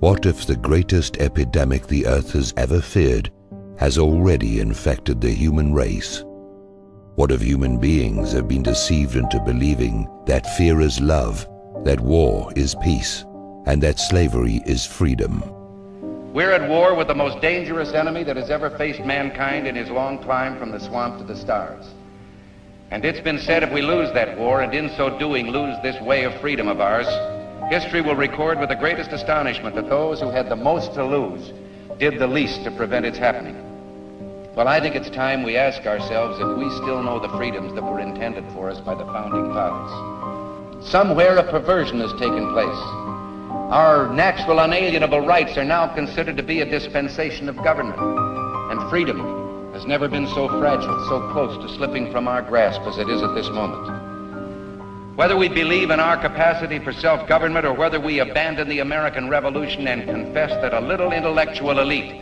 What if the greatest epidemic the earth has ever feared has already infected the human race? What if human beings have been deceived into believing that fear is love, that war is peace, and that slavery is freedom? We're at war with the most dangerous enemy that has ever faced mankind in his long climb from the swamp to the stars. And it's been said if we lose that war, and in so doing lose this way of freedom of ours, history will record with the greatest astonishment that those who had the most to lose did the least to prevent its happening. Well, I think it's time we ask ourselves if we still know the freedoms that were intended for us by the founding fathers. Somewhere a perversion has taken place. Our natural unalienable rights are now considered to be a dispensation of government, and freedom has never been so fragile, so close to slipping from our grasp as it is at this moment. Whether we believe in our capacity for self-government or whether we abandon the American Revolution and confess that a little intellectual elite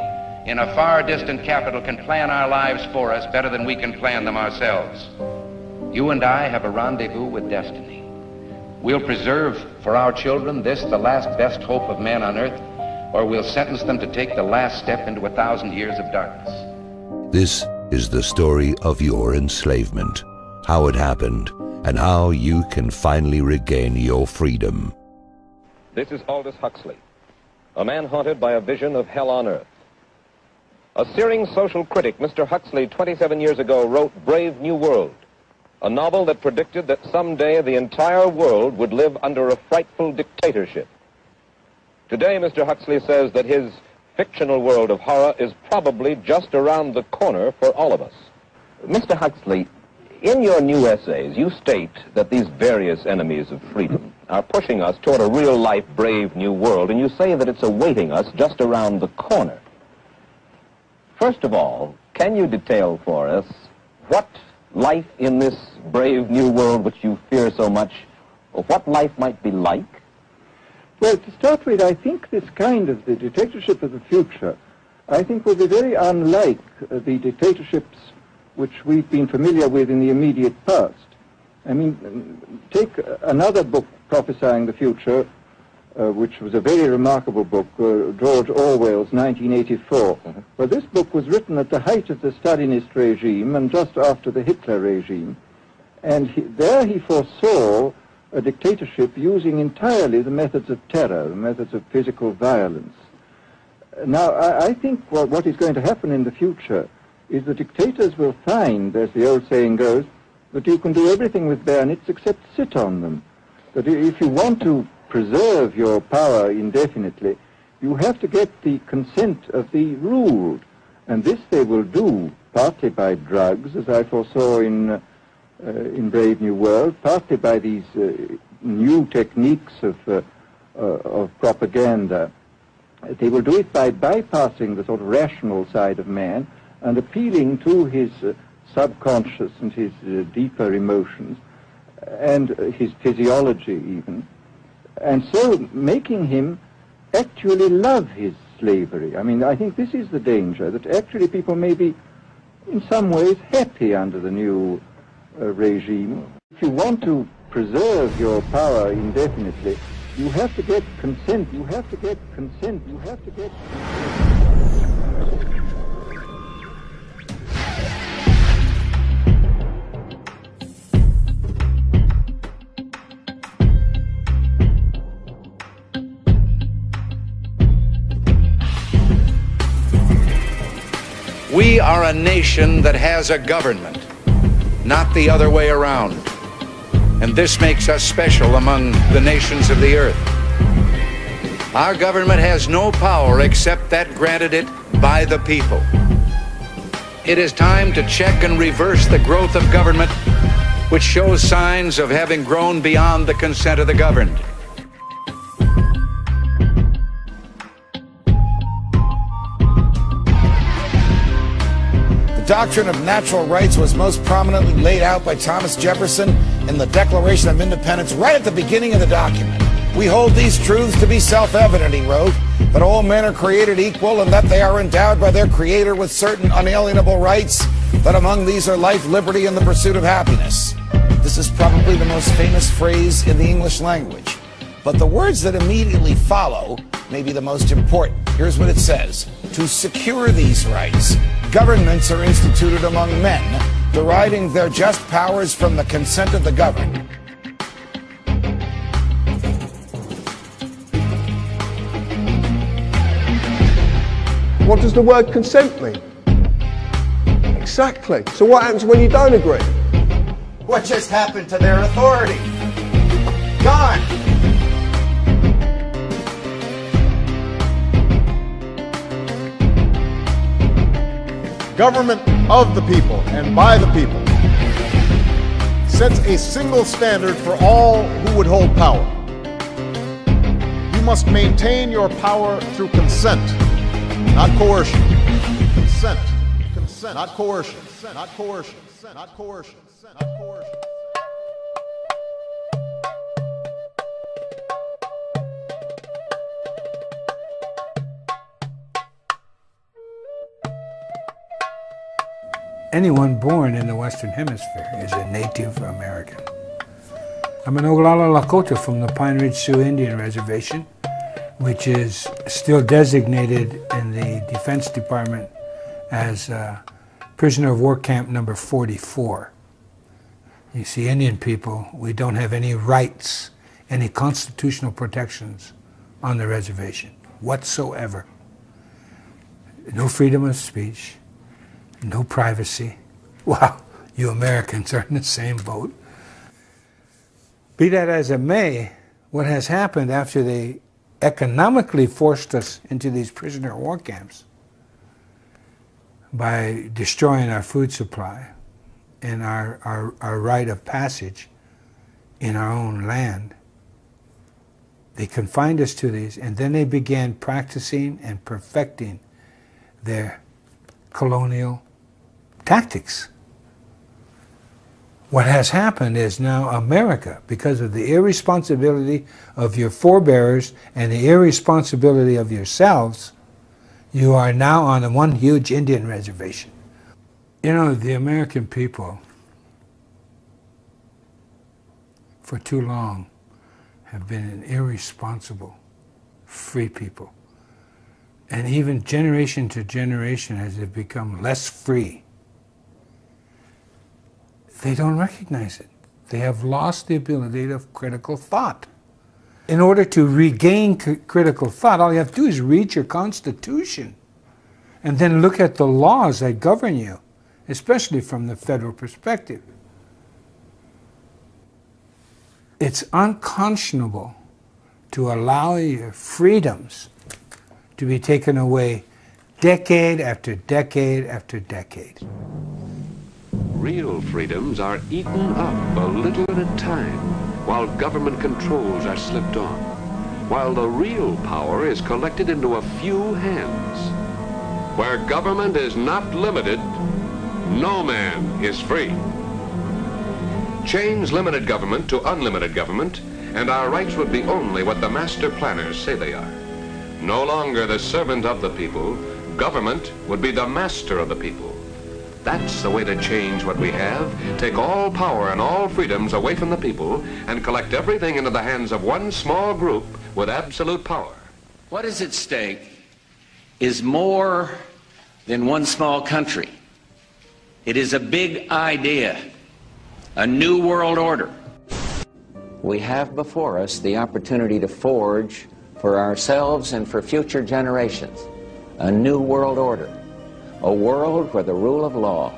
in a far distant capital can plan our lives for us better than we can plan them ourselves, you and I have a rendezvous with destiny. We'll preserve for our children this, the last best hope of man on earth, or we'll sentence them to take the last step into 1,000 years of darkness. This is the story of your enslavement, how it happened, and how you can finally regain your freedom. This is Aldous Huxley, a man haunted by a vision of hell on earth. A searing social critic, Mr. Huxley, 27 years ago, wrote Brave New World, a novel that predicted that someday the entire world would live under a frightful dictatorship. Today, Mr. Huxley says that his fictional world of horror is probably just around the corner for all of us. Mr. Huxley, in your new essays, you state that these various enemies of freedom are pushing us toward a real-life brave new world, and you say that it's awaiting us just around the corner. First of all, can you detail for us what life in this brave new world which you fear so much, or what life might be like? Well, to start with, I think this kind of the dictatorship of the future, I think will be very unlike the dictatorships which we've been familiar with in the immediate past. I mean, take another book prophesying the future, which was a very remarkable book, George Orwell's 1984. Well, this book was written at the height of the Stalinist regime and just after the Hitler regime. And there he foresaw a dictatorship using entirely the methods of terror, the methods of physical violence. Now, I think what is going to happen in the future is the dictators will find, as the old saying goes, that you can do everything with bayonets except sit on them. That if you want to preserve your power indefinitely, you have to get the consent of the ruled. And this they will do partly by drugs, as I foresaw in Brave New World, partly by these new techniques of propaganda. They will do it by bypassing the sort of rational side of man and appealing to his subconscious and his deeper emotions and his physiology even, and so making him actually love his slavery. I mean, I think this is the danger, that actually people may be in some ways happy under the new regime. If you want to preserve your power indefinitely, you have to get consent. You have to get consent. You have to get We are a nation that has a government, not the other way around. And this makes us special among the nations of the earth. Our government has no power except that granted it by the people. It is time to check and reverse the growth of government, which shows signs of having grown beyond the consent of the governed. The doctrine of natural rights was most prominently laid out by Thomas Jefferson in the Declaration of Independence right at the beginning of the document. We hold these truths to be self-evident, he wrote, that all men are created equal and that they are endowed by their Creator with certain unalienable rights, that among these are life, liberty, and the pursuit of happiness. This is probably the most famous phrase in the English language. But the words that immediately follow may be the most important. Here's what it says. To secure these rights, governments are instituted among men, deriving their just powers from the consent of the governed. What does the word consent mean? Exactly. So what happens when you don't agree? What just happened to their authority? Gone. Government of the people and by the people sets a single standard for all who would hold power. You must maintain your power through consent, not coercion. Consent, consent, not coercion, not coercion, not coercion, not coercion. Anyone born in the Western Hemisphere is a Native American. I'm an Oglala Lakota from the Pine Ridge Sioux Indian Reservation, which is still designated in the Defense Department as prisoner of war camp number 44. You see, Indian people, we don't have any rights, any constitutional protections on the reservation whatsoever. No freedom of speech. No privacy. Wow, you Americans are in the same boat. Be that as it may, what has happened after they economically forced us into these prisoner of war camps by destroying our food supply and our right of passage in our own land, they confined us to these, and then they began practicing and perfecting their colonial tactics. What has happened is now America, because of the irresponsibility of your forebears and the irresponsibility of yourselves, you are now on one huge Indian reservation. You know, the American people, for too long, have been an irresponsible, free people. And even generation to generation, as they've become less free, they don't recognize it. They have lost the ability of critical thought. In order to regain critical thought, all you have to do is read your Constitution and then look at the laws that govern you, especially from the federal perspective. It's unconscionable to allow your freedoms to be taken away decade after decade after decade. Real freedoms are eaten up a little at a time, while government controls are slipped on, while the real power is collected into a few hands. Where government is not limited, no man is free. Change limited government to unlimited government, and our rights would be only what the master planners say they are. No longer the servant of the people, government would be the master of the people. That's the way to change what we have. Take all power and all freedoms away from the people and collect everything into the hands of one small group with absolute power. What is at stake is more than one small country. It is a big idea, a new world order. We have before us the opportunity to forge for ourselves and for future generations a new world order. A world where the rule of law,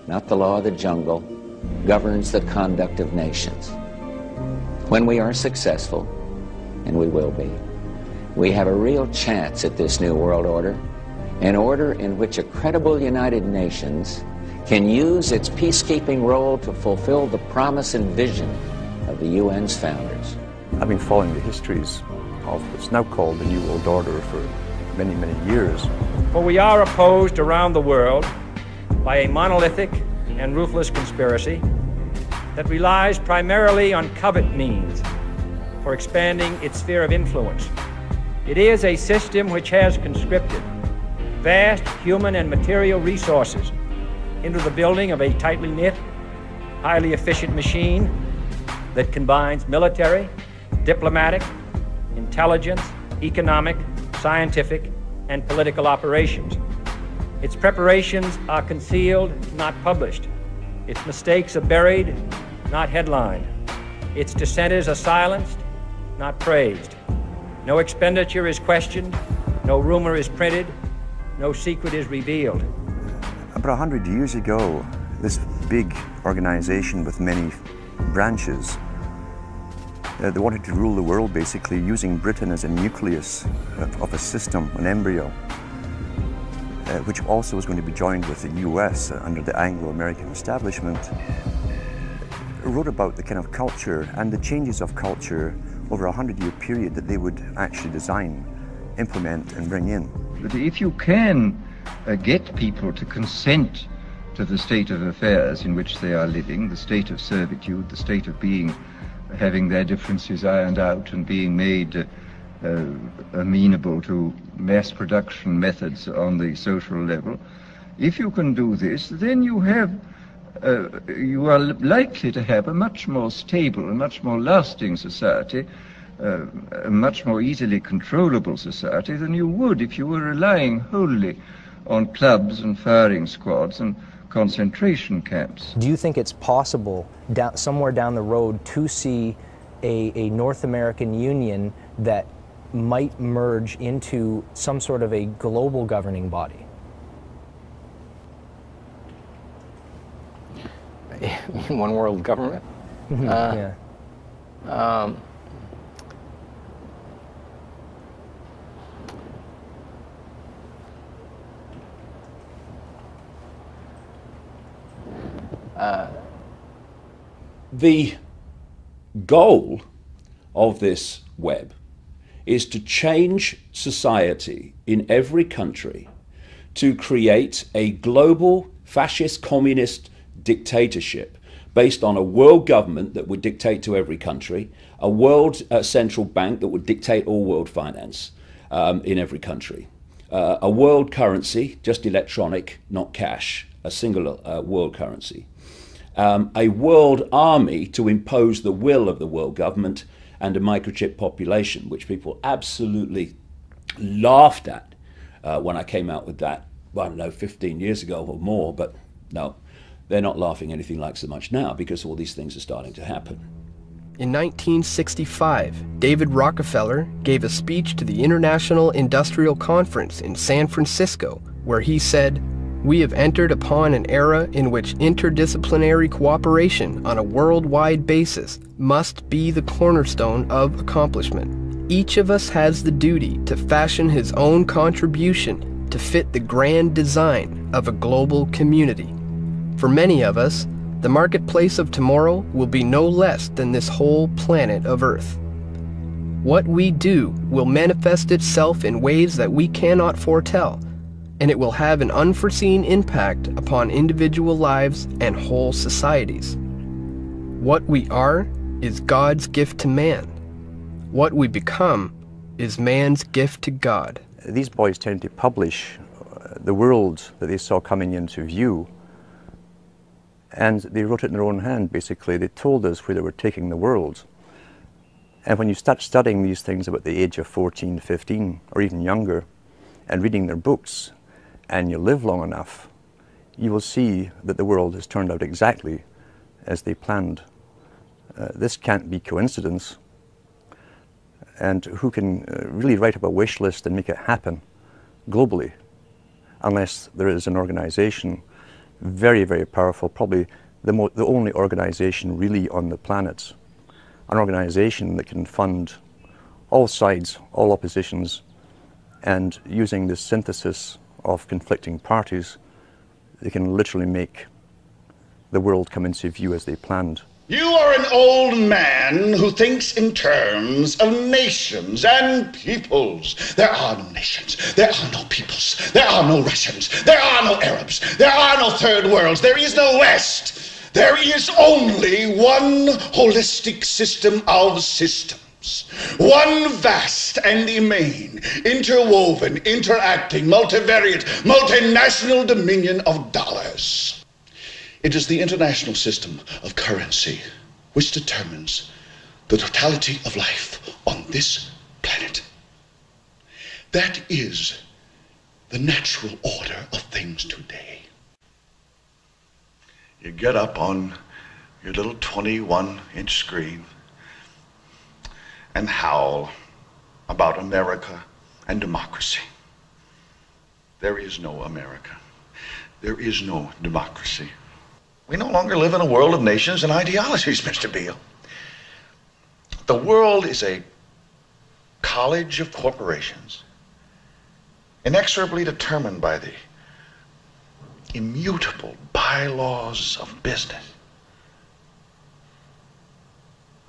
not the law of the jungle, governs the conduct of nations. When we are successful, and we will be, we have a real chance at this new world order, an order in which a credible United Nations can use its peacekeeping role to fulfill the promise and vision of the UN's founders. I've been following the histories of what's now called the New World Order for many, many years. For we are opposed around the world by a monolithic and ruthless conspiracy that relies primarily on covert means for expanding its sphere of influence. It is a system which has conscripted vast human and material resources into the building of a tightly knit, highly efficient machine that combines military, diplomatic, intelligence, economic, scientific, and political operations. Its preparations are concealed, not published. Its mistakes are buried, not headlined. Its dissenters are silenced, not praised. No expenditure is questioned, no rumor is printed, no secret is revealed. About 100 years ago, this big organization with many branches, they wanted to rule the world basically using Britain as a nucleus of a system, an embryo, which also was going to be joined with the US under the Anglo-American establishment. Wrote about the kind of culture and the changes of culture over a 100-year period that they would actually design, implement and bring in. But if you can get people to consent to the state of affairs in which they are living, the state of servitude, the state of being, having their differences ironed out and being made amenable to mass production methods on the social level, if you can do this, then you are likely to have a much more stable and much more lasting society, a much more easily controllable society than you would if you were relying wholly on clubs and firing squads and concentration camps. Do you think it's possible somewhere down the road to see a North American Union that might merge into some sort of a global governing body? One world government? Yeah. The goal of this web is to change society in every country to create a global fascist communist dictatorship based on a world government that would dictate to every country, a world central bank that would dictate all world finance in every country, a world currency, just electronic, not cash, a single world currency, a world army to impose the will of the world government, and a microchip population, which people absolutely laughed at when I came out with that, well, I don't know, 15 years ago or more, but no, they're not laughing anything like so much now because all these things are starting to happen. In 1965, David Rockefeller gave a speech to the International Industrial Conference in San Francisco, where he said, "We have entered upon an era in which interdisciplinary cooperation on a worldwide basis must be the cornerstone of accomplishment. Each of us has the duty to fashion his own contribution to fit the grand design of a global community. For many of us, the marketplace of tomorrow will be no less than this whole planet of Earth. What we do will manifest itself in ways that we cannot foretell, and it will have an unforeseen impact upon individual lives and whole societies. What we are is God's gift to man. What we become is man's gift to God." These boys tend to publish the world that they saw coming into view, and they wrote it in their own hand, basically. They told us where they were taking the world. And when you start studying these things about the age of 14, 15, or even younger, and reading their books, and you live long enough, you will see that the world has turned out exactly as they planned. This can't be coincidence. And who can really write up a wish list and make it happen globally, unless there is an organization very, very powerful, probably the only organization really on the planet, an organization that can fund all sides, all oppositions, and using this synthesis of conflicting parties, they can literally make the world come into view as they planned. You are an old man who thinks in terms of nations and peoples. There are no nations. There are no peoples. There are no Russians. There are no Arabs. There are no third worlds. There is no West. There is only one holistic system of systems. One vast and immane, interwoven, interacting, multivariate, multinational dominion of dollars. It is the international system of currency which determines the totality of life on this planet. That is the natural order of things today. You get up on your little 21-inch screen and howl about America and democracy. There is no America. There is no democracy. We no longer live in a world of nations and ideologies, Mr. Beale. The world is a college of corporations, inexorably determined by the immutable bylaws of business.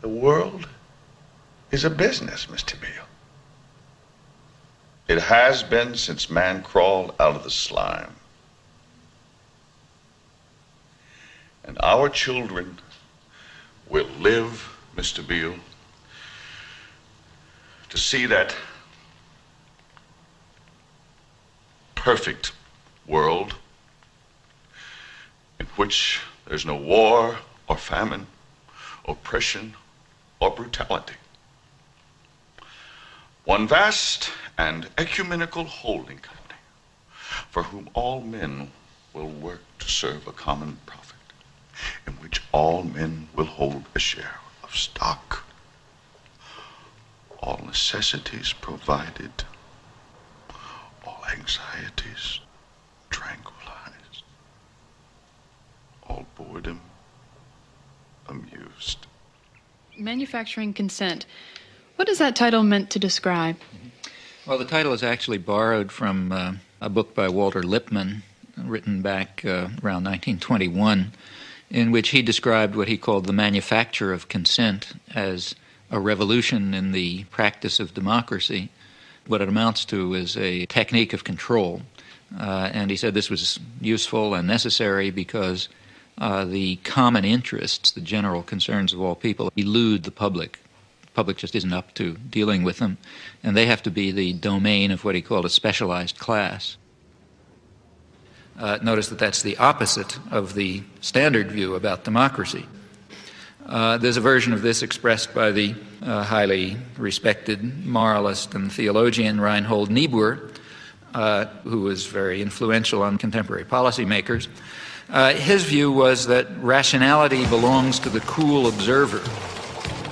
The world is a business, Mr. Beale. It has been since man crawled out of the slime. And our children will live, Mr. Beale, to see that perfect world in which there's no war or famine, oppression or brutality. One vast and ecumenical holding company for whom all men will work to serve a common profit, in which all men will hold a share of stock, all necessities provided, all anxieties tranquilized, all boredom amused. Manufacturing consent. What is that title meant to describe? Well, the title is actually borrowed from a book by Walter Lippmann, written back around 1921, in which he described what he called the manufacture of consent as a revolution in the practice of democracy. What it amounts to is a technique of control. And he said this was useful and necessary because the common interests, the general concerns of all people, elude the public. The public just isn't up to dealing with them, and they have to be the domain of what he called a specialized class. Notice that that's the opposite of the standard view about democracy. There's a version of this expressed by the highly respected moralist and theologian Reinhold Niebuhr, who was very influential on contemporary policymakers. His view was that rationality belongs to the cool observer,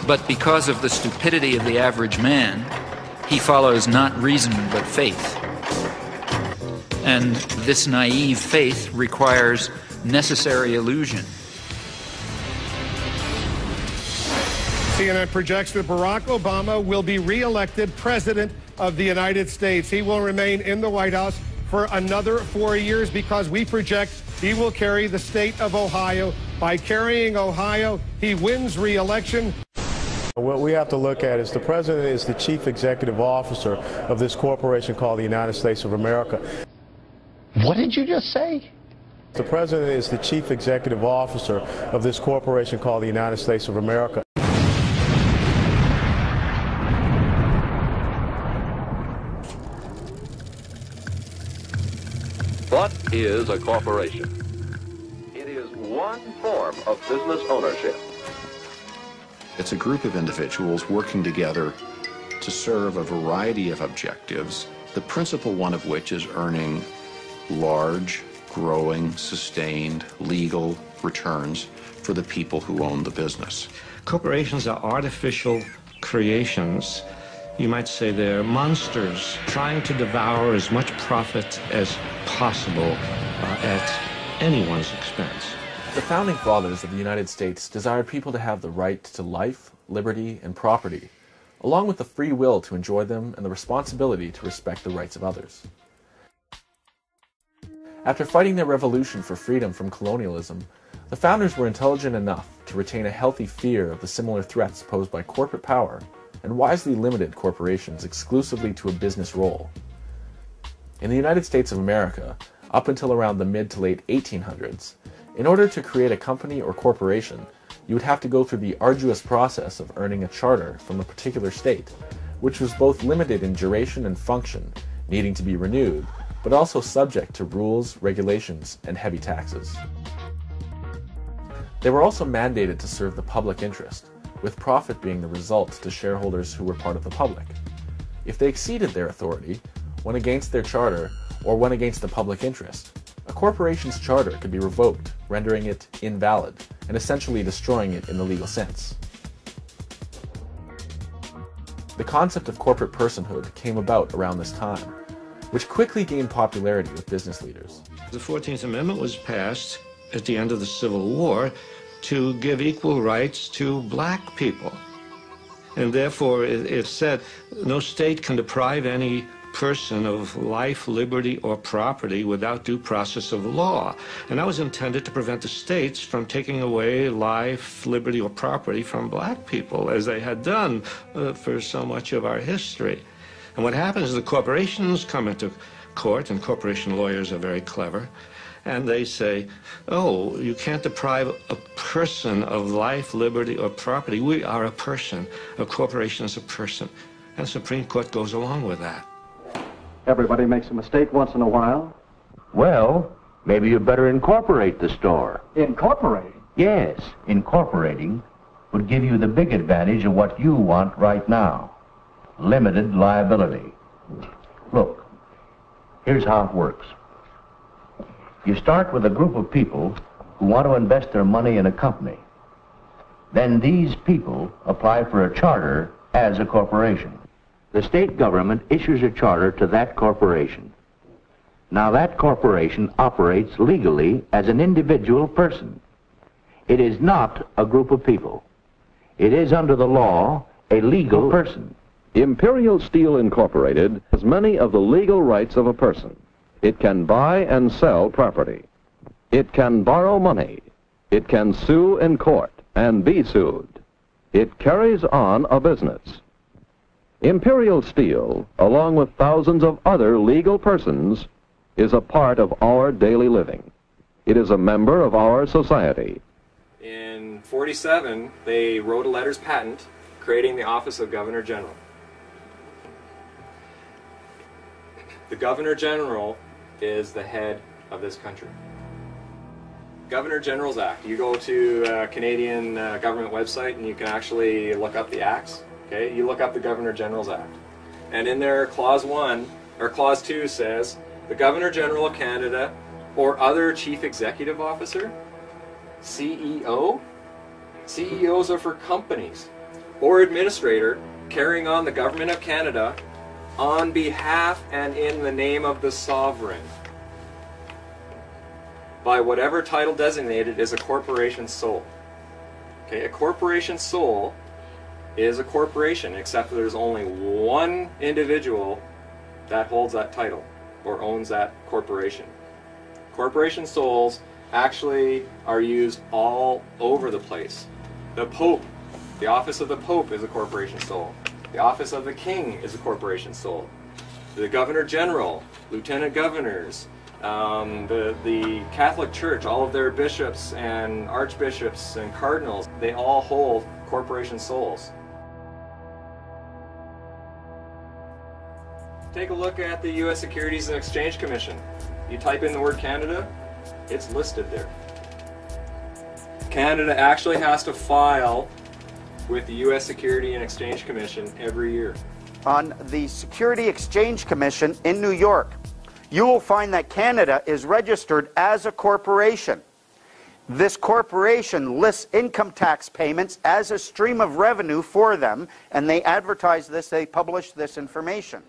but because of the stupidity of the average man, he follows not reason but faith. And this naive faith requires necessary illusion. CNN projects that Barack Obama will be re-elected president of the United States. He will remain in the White House for another 4 years because we project he will carry the state of Ohio. By carrying Ohio, he wins re-election. What we have to look at is the president is the chief executive officer of this corporation called the United States of America. What did you just say? The president is the chief executive officer of this corporation called the United States of America. What is a corporation? It is one form of business ownership. It's a group of individuals working together to serve a variety of objectives, the principal one of which is earning large, growing, sustained, legal returns for the people who own the business. Corporations are artificial creations. You might say they're monsters trying to devour as much profit as possible at anyone's expense. The Founding Fathers of the United States desired people to have the right to life, liberty, and property, along with the free will to enjoy them and the responsibility to respect the rights of others. After fighting their revolution for freedom from colonialism, the founders were intelligent enough to retain a healthy fear of the similar threats posed by corporate power and wisely limited corporations exclusively to a business role. In the United States of America, up until around the mid to late 1800s, in order to create a company or corporation, you would have to go through the arduous process of earning a charter from a particular state, which was both limited in duration and function, needing to be renewed, but also subject to rules, regulations, and heavy taxes. They were also mandated to serve the public interest, with profit being the result to shareholders who were part of the public. If they exceeded their authority, went against their charter, or went against the public interest, a corporation's charter could be revoked, rendering it invalid, and essentially destroying it in the legal sense. The concept of corporate personhood came about around this time, which quickly gained popularity with business leaders. The 14th Amendment was passed at the end of the Civil War to give equal rights to black people. And therefore, it said no state can deprive any person of life, liberty, or property without due process of law. And that was intended to prevent the states from taking away life, liberty, or property from black people, as they had done for so much of our history. And what happens is the corporations come into court, and corporation lawyers are very clever, and they say, oh, you can't deprive a person of life, liberty, or property. We are a person. A corporation is a person. And the Supreme Court goes along with that. Everybody makes a mistake once in a while. Well, maybe you better incorporate the store. Incorporate? Yes, incorporating would give you the big advantage of what you want right now. Limited liability. Look, here's how it works. You start with a group of people who want to invest their money in a company. Then these people apply for a charter as a corporation. The state government issues a charter to that corporation. Now that corporation operates legally as an individual person. It is not a group of people. It is under the law a legal person. Imperial Steel Incorporated has many of the legal rights of a person. It can buy and sell property. It can borrow money. It can sue in court and be sued. It carries on a business. Imperial Steel, along with thousands of other legal persons, is a part of our daily living. It is a member of our society. In '47, they wrote a letters patent creating the Office of Governor General. The Governor General is the head of this country. Governor General's Act. You go to a Canadian government website and you can actually look up the acts. Okay, you look up the Governor General's Act. And in there, Clause 1, or Clause 2 says, the Governor General of Canada or other Chief Executive Officer, CEO, CEOs are for companies, or administrator carrying on the Government of Canada on behalf and in the name of the sovereign, by whatever title designated is a corporation sole. Okay, a corporation sole is a corporation, except that there's only one individual that holds that title or owns that corporation. Corporation soles actually are used all over the place. The Pope, the office of the Pope is a corporation sole. The office of the King is a corporation sole. The Governor General, Lieutenant Governors, the Catholic Church, all of their bishops and archbishops and cardinals, they all hold corporation soles. Take a look at the U.S. Securities and Exchange Commission. You type in the word Canada, it's listed there. Canada actually has to file with the U.S. Securities and Exchange Commission every year. On the Security Exchange Commission in New York, you will find that Canada is registered as a corporation. This corporation lists income tax payments as a stream of revenue for them, and they advertise this, they publish this information.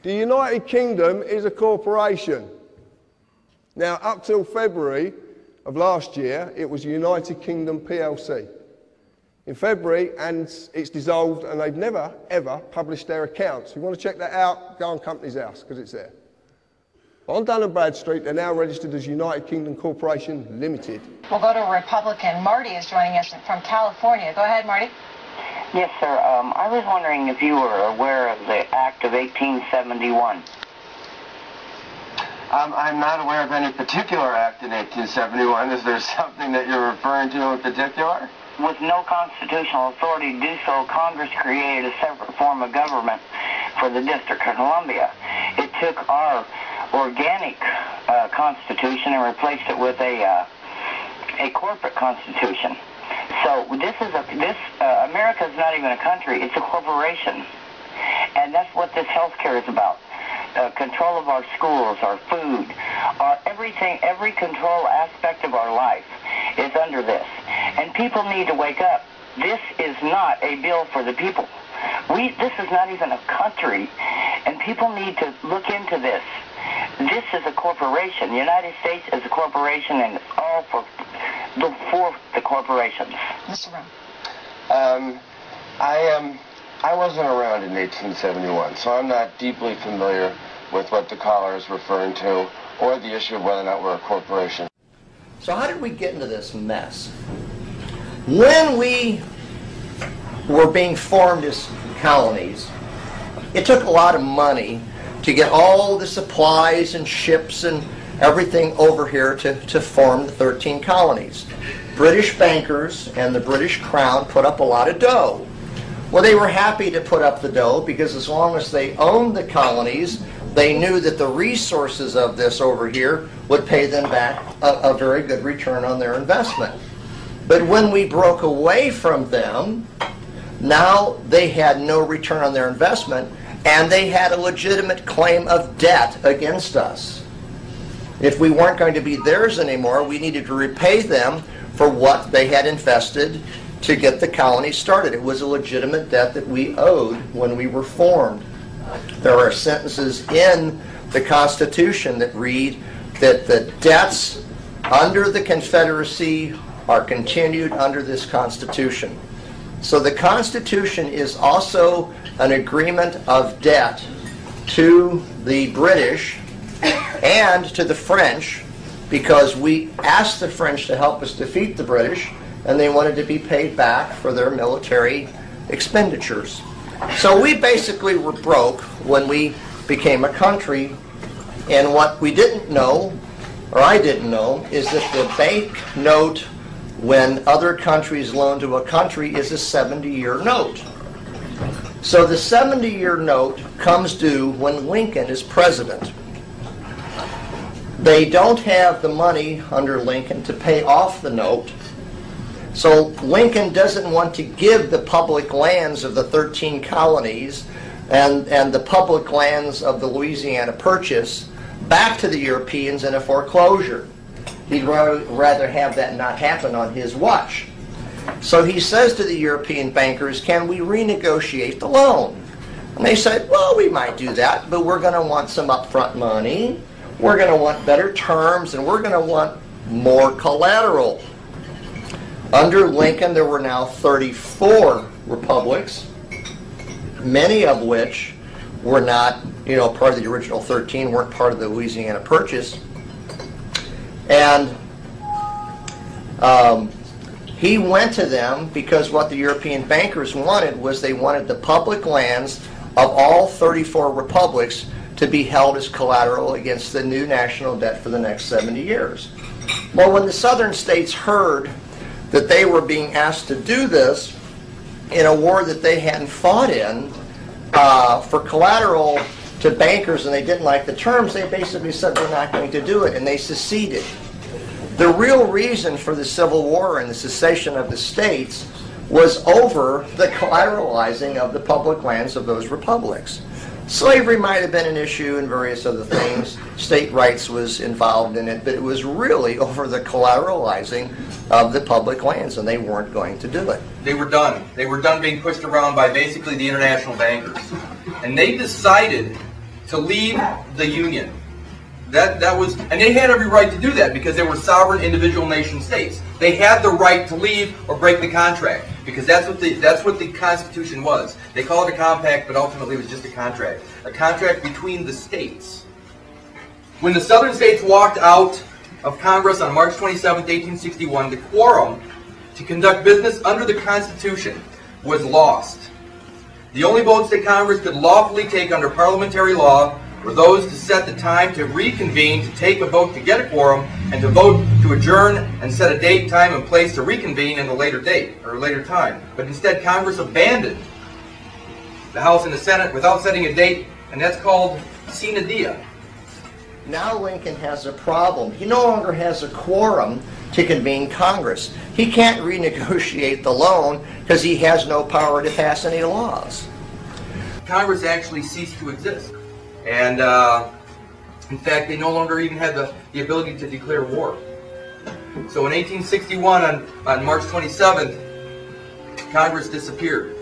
The United Kingdom is a corporation. Now, up till February of last year, it was United Kingdom PLC. In February, and it's dissolved, and they've never, ever published their accounts. If you want to check that out, go on Companies House, because it's there. On Dun & Bradstreet, they're now registered as United Kingdom Corporation Limited. We'll go to Republican. Marty is joining us from California. Go ahead, Marty. Yes, sir. I was wondering if you were aware of the Act of 1871. I'm not aware of any particular act in 1871. Is there something that you're referring to in particular? With no constitutional authority to do so, Congress created a separate form of government for the District of Columbia. It took our organic constitution and replaced it with a corporate constitution. So America is not even a country, it's a corporation. And that's what this health care is about. control of our schools, our food, everything, every control aspect of our life is under this. And people need to wake up. This is not a bill for the people. This is not even a country, and people need to look into this. This is a corporation. The United States is a corporation, and it's all for the corporations. Mr. Brown. I wasn't around in 1871, so I'm not deeply familiar with what the caller is referring to or the issue of whether or not we're a corporation. So how did we get into this mess? When we were being formed as colonies, it took a lot of money to get all the supplies and ships and everything over here to form the 13 colonies. British bankers and the British Crown put up a lot of dough. Well, they were happy to put up the dough because as long as they owned the colonies, they knew that the resources of this over here would pay them back a very good return on their investment. But when we broke away from them, now they had no return on their investment, and they had a legitimate claim of debt against us. If we weren't going to be theirs anymore, we needed to repay them for what they had invested to get the colony started. It was a legitimate debt that we owed when we were formed. There are sentences in the Constitution that read that the debts under the Confederacy are continued under this Constitution. So the Constitution is also an agreement of debt to the British and to the French, because we asked the French to help us defeat the British, and they wanted to be paid back for their military expenditures. So we basically were broke when we became a country, and what we didn't know, or I didn't know, is that the bank note when other countries loan to a country is a 70-year note. So the 70-year note comes due when Lincoln is president. They don't have the money under Lincoln to pay off the note. So Lincoln doesn't want to give the public lands of the 13 colonies and the public lands of the Louisiana Purchase back to the Europeans in a foreclosure. He'd rather have that not happen on his watch. So he says to the European bankers, can we renegotiate the loan? And they said, well, we might do that, but we're going to want some upfront money, we're going to want better terms, and we're going to want more collateral. Under Lincoln, there were now 34 republics, many of which were not, part of the original 13, weren't part of the Louisiana Purchase. And he went to them because what the European bankers wanted was they wanted the public lands of all 34 republics to be held as collateral against the new national debt for the next 70 years. Well, when the southern states heard that they were being asked to do this in a war that they hadn't fought in for collateral to bankers, and they didn't like the terms, they basically said we're not going to do it, and they seceded. The real reason for the Civil War and the secession of the states was over the collateralizing of the public lands of those republics. Slavery might have been an issue and various other things. State rights was involved in it, but it was really over the collateralizing of the public lands, and they weren't going to do it. They were done. They were done being pushed around by basically the international bankers. And they decided to leave the Union. And they had every right to do that because they were sovereign individual nation states. They had the right to leave or break the contract because that's what the Constitution was. They call it a compact, but ultimately it was just a contract between the states. When the southern states walked out of Congress on March 27, 1861, the quorum to conduct business under the Constitution was lost. The only votes that Congress could lawfully take under parliamentary law were those to set the time to reconvene, to take a vote to get a quorum, and to vote to adjourn and set a date, time, and place to reconvene in a later date or a later time. But instead, Congress abandoned the House and the Senate without setting a date, and that's called sine die. Now Lincoln has a problem. He no longer has a quorum to convene Congress. He can't renegotiate the loan because he has no power to pass any laws. Congress actually ceased to exist. And in fact, they no longer even had the ability to declare war. So in 1861, on March 27th, Congress disappeared.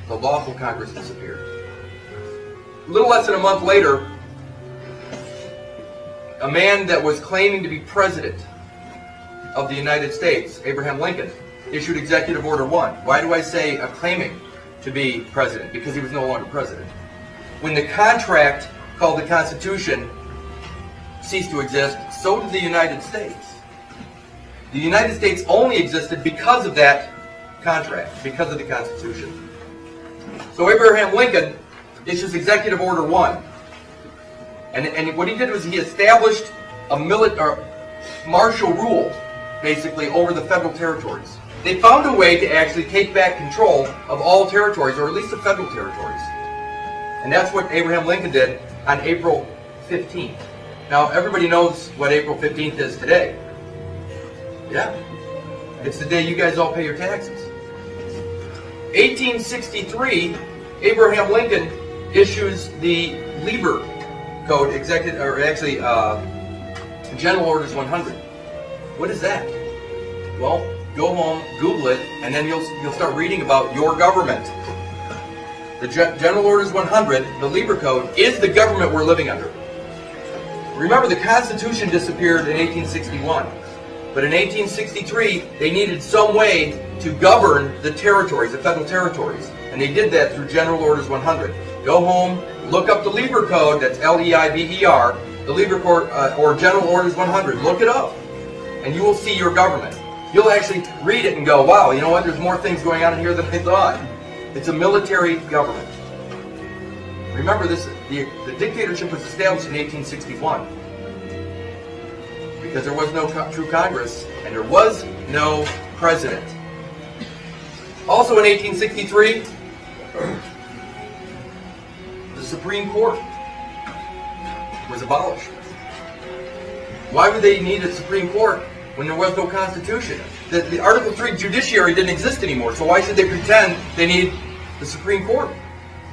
The lawful Congress disappeared. A little less than a month later, a man that was claiming to be president of the United States, Abraham Lincoln, issued Executive Order 1. Why do I say claiming to be president? Because he was no longer president. When the contract called the Constitution ceased to exist, so did the United States. The United States only existed because of that contract, because of the Constitution. So Abraham Lincoln issues Executive Order 1. And what he did was he established a martial rule, basically, over the federal territories. They found a way to actually take back control of all territories, or at least the federal territories. And that's what Abraham Lincoln did on April 15th. Now, everybody knows what April 15th is today. Yeah. It's the day you guys all pay your taxes. 1863, Abraham Lincoln issues the Lieber Code, General Orders 100. What is that? Well, go home, Google it, and then you'll start reading about your government. The General Orders 100, the Lieber Code, is the government we're living under. Remember, the Constitution disappeared in 1861. But in 1863, they needed some way to govern the territories, the federal territories. And they did that through General Orders 100. Go home, look up the Lieber Code, that's L-E-I-B-E-R, the Lieber Code, or General Orders 100. Look it up, and you will see your government. You'll actually read it and go, wow, you know what, there's more things going on in here than I thought. It's a military government. Remember this, the dictatorship was established in 1861. Because there was no true Congress, and there was no president. Also in 1863, the Supreme Court was abolished. Why would they need a Supreme Court when there was no Constitution? The Article 3 judiciary didn't exist anymore, so why should they pretend they need the Supreme Court?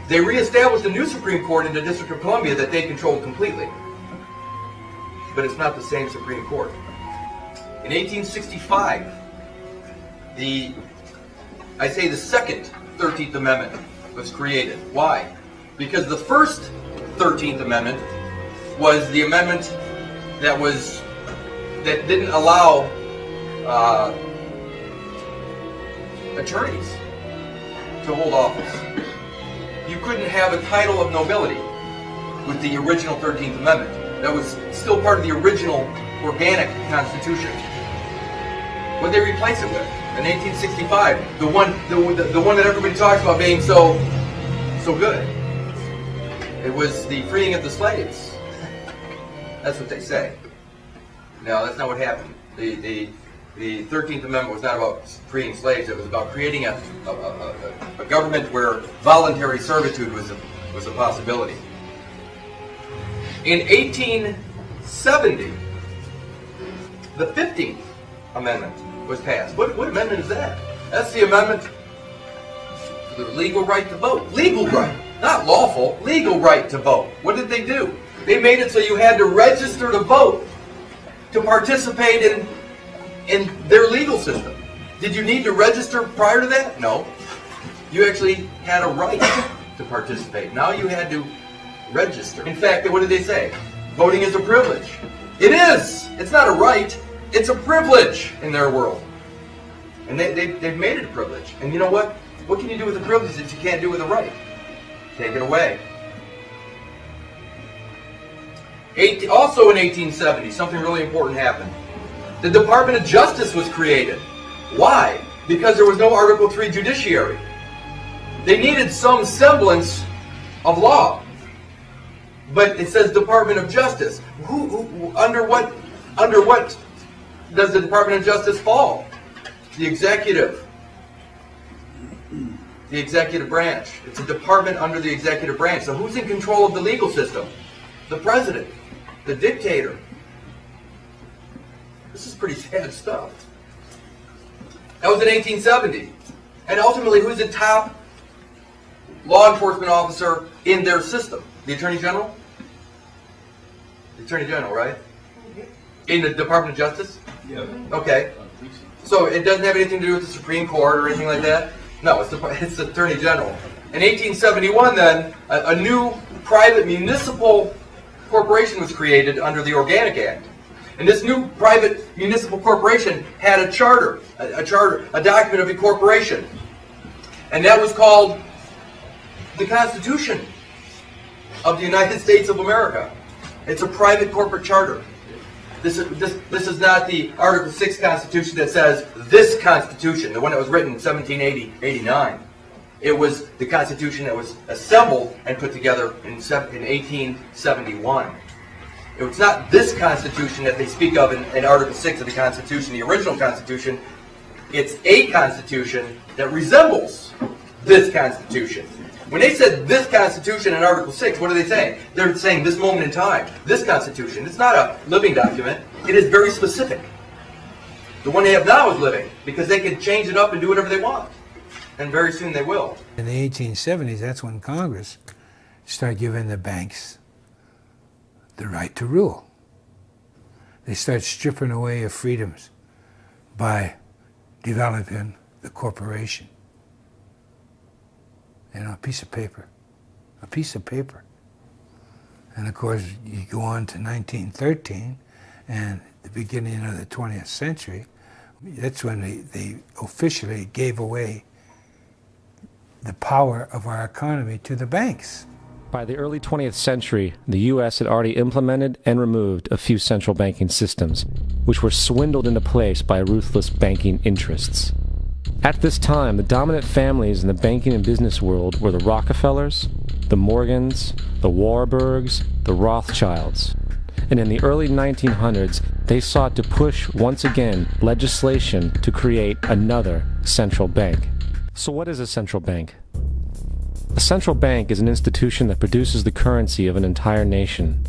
They reestablished a new Supreme Court in the District of Columbia that they controlled completely. But it's not the same Supreme Court. In 1865, the second 13th Amendment was created. Why? Because the first 13th Amendment was the amendment that didn't allow attorneys to hold office. You couldn't have a title of nobility with the original 13th Amendment. That was still part of the original organic Constitution. What did they replace it with? In 1865, the one that everybody talks about being so good. It was the freeing of the slaves. That's what they say. No, that's not what happened. The 13th Amendment was not about freeing slaves. It was about creating a government where voluntary servitude was a possibility. In 1870, the 15th Amendment was passed. What amendment is that? That's the amendment to the legal right to vote. Legal right, not lawful, legal right to vote. What did they do? They made it so you had to register to vote to participate in their legal system. Did you need to register prior to that? No. You actually had a right to participate. Now you had to register. In fact, what did they say? Voting is a privilege. It is. It's not a right. It's a privilege in their world. And they've made it a privilege. And you know what? What can you do with a privilege that you can't do with a right? Take it away. Also in 1870, something really important happened. The Department of Justice was created. Why? Because there was no Article 3 judiciary. They needed some semblance of law. But it says Department of Justice. Under what does the Department of Justice fall? The executive. The executive branch. It's a department under the executive branch. So who's in control of the legal system? The president. The dictator. This is pretty sad stuff. That was in 1870. And ultimately, who's the top law enforcement officer in their system? The Attorney General? The Attorney General, right? In the Department of Justice? Yeah. Okay. So it doesn't have anything to do with the Supreme Court or anything like that? No, it's the Attorney General. In 1871, then, a new private municipal corporation was created under the Organic Act. And this new private municipal corporation had a charter, a document of incorporation. And that was called the Constitution of the United States of America. It's a private corporate charter. This is not the Article 6 Constitution that says this Constitution, the one that was written in 1789. It was the Constitution that was assembled and put together in 1871. It's not this Constitution that they speak of in Article 6 of the Constitution, the original Constitution. It's a Constitution that resembles this Constitution. When they said this Constitution in Article 6, what are they saying? They're saying this moment in time, this Constitution. It's not a living document. It is very specific. The one they have now is living, because they can change it up and do whatever they want. And very soon they will. In the 1870s, that's when Congress started giving the banks the right to rule. They start stripping away your freedoms by developing the corporation. You know, a piece of paper. A piece of paper. And of course, you go on to 1913 and the beginning of the 20th century, that's when they officially gave away the power of our economy to the banks. By the early 20th century, the U.S. had already implemented and removed a few central banking systems, which were swindled into place by ruthless banking interests. At this time, the dominant families in the banking and business world were the Rockefellers, the Morgans, the Warburgs, the Rothschilds. And in the early 1900s, they sought to push, once again, legislation to create another central bank. So what is a central bank? A central bank is an institution that produces the currency of an entire nation.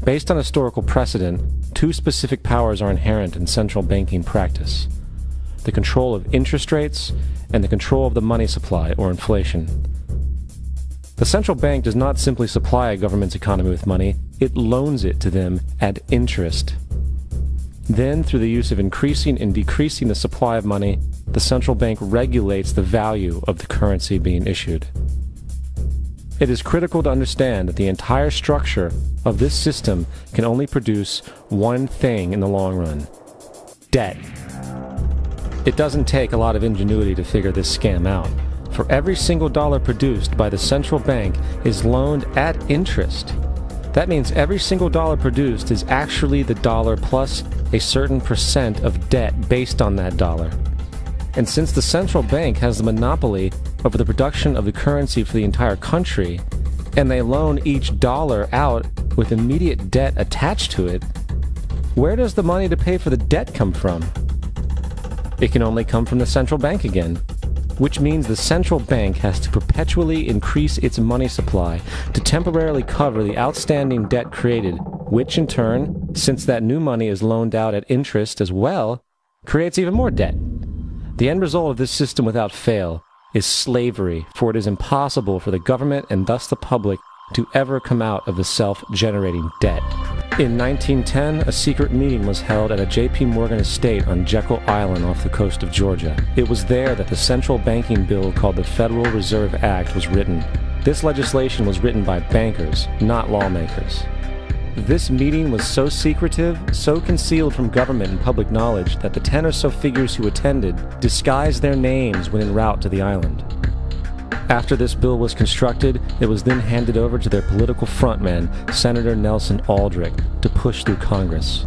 Based on historical precedent, two specific powers are inherent in central banking practice: the control of interest rates and the control of the money supply, or inflation. The central bank does not simply supply a government's economy with money, it loans it to them at interest. Then, through the use of increasing and decreasing the supply of money, the central bank regulates the value of the currency being issued. It is critical to understand that the entire structure of this system can only produce one thing in the long run: debt. It doesn't take a lot of ingenuity to figure this scam out. For every single dollar produced by the central bank is loaned at interest. That means every single dollar produced is actually the dollar plus a certain percent of debt based on that dollar. And since the central bank has the monopoly over the production of the currency for the entire country, and they loan each dollar out with immediate debt attached to it, where does the money to pay for the debt come from? It can only come from the central bank again, which means the central bank has to perpetually increase its money supply to temporarily cover the outstanding debt created, which in turn, since that new money is loaned out at interest as well, creates even more debt. The end result of this system without fail is slavery, for it is impossible for the government and thus the public to ever come out of the self-generating debt. In 1910, a secret meeting was held at a J.P. Morgan estate on Jekyll Island off the coast of Georgia. It was there that the central banking bill called the Federal Reserve Act was written. This legislation was written by bankers, not lawmakers. This meeting was so secretive, so concealed from government and public knowledge that the 10 or so figures who attended disguised their names when en route to the island. After this bill was constructed, it was then handed over to their political frontman, Senator Nelson Aldrich, to push through Congress.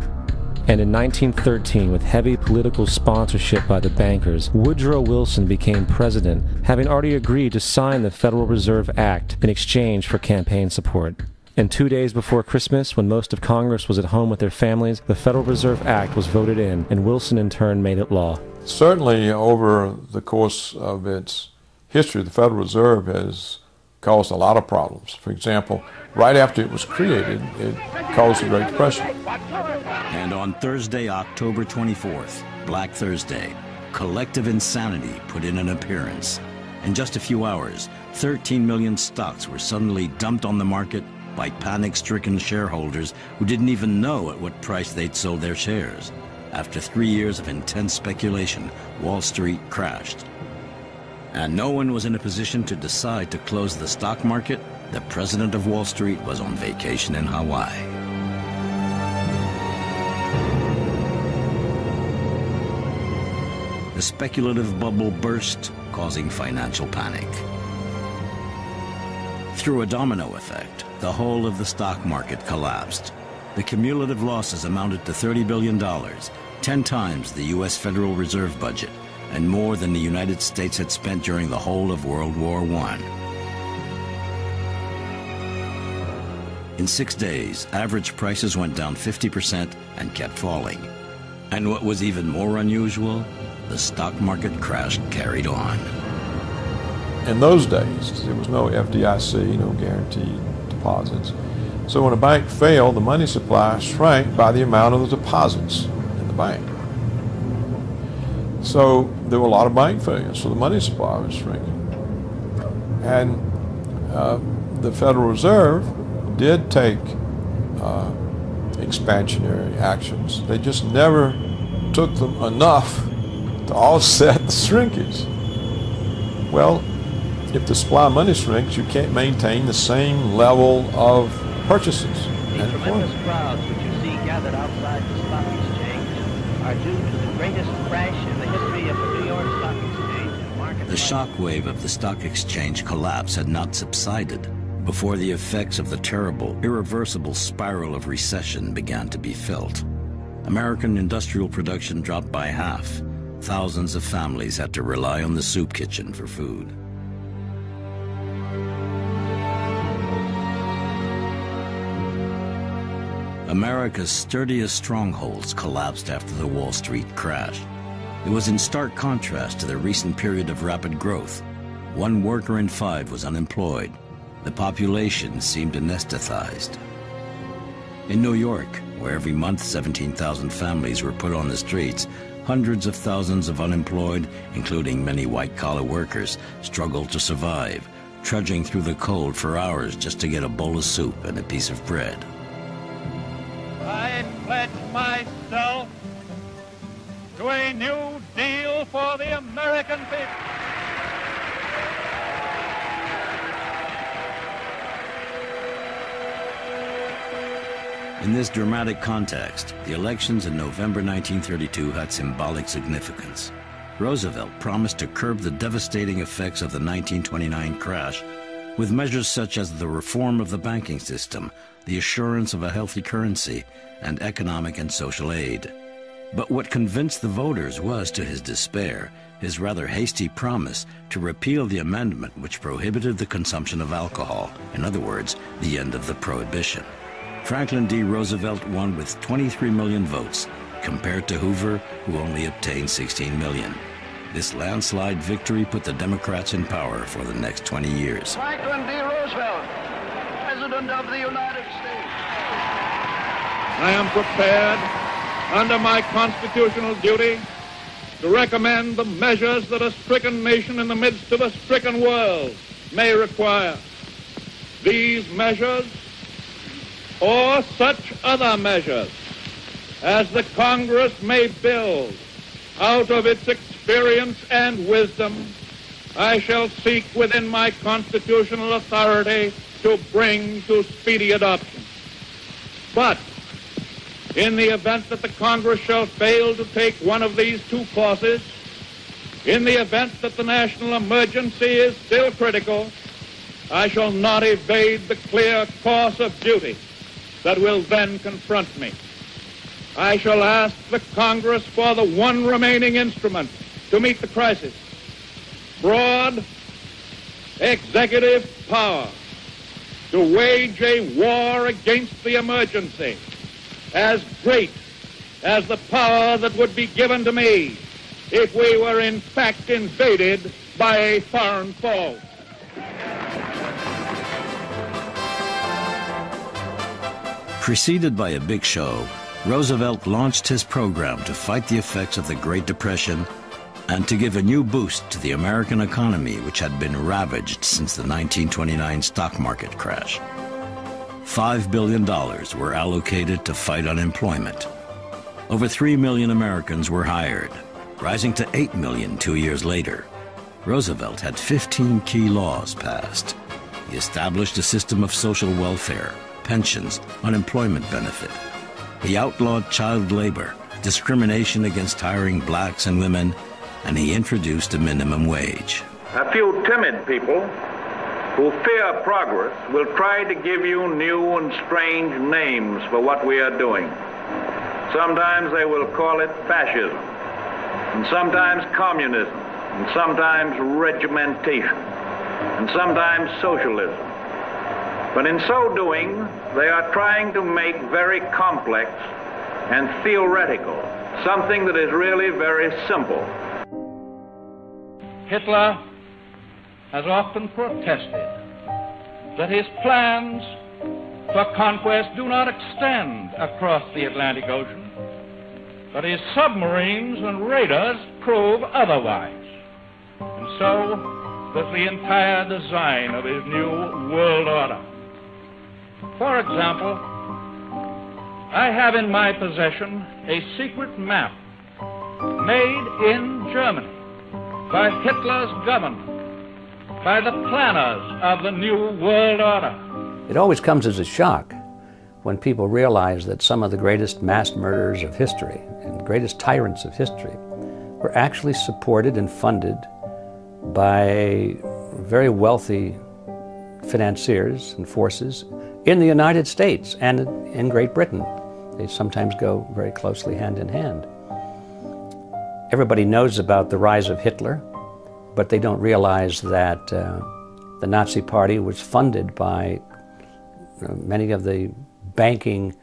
And in 1913, with heavy political sponsorship by the bankers, Woodrow Wilson became president, having already agreed to sign the Federal Reserve Act in exchange for campaign support. And 2 days before Christmas, when most of Congress was at home with their families, the Federal Reserve Act was voted in, and Wilson in turn made it law. Certainly, over the course of its history, the Federal Reserve has caused a lot of problems. For example, right after it was created, it caused the Great Depression. And on Thursday, October 24th, Black Thursday, collective insanity put in an appearance. In just a few hours, 13 million stocks were suddenly dumped on the market by panic-stricken shareholders who didn't even know at what price they'd sold their shares. After 3 years of intense speculation, Wall Street crashed. And no one was in a position to decide to close the stock market. The president of Wall Street was on vacation in Hawaii. The speculative bubble burst, causing financial panic. Through a domino effect, the whole of the stock market collapsed. The cumulative losses amounted to $30 billion, 10 times the U.S. Federal Reserve budget, and more than the United States had spent during the whole of World War I. In 6 days, average prices went down 50% and kept falling. And what was even more unusual, the stock market crash carried on. In those days, there was no FDIC, no guaranteed deposits. So when a bank failed, the money supply shrank by the amount of the deposits in the bank. So there were a lot of bank failures, so the money supply was shrinking. And the Federal Reserve did take expansionary actions. They just never took them enough to offset the shrinkage. Well, if the supply of money shrinks, you can't maintain the same level of purchases. The tremendous crowds which you see gathered outside the stock exchange are due to the greatest crash in the history of the New York Stock Exchange. The shock wave of the stock exchange collapse had not subsided before the effects of the terrible, irreversible spiral of recession began to be felt. American industrial production dropped by half. Thousands of families had to rely on the soup kitchen for food. America's sturdiest strongholds collapsed after the Wall Street crash. It was in stark contrast to the recent period of rapid growth. 1 worker in 5 was unemployed. The population seemed anesthetized. In New York, where every month 17,000 families were put on the streets, hundreds of thousands of unemployed, including many white-collar workers, struggled to survive, trudging through the cold for hours just to get a bowl of soup and a piece of bread. I pledge myself to a new deal for the American people. In this dramatic context, the elections in November 1932 had symbolic significance. Roosevelt promised to curb the devastating effects of the 1929 crash with measures such as the reform of the banking system, the assurance of a healthy currency, and economic and social aid. But what convinced the voters was, to his despair, his rather hasty promise to repeal the amendment which prohibited the consumption of alcohol, in other words, the end of the prohibition. Franklin D. Roosevelt won with 23 million votes, compared to Hoover, who only obtained 16 million. This landslide victory put the Democrats in power for the next 20 years. Franklin D. Roosevelt, President of the United States. I am prepared, under my constitutional duty, to recommend the measures that a stricken nation in the midst of a stricken world may require. These measures, or such other measures as the Congress may build out of its experience and wisdom, I shall seek within my constitutional authority to bring to speedy adoption. But in the event that the Congress shall fail to take one of these 2 courses, in the event that the national emergency is still critical, I shall not evade the clear course of duty that will then confront me. I shall ask the Congress for the one remaining instrument to meet the crisis: broad executive power to wage a war against the emergency, as great as the power that would be given to me if we were in fact invaded by a foreign foe. Preceded by a big show, Roosevelt launched his program to fight the effects of the Great Depression and to give a new boost to the American economy, which had been ravaged since the 1929 stock market crash. $5 billion were allocated to fight unemployment. Over 3 million Americans were hired, rising to 8 million 2 years later. Roosevelt had 15 key laws passed. He established a system of social welfare, pensions, unemployment benefit. He outlawed child labor, discrimination against hiring blacks and women, and he introduced a minimum wage. A few timid people who fear progress will try to give you new and strange names for what we are doing. Sometimes they will call it fascism, and sometimes communism, and sometimes regimentation, and sometimes socialism. But in so doing, they are trying to make very complex and theoretical something that is really very simple. Hitler has often protested that his plans for conquest do not extend across the Atlantic Ocean, but his submarines and raiders prove otherwise. And so was the entire design of his new world order. For example, I have in my possession a secret map made in Germany by Hitler's government, by the planners of the new world order. It always comes as a shock when people realize that some of the greatest mass murderers of history and greatest tyrants of history were actually supported and funded by very wealthy financiers and forces in the United States and in Great Britain. They sometimes go very closely hand in hand. Everybody knows about the rise of Hitler, but they don't realize that the Nazi Party was funded by many of the banking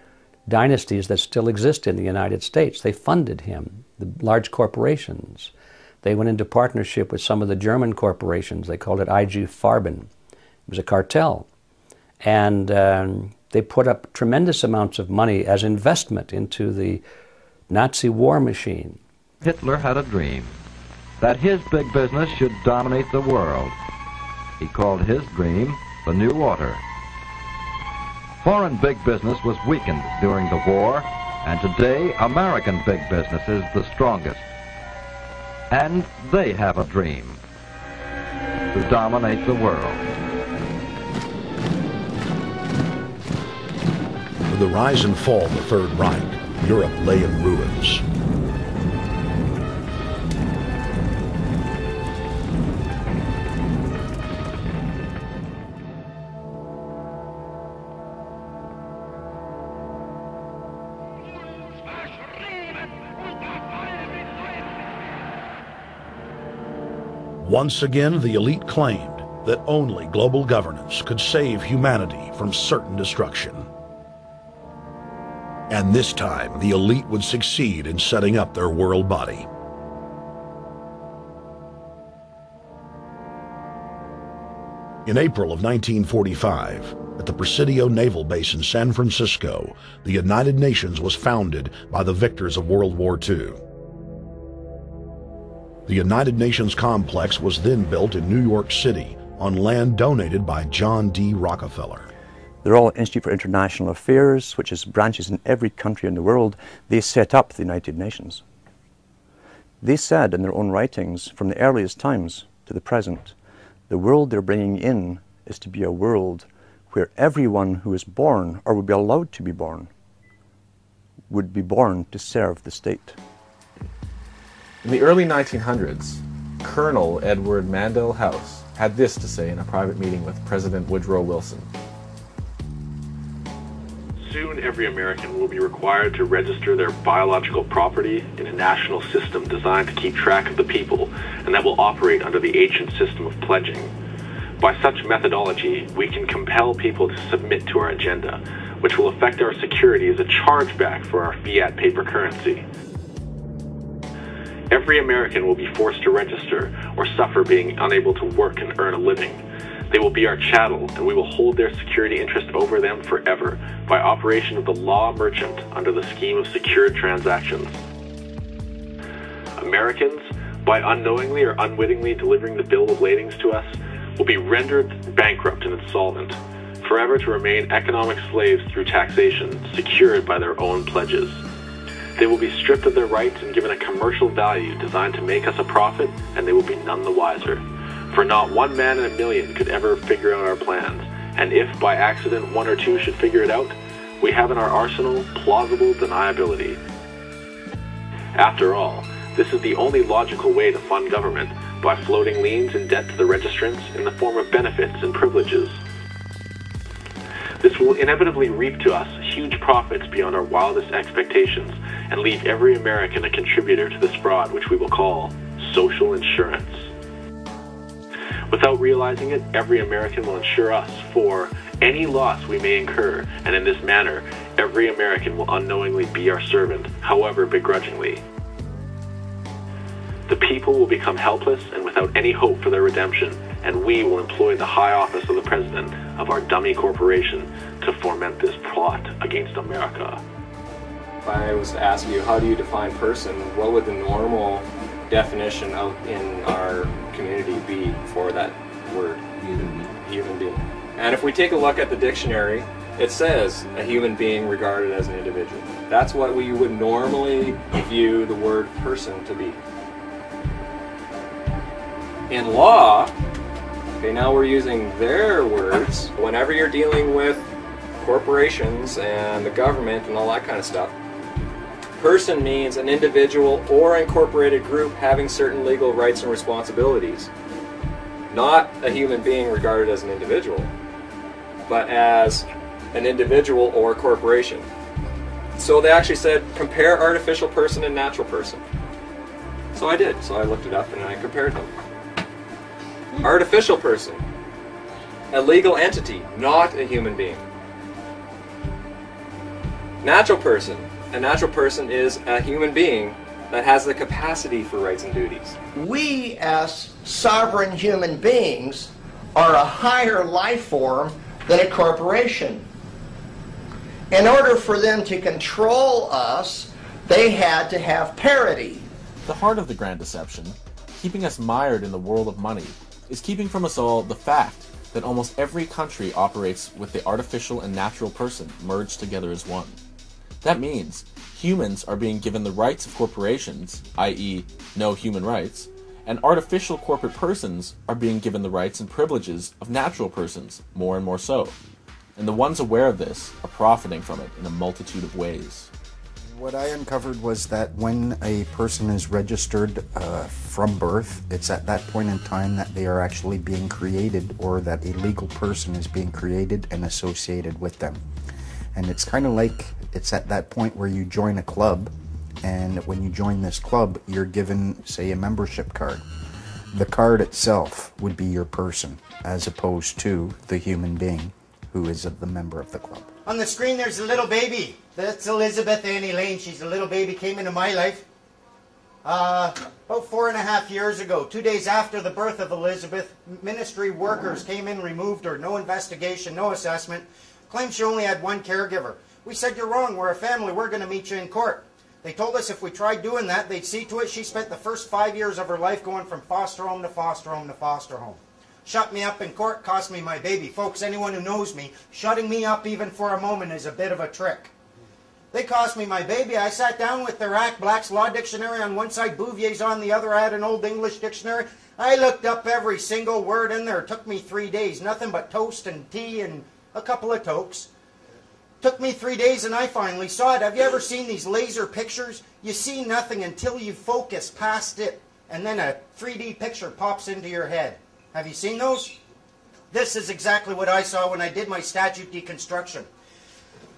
dynasties that still exist in the United States. They funded him, the large corporations. They went into partnership with some of the German corporations. They called it IG Farben. It was a cartel. And they put up tremendous amounts of money as investment into the Nazi war machine. Hitler had a dream that his big business should dominate the world. He called his dream the New Order. Foreign big business was weakened during the war, and today American big business is the strongest. And they have a dream to dominate the world. With the rise and fall of the Third Reich, Europe lay in ruins. Once again, the elite claimed that only global governance could save humanity from certain destruction. And this time, the elite would succeed in setting up their world body. In April of 1945, at the Presidio Naval Base in San Francisco, the United Nations was founded by the victors of World War II. The United Nations complex was then built in New York City on land donated by John D. Rockefeller. The Royal Institute for International Affairs, which has branches in every country in the world, they set up the United Nations. They said in their own writings, from the earliest times to the present, the world they're bringing in is to be a world where everyone who is born, or would be allowed to be born, would be born to serve the state. In the early 1900s, Colonel Edward Mandell House had this to say in a private meeting with President Woodrow Wilson. Soon every American will be required to register their biological property in a national system designed to keep track of the people, and that will operate under the ancient system of pledging. By such methodology, we can compel people to submit to our agenda, which will affect our security as a chargeback for our fiat paper currency. Every American will be forced to register or suffer being unable to work and earn a living. They will be our chattel, and we will hold their security interest over them forever by operation of the law merchant under the scheme of secured transactions. Americans, by unknowingly or unwittingly delivering the bill of ladings to us, will be rendered bankrupt and insolvent. forever to remain economic slaves through taxation, secured by their own pledges. They will be stripped of their rights and given a commercial value designed to make us a profit, and they will be none the wiser. For not one man in a million could ever figure out our plans, and if by accident one or two should figure it out, we have in our arsenal plausible deniability. After all, this is the only logical way to fund government, by floating liens and debt to the registrants in the form of benefits and privileges. This will inevitably reap to us huge profits beyond our wildest expectations and leave every American a contributor to this fraud, which we will call social insurance. Without realizing it, every American will insure us for any loss we may incur, and in this manner, every American will unknowingly be our servant, however begrudgingly. The people will become helpless and without any hope for their redemption, and we will employ the high office of the president of our dummy corporation to foment this plot against America. If I was to ask you, how do you define person, what would the normal definition out in our community be for that word? Human being. And if we take a look at the dictionary, it says a human being regarded as an individual. That's what we would normally view the word person to be. In law, okay, now we're using their words. Whenever you're dealing with corporations and the government and all that kind of stuff, person means an individual or incorporated group having certain legal rights and responsibilities. Not a human being regarded as an individual, but as an individual or corporation. So they actually said, compare artificial person and natural person. So I did. So I looked it up and I compared them. Artificial person, a legal entity, not a human being. Natural person, a natural person is a human being that has the capacity for rights and duties. We, as sovereign human beings, are a higher life form than a corporation. In order for them to control us, they had to have parity. The heart of the Grand Deception, keeping us mired in the world of money, is keeping from us all the fact that almost every country operates with the artificial and natural person merged together as one. That means humans are being given the rights of corporations, i.e. no human rights, and artificial corporate persons are being given the rights and privileges of natural persons, more and more so. And the ones aware of this are profiting from it in a multitude of ways. What I uncovered was that when a person is registered from birth, it's at that point in time that they are actually being created, or that a legal person is being created and associated with them. And it's kind of like, it's at that point where you join a club, and when you join this club, you're given, say, a membership card. The card itself would be your person, as opposed to the human being who is the member of the club. On the screen there's a little baby. That's Elizabeth Annie Lane. She's a little baby, came into my life about 4.5 years ago. 2 days after the birth of Elizabeth, ministry workers came in, removed her. No investigation, no assessment. Claimed she only had one caregiver. We said, you're wrong, we're a family, we're going to meet you in court. They told us if we tried doing that, they'd see to it. She spent the first 5 years of her life going from foster home to foster home to foster home. Shut me up in court, cost me my baby. Folks, anyone who knows me, shutting me up even for a moment is a bit of a trick. They cost me my baby. I sat down with their Act Black's Law Dictionary on one side, Bouvier's on the other. I had an Old English dictionary. I looked up every single word in there. It took me 3 days. Nothing but toast and tea and a couple of tokes. Took me 3 days and I finally saw it. Have you ever seen these laser pictures? You see nothing until you focus past it, and then a 3D picture pops into your head. Have you seen those? This is exactly what I saw when I did my statute deconstruction.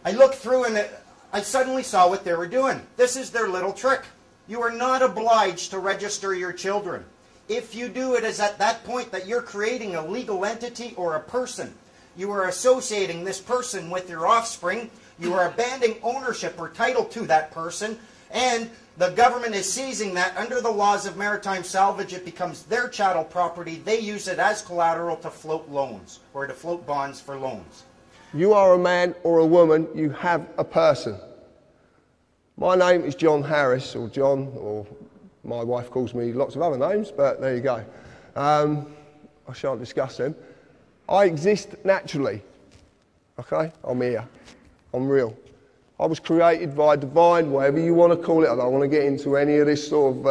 I looked through and I suddenly saw what they were doing. This is their little trick. You are not obliged to register your children. If you do, it is at that point that you're creating a legal entity or a person. You are associating this person with your offspring. You are abandoning ownership or title to that person, and the government is seizing that. Under the laws of maritime salvage, it becomes their chattel property. They use it as collateral to float loans or to float bonds for loans. You are a man or a woman, you have a person. My name is John Harris, or John, or my wife calls me lots of other names, but there you go. I shan't discuss them. I exist naturally. Okay? I'm here. I'm real. I was created by divine, whatever you want to call it. I don't want to get into any of this sort of,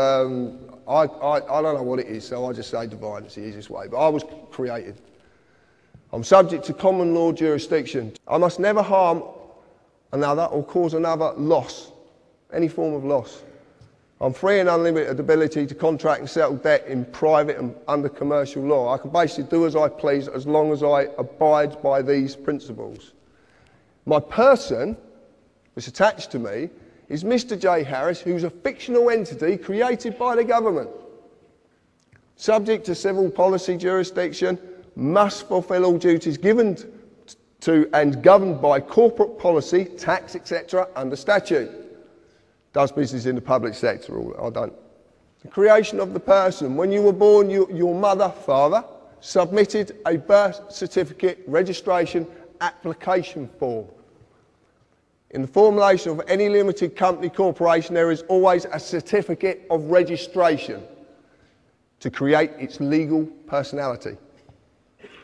I don't know what it is, so I just say divine, it's the easiest way. But I was created. I'm subject to common law jurisdiction. I must never harm another or cause another loss, any form of loss. I'm free and unlimited ability to contract and settle debt in private and under commercial law. I can basically do as I please as long as I abide by these principles. My person, that's attached to me, is Mr. J. Harris, who's a fictional entity created by the government. Subject to civil policy jurisdiction, must fulfil all duties given to and governed by corporate policy, tax, etc., under statute. Does business in the public sector, or I don't. The creation of the person. When you were born, your mother, father, submitted a birth certificate registration application form. In the formulation of any limited company corporation, there is always a certificate of registration to create its legal personality.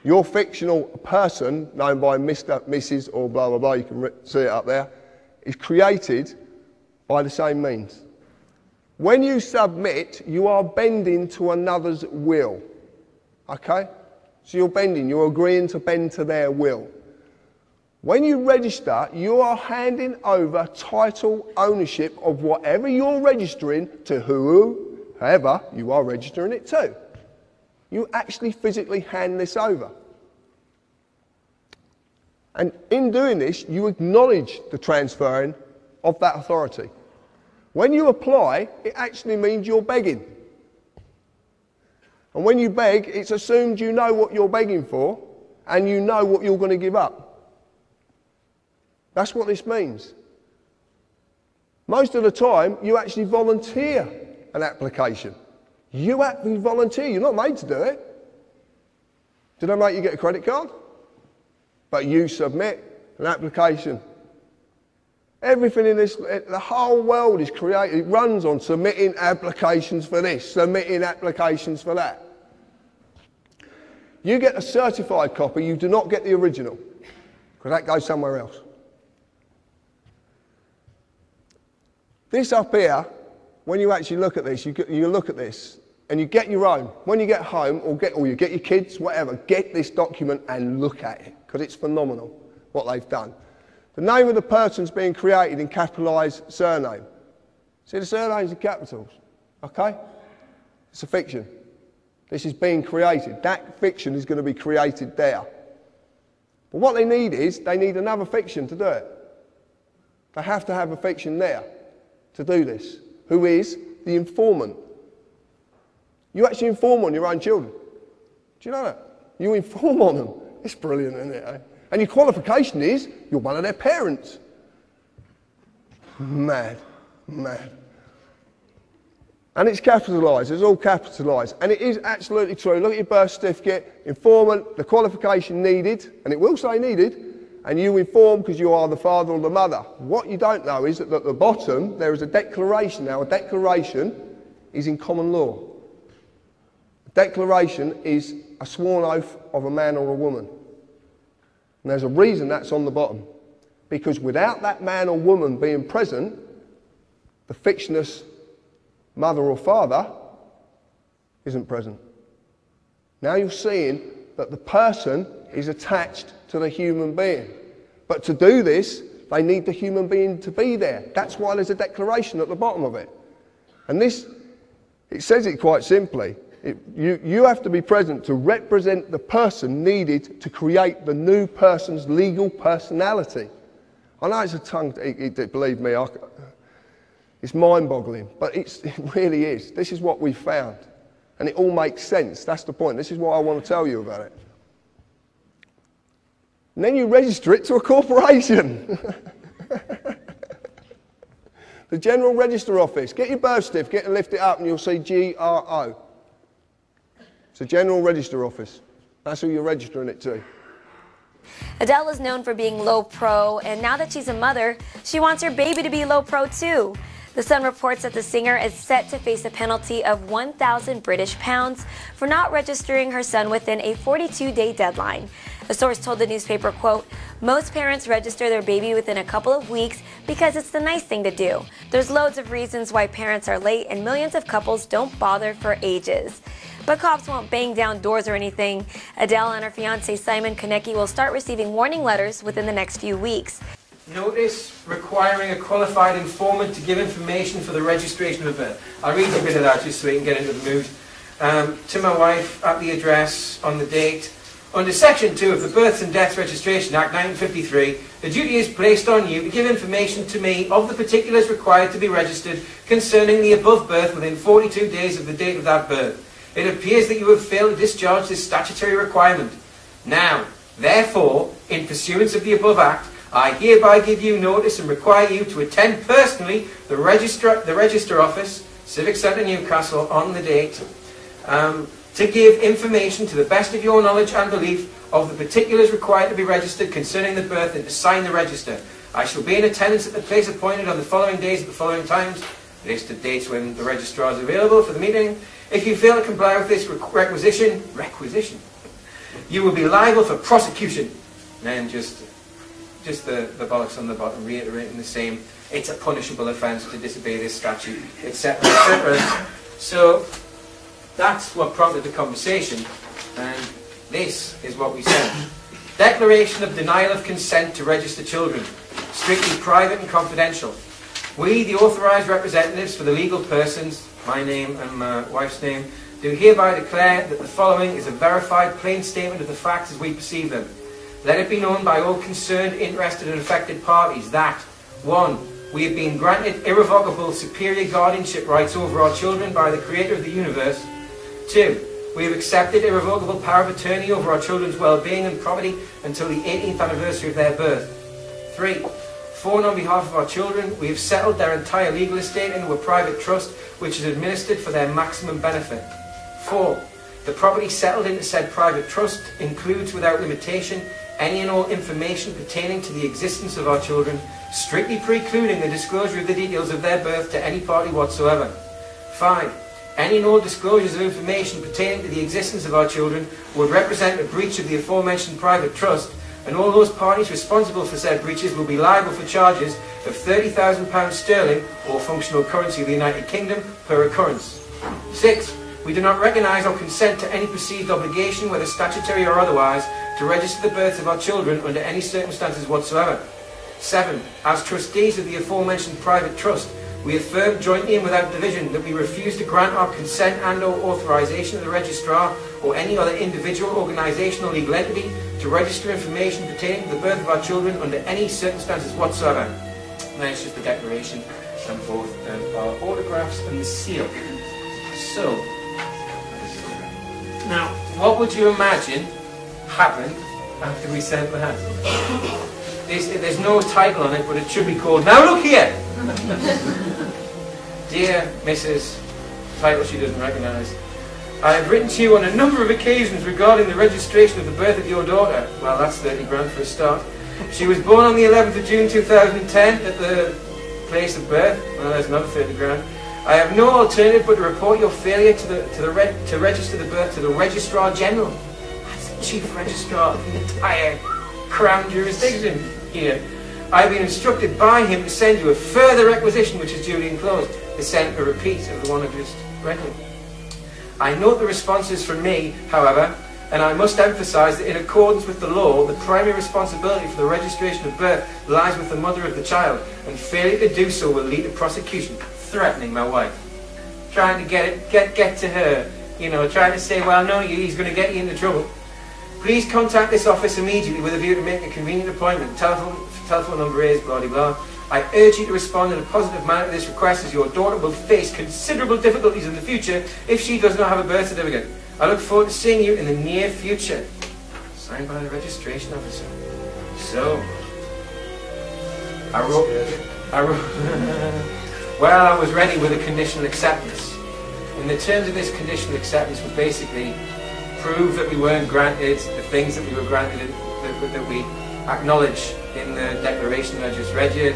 Your fictional person, known by Mr., Mrs. or blah, blah, blah, you can see it up there, is created by the same means. When you submit, you are bending to another's will. Okay? So you're bending, you're agreeing to bend to their will. When you register, you are handing over title ownership of whatever you're registering to whoever you are registering it to. You actually physically hand this over. And in doing this, you acknowledge the transferring of that authority. When you apply, it actually means you're begging. And when you beg, it's assumed you know what you're begging for and you know what you're going to give up. That's what this means. Most of the time, you actually volunteer an application. You actually volunteer. You're not made to do it. Did I make you get a credit card? But you submit an application. Everything in this, the whole world is created, it runs on submitting applications for this, submitting applications for that. You get a certified copy, you do not get the original, because that goes somewhere else. This up here, when you actually look at this, you look at this, and you get your own. When you get home, or you get your kids, whatever, get this document and look at it, because it's phenomenal what they've done. The name of the person's being created in capitalised surname. See the surnames in capitals, okay? It's a fiction. This is being created. That fiction is going to be created there. But what they need is, they need another fiction to do it. They have to have a fiction there to do this, who is the informant. You actually inform on your own children. Do you know that? You inform on them. It's brilliant, isn't it? Eh? And your qualification is, you're one of their parents. Mad, mad. And it's capitalised, it's all capitalised. And it is absolutely true. Look at your birth certificate, informant, the qualification needed, and it will say needed, and you inform because you are the father or the mother. What you don't know is that at the bottom, there is a declaration. Now, a declaration is in common law. A declaration is a sworn oath of a man or a woman. And there's a reason that's on the bottom. Because without that man or woman being present, the fictitious mother or father isn't present. Now you're seeing that the person is attached to the human being. But to do this, they need the human being to be there. That's why there's a declaration at the bottom of it. And this, it says it quite simply. You have to be present to represent the person needed to create the new person's legal personality. I know it's a tongue, believe me, it's mind-boggling, but it really is. This is what we found. And it all makes sense. That's the point. This is what I want to tell you about it. And then you register it to a corporation. The General Register Office. Get your birth certificate and lift it up and you'll see GRO. It's a General Register Office. That's who you're registering it to. Adele is known for being low pro, and now that she's a mother, she wants her baby to be low pro too. The Sun reports that the singer is set to face a penalty of 1,000 British pounds for not registering her son within a 42-day deadline. A source told the newspaper, quote, "Most parents register their baby within a couple of weeks because it's the nice thing to do. There's loads of reasons why parents are late and millions of couples don't bother for ages." But cops won't bang down doors or anything. Adele and her fiancé Simon Konecki will start receiving warning letters within the next few weeks. Notice requiring a qualified informant to give information for the registration of birth. I'll read you a bit of that just so we can get into the mood. To my wife, at the address, on the date. Under Section 2 of the Births and Deaths Registration Act 1953, the duty is placed on you to give information to me of the particulars required to be registered concerning the above birth within 42 days of the date of that birth. It appears that you have failed to discharge this statutory requirement. Now, therefore, in pursuance of the above Act, I hereby give you notice and require you to attend personally the Register Office, Civic Centre, Newcastle, on the date, to give information to the best of your knowledge and belief of the particulars required to be registered concerning the birth and to sign the register. I shall be in attendance at the place appointed on the following days at the following times. List of dates when the registrar is available for the meeting. If you fail to comply with this requisition, you will be liable for prosecution. And then just the bollocks on the bottom, reiterating the same. It's a punishable offence to disobey this statute, etc., etc. So that's what prompted the conversation, and this is what we said. Declaration of denial of consent to register children, strictly private and confidential. We, the authorised representatives for the legal persons, my name and my wife's name, do hereby declare that the following is a verified plain statement of the facts as we perceive them. Let it be known by all concerned, interested and affected parties that 1. We have been granted irrevocable superior guardianship rights over our children by the Creator of the universe. 2. We have accepted irrevocable power of attorney over our children's well-being and property until the 18th anniversary of their birth. 3. For and on behalf of our children, we have settled their entire legal estate into a private trust which is administered for their maximum benefit. 4. The property settled into said private trust includes without limitation any and all information pertaining to the existence of our children, strictly precluding the disclosure of the details of their birth to any party whatsoever. 5. Any and all disclosures of information pertaining to the existence of our children would represent a breach of the aforementioned private trust, and all those parties responsible for said breaches will be liable for charges of £30,000 sterling or functional currency of the United Kingdom per occurrence. 6. We do not recognise or consent to any perceived obligation, whether statutory or otherwise, to register the births of our children under any circumstances whatsoever. 7. As trustees of the aforementioned private trust, we affirm jointly and without division that we refuse to grant our consent and or authorisation of the registrar or any other individual, organisation or legal entity to register information pertaining to the birth of our children under any circumstances whatsoever. And then it's just the declaration and both our autographs and the seal. So, now, what would you imagine happened after we sent that? There's no title on it, but it should be called, "Now look here!" Dear Mrs. Title she doesn't recognise. I have written to you on a number of occasions regarding the registration of the birth of your daughter. Well, that's 30 grand for a start. She was born on the 11th of June 2010 at the place of birth. Well, there's another 30 grand. I have no alternative but to report your failure to register the birth to the Registrar General. That's the Chief Registrar of the entire Crown jurisdiction here. I have been instructed by him to send you a further requisition which is duly enclosed, to send a repeat of the one I just read. I note the responses from me, however, and I must emphasise that in accordance with the law, the primary responsibility for the registration of birth lies with the mother of the child, and failure to do so will lead to prosecution. Threatening my wife, trying to get to her, you know, trying to say, well, no, he's going to get you into trouble. Please contact this office immediately with a view to make a convenient appointment. Telephone number is blah blah blah. I urge you to respond in a positive manner to this request, as your daughter will face considerable difficulties in the future if she does not have a birth certificate. I look forward to seeing you in the near future. Signed by the registration officer. So, I wrote well, I was ready with a conditional acceptance. And the terms of this conditional acceptance would basically prove that we weren't granted the things that we were granted, that we acknowledge in the declaration that I just read you,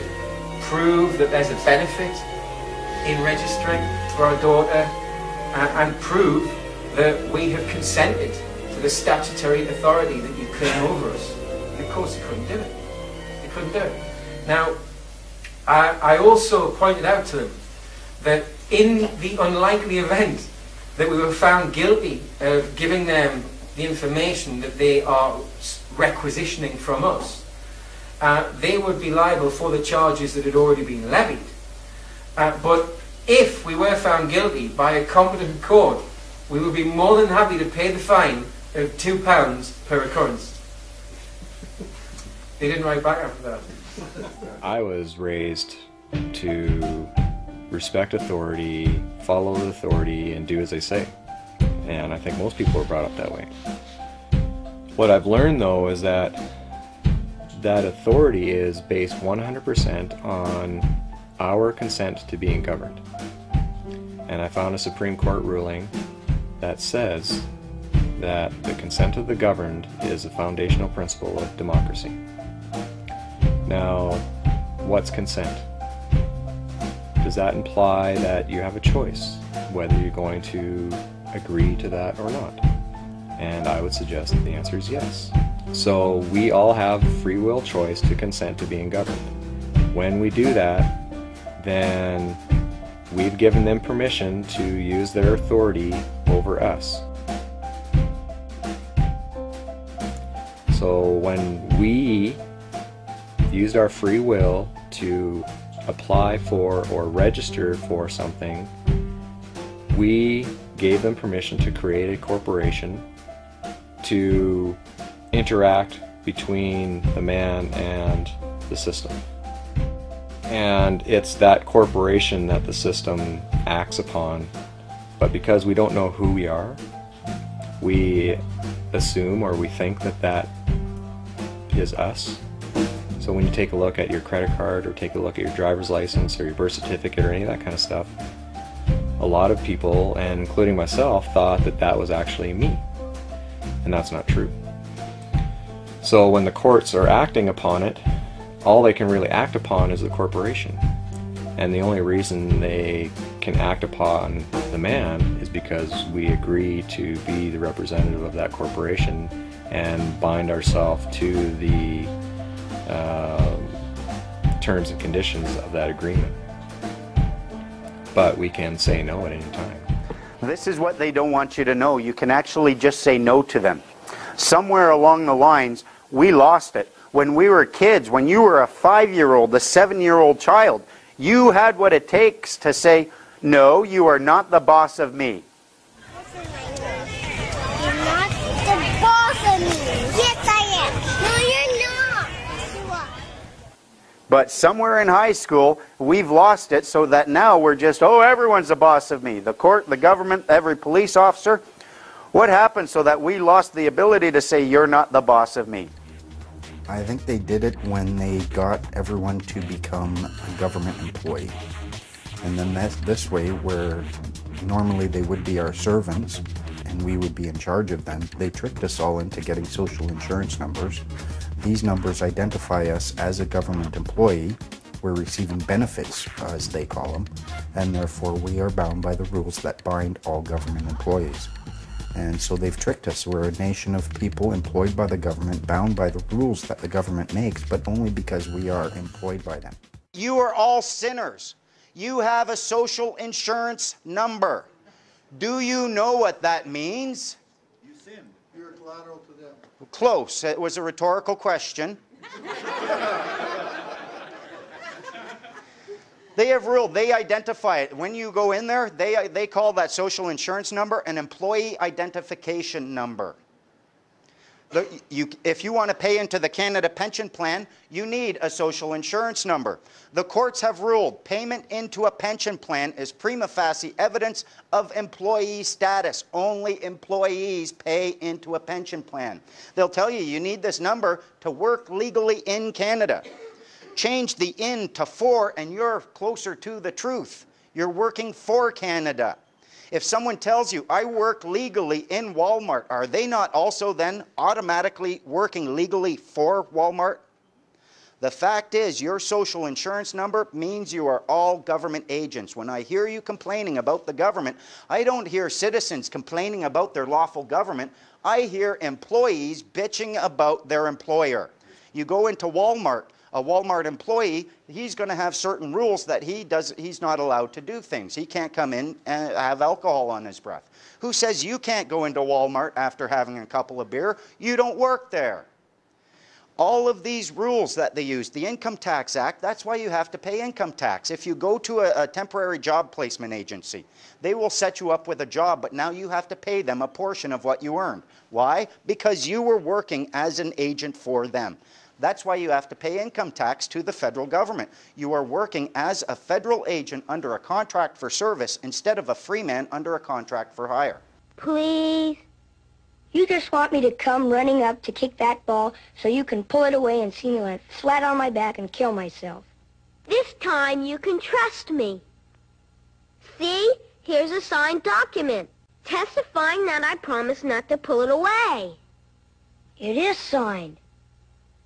prove that there's a benefit in registering for our daughter, and prove that we have consented to for the statutory authority that you claim over us. And of course they couldn't do it. They couldn't do it. Now, I also pointed out to them that in the unlikely event that we were found guilty of giving them the information that they are requisitioning from us, they would be liable for the charges that had already been levied. But if we were found guilty by a competent court, we would be more than happy to pay the fine of £2 per occurrence. They didn't write back after that. I was raised to respect authority, follow the authority, and do as they say. And I think most people are brought up that way. What I've learned, though, is that that authority is based 100% on our consent to being governed. And I found a Supreme Court ruling that says that the consent of the governed is a foundational principle of democracy. Now, what's consent? Does that imply that you have a choice whether you're going to agree to that or not? And I would suggest that the answer is yes. So we all have free will choice to consent to being governed. When we do that, then we've given them permission to use their authority over us. So when we used our free will to apply for or register for something, we gave them permission to create a corporation to interact between the man and the system. And it's that corporation that the system acts upon. But because we don't know who we are, we assume or we think that that is us. So when you take a look at your credit card or take a look at your driver's license or your birth certificate or any of that kind of stuff, a lot of people, and including myself, thought that that was actually me. And that's not true. So when the courts are acting upon it, all they can really act upon is the corporation. And the only reason they can act upon the man is because we agree to be the representative of that corporation and bind ourselves to the terms and conditions of that agreement. But we can say no at any time. This is what they don't want you to know. You can actually just say no to them. Somewhere along the lines, we lost it. When we were kids, when you were a 5-year-old, a 7-year-old child, you had what it takes to say, no, you are not the boss of me. You're not the boss of me. Yes, I am. No, you're not. Yes, you are. But somewhere in high school, we've lost it so that now we're just, oh, everyone's the boss of me. The court, the government, every police officer. What happened so that we lost the ability to say, you're not the boss of me? I think they did it when they got everyone to become a government employee. And then that's this way, where normally they would be our servants and we would be in charge of them, they tricked us all into getting social insurance numbers. These numbers identify us as a government employee. We're receiving benefits, as they call them, and therefore we are bound by the rules that bind all government employees. And so they've tricked us. We're a nation of people employed by the government, bound by the rules that the government makes, but only because we are employed by them. You are all sinners. You have a social insurance number. Do you know what that means? You sin. You're collateral to them. Close. It was a rhetorical question. They have ruled, they identify it. When you go in there, they call that social insurance number an employee identification number. If you want to pay into the Canada Pension Plan, you need a social insurance number. The courts have ruled payment into a pension plan is prima facie evidence of employee status. Only employees pay into a pension plan. They'll tell you you need this number to work legally in Canada. Change the in to for and you're closer to the truth. You're working for Canada. If someone tells you, I work legally in Walmart, are they not also then automatically working legally for Walmart? The fact is, your social insurance number means you are all government agents. When I hear you complaining about the government, I don't hear citizens complaining about their lawful government. I hear employees bitching about their employer. You go into Walmart, a Walmart employee, he's going to have certain rules that he's not allowed to do things. He can't come in and have alcohol on his breath. Who says you can't go into Walmart after having a couple of beer? You don't work there. All of these rules that they use, the Income Tax Act, that's why you have to pay income tax. If you go to a temporary job placement agency, they will set you up with a job, but now you have to pay them a portion of what you earned. Why? Because you were working as an agent for them. That's why you have to pay income tax to the federal government. You are working as a federal agent under a contract for service instead of a free man under a contract for hire. Please? You just want me to come running up to kick that ball so you can pull it away and see me land flat on my back and kill myself. This time you can trust me. See? Here's a signed document testifying that I promise not to pull it away. It is signed.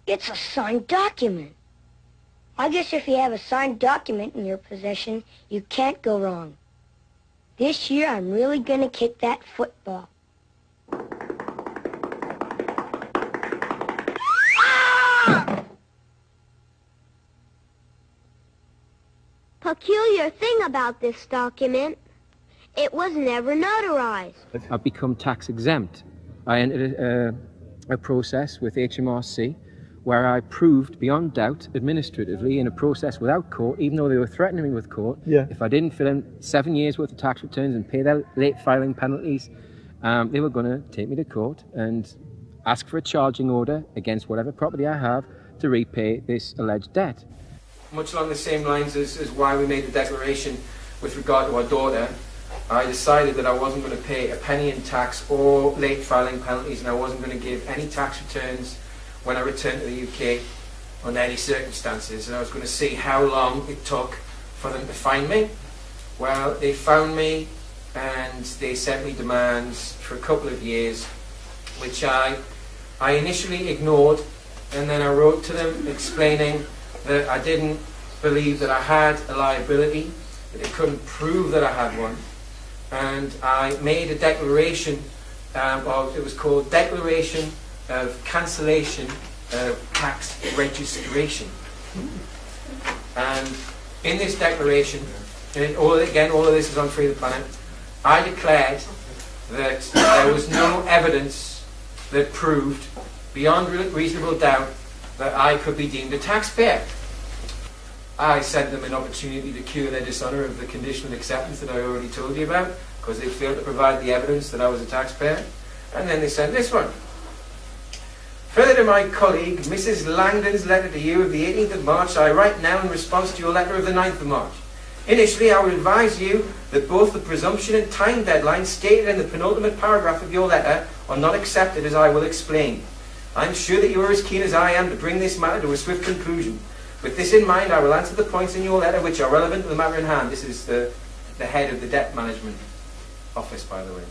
It's a signed document. I guess if you have a signed document in your possession, you can't go wrong. This year I'm really gonna kick that football. Peculiar thing about this document, it was never notarized. I've become tax exempt. I entered a process with HMRC where I proved beyond doubt administratively in a process without court, even though they were threatening me with court, if I didn't fill in 7 years worth of tax returns and pay their late filing penalties, they were going to take me to court and ask for a charging order against whatever property I have to repay this alleged debt. Much along the same lines as why we made the declaration with regard to our daughter, I decided that I wasn't going to pay a penny in tax or late filing penalties, and I wasn't going to give any tax returns when I returned to the UK under any circumstances, and I was going to see how long it took for them to find me. Well, they found me and they sent me demands for a couple of years, which I initially ignored, and then I wrote to them explaining that I didn't believe that I had a liability, that they couldn't prove that I had one, and I made a declaration, it was called Declaration of Cancellation of Tax Registration. And in this declaration, and all of this is on Free the Planet, I declared that there was no evidence that proved beyond reasonable doubt that I could be deemed a taxpayer. I sent them an opportunity to cure their dishonour of the conditional acceptance that I already told you about, because they failed to provide the evidence that I was a taxpayer. And then they sent this one. Further to my colleague, Mrs. Langdon's letter to you of the 18th of March, I write now in response to your letter of the 9th of March. Initially, I would advise you that both the presumption and time deadline stated in the penultimate paragraph of your letter are not accepted, as I will explain. I am sure that you are as keen as I am to bring this matter to a swift conclusion. With this in mind, I will answer the points in your letter which are relevant to the matter in hand. This is the head of the Debt Management Office, by the way.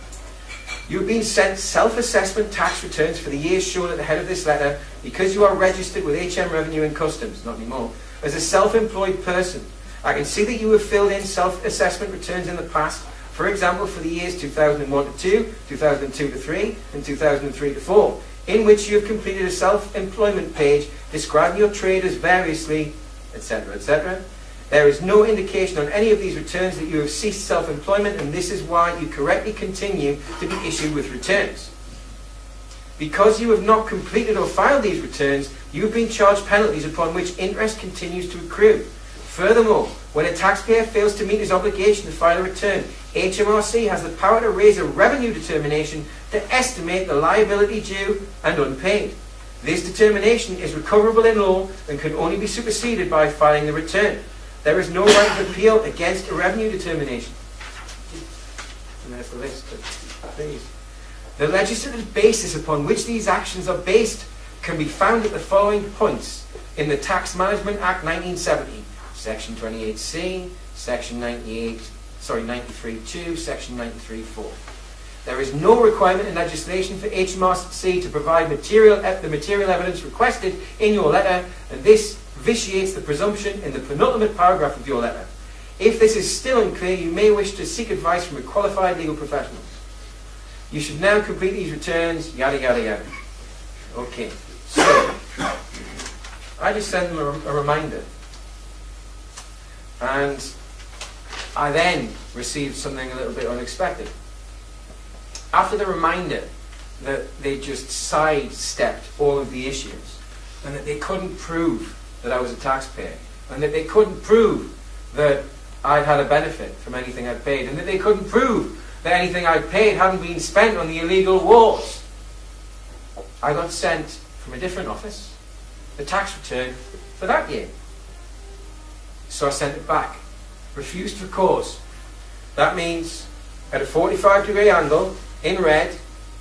You have been sent self-assessment tax returns for the years shown at the head of this letter because you are registered with HM Revenue and Customs, not anymore, as a self-employed person. I can see that you have filled in self-assessment returns in the past, for example, for the years 2001 to 2, 2002 to 3, and 2003 to 4, in which you have completed a self-employment page describing your trade as variously, etc., etc. There is no indication on any of these returns that you have ceased self-employment, and this is why you correctly continue to be issued with returns. Because you have not completed or filed these returns, you have been charged penalties upon which interest continues to accrue. Furthermore, when a taxpayer fails to meet his obligation to file a return, HMRC has the power to raise a revenue determination to estimate the liability due and unpaid. This determination is recoverable in law and can only be superseded by filing the return. There is no right of appeal against a revenue determination. And there's the list of these. The legislative basis upon which these actions are based can be found at the following points in the Tax Management Act 1970, Section 28C, Section 93.2, Section 93.4. There is no requirement in legislation for HMRC to provide the material evidence requested in your letter, and this vitiates the presumption in the penultimate paragraph of your letter. If this is still unclear, you may wish to seek advice from a qualified legal professional. You should now complete these returns, yada yada yada. Okay, so I just sent them a reminder. And I then received something a little bit unexpected. After the reminder that they just sidestepped all of the issues, and that they couldn't prove that I was a taxpayer, and that they couldn't prove that I'd had a benefit from anything I'd paid, and that they couldn't prove that anything I'd paid hadn't been spent on the illegal wars, I got sent from a different office the tax return for that year. So I sent it back. Refused for cause. That means at a 45-degree angle, in red,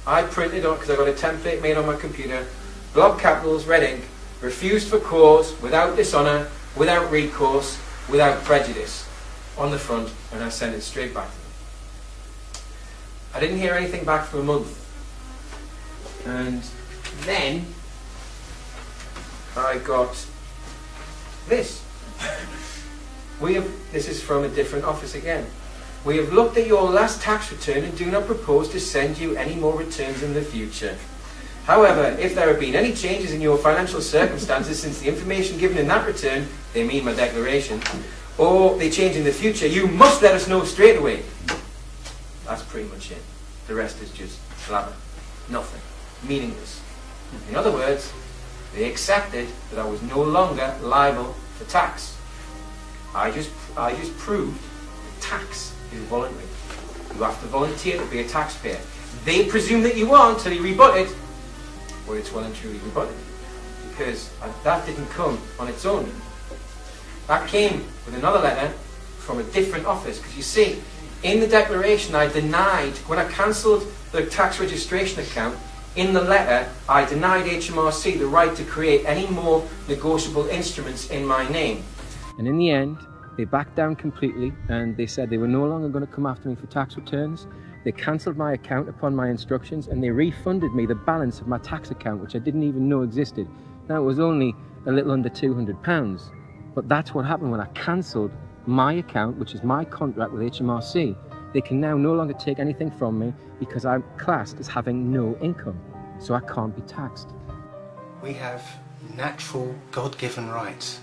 I printed on, because I got a template made on my computer, block capitals, red ink, refused for cause, without dishonour, without recourse, without prejudice, on the front, and I sent it straight back to them. I didn't hear anything back for a month. And then I got this. This is from a different office again. We have looked at your last tax return and do not propose to send you any more returns in the future. However, if there have been any changes in your financial circumstances since the information given in that return, they mean my declaration, or they change in the future, you must let us know straight away. That's pretty much it. The rest is just blabber. Nothing. Meaningless. In other words, they accepted that I was no longer liable for tax. I just proved that tax is voluntary. You have to volunteer to be a taxpayer. They presume that you are until you rebut it, or it's well and truly rebutted. Because that didn't come on its own. That came with another letter from a different office. Because you see, in the declaration I denied, when I cancelled the tax registration account, in the letter I denied HMRC the right to create any more negotiable instruments in my name. And in the end, they backed down completely and they said they were no longer going to come after me for tax returns. They cancelled my account upon my instructions and they refunded me the balance of my tax account, which I didn't even know existed. Now, it was only a little under £200, but that's what happened when I cancelled my account, which is my contract with HMRC. They can now no longer take anything from me because I'm classed as having no income, so I can't be taxed. We have natural, God-given rights.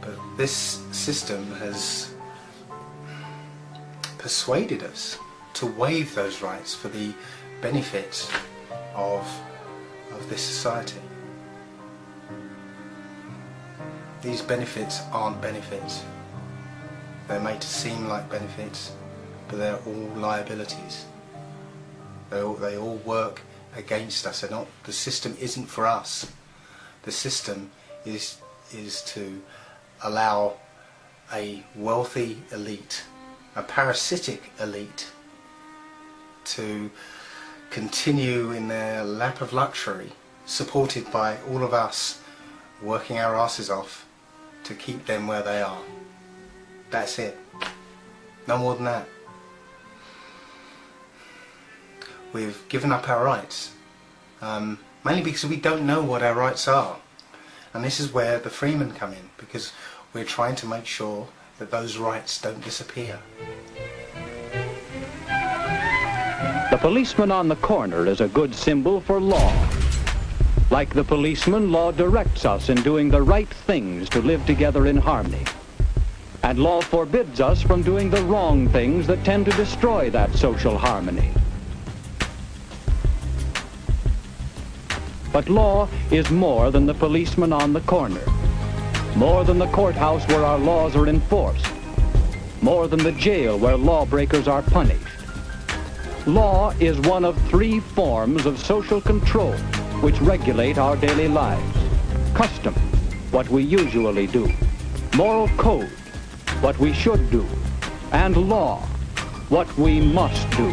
But this system has persuaded us to waive those rights for the benefit of this society. These benefits aren't benefits. They're made to seem like benefits, but they're all liabilities. They all work against us. The system isn't for us. The system is to allow a wealthy elite, a parasitic elite, to continue in their lap of luxury, supported by all of us working our asses off to keep them where they are. That's it. No more than that. We've given up our rights, mainly because we don't know what our rights are. And this is where the freemen come in, because we're trying to make sure that those rights don't disappear. The policeman on the corner is a good symbol for law. Like the policeman, law directs us in doing the right things to live together in harmony. And law forbids us from doing the wrong things that tend to destroy that social harmony. But law is more than the policeman on the corner, more than the courthouse where our laws are enforced, more than the jail where lawbreakers are punished. Law is one of three forms of social control which regulate our daily lives. Custom, what we usually do. Moral code, what we should do. And law, what we must do.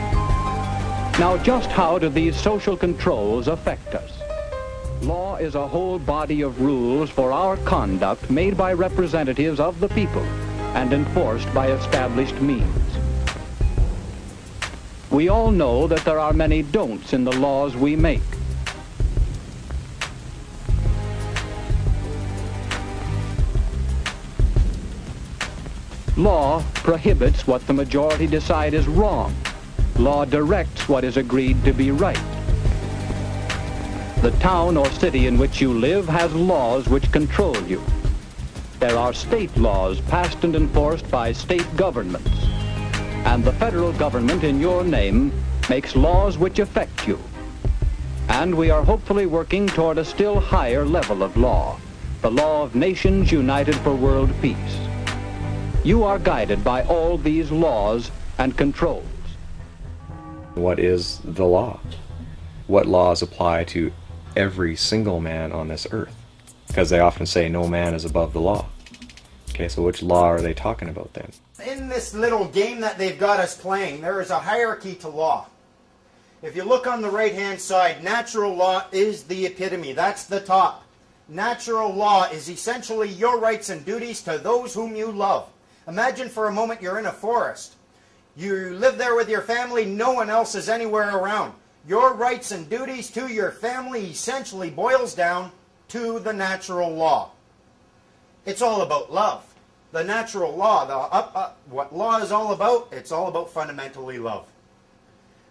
Now, just how do these social controls affect us? Law is a whole body of rules for our conduct made by representatives of the people and enforced by established means. We all know that there are many don'ts in the laws we make. Law prohibits what the majority decide is wrong. Law directs what is agreed to be right. The town or city in which you live has laws which control you. There are state laws passed and enforced by state governments. And the federal government in your name makes laws which affect you. And we are hopefully working toward a still higher level of law, the law of nations united for world peace. You are guided by all these laws and controls. What is the law? What laws apply to every single man on this earth? Because they often say no man is above the law. Okay, so which law are they talking about then? In this little game that they've got us playing, there is a hierarchy to law. If you look on the right-hand side, natural law is the epitome. That's the top. Natural law is essentially your rights and duties to those whom you love. Imagine for a moment you're in a forest. You live there with your family, no one else is anywhere around. Your rights and duties to your family essentially boils down to the natural law. It's all about love. The natural law, what law is all about, it's all about fundamentally love.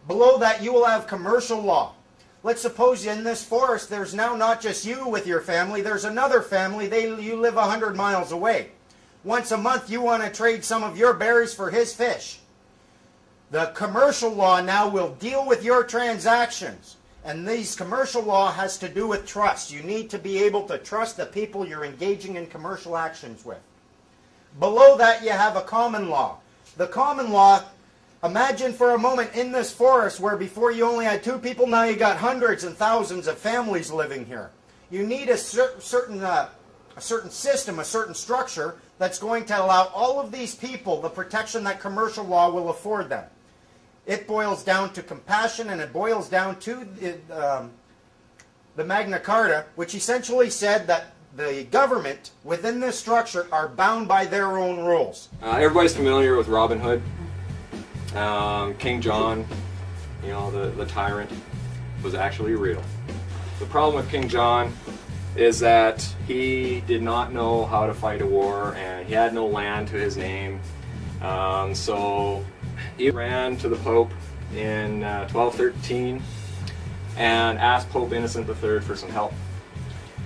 Below that you will have commercial law. Let's suppose in this forest there's now not just you with your family, there's another family, you live 100 miles away. Once a month you want to trade some of your berries for his fish. The commercial law now will deal with your transactions. And these commercial law has to do with trust. You need to be able to trust the people you're engaging in commercial actions with. Below that you have a common law. The common law, imagine for a moment in this forest where before you only had 2 people, now you got hundreds and thousands of families living here. You need a certain system, a certain structure that's going to allow all of these people the protection that commercial law will afford them. It boils down to compassion, and it boils down to the Magna Carta, which essentially said that the government within this structure are bound by their own rules. Everybody's familiar with Robin Hood. King John, you know, the tyrant, was actually real. The problem with King John is that he did not know how to fight a war, and he had no land to his name. So he ran to the Pope in 1213 and asked Pope Innocent III for some help.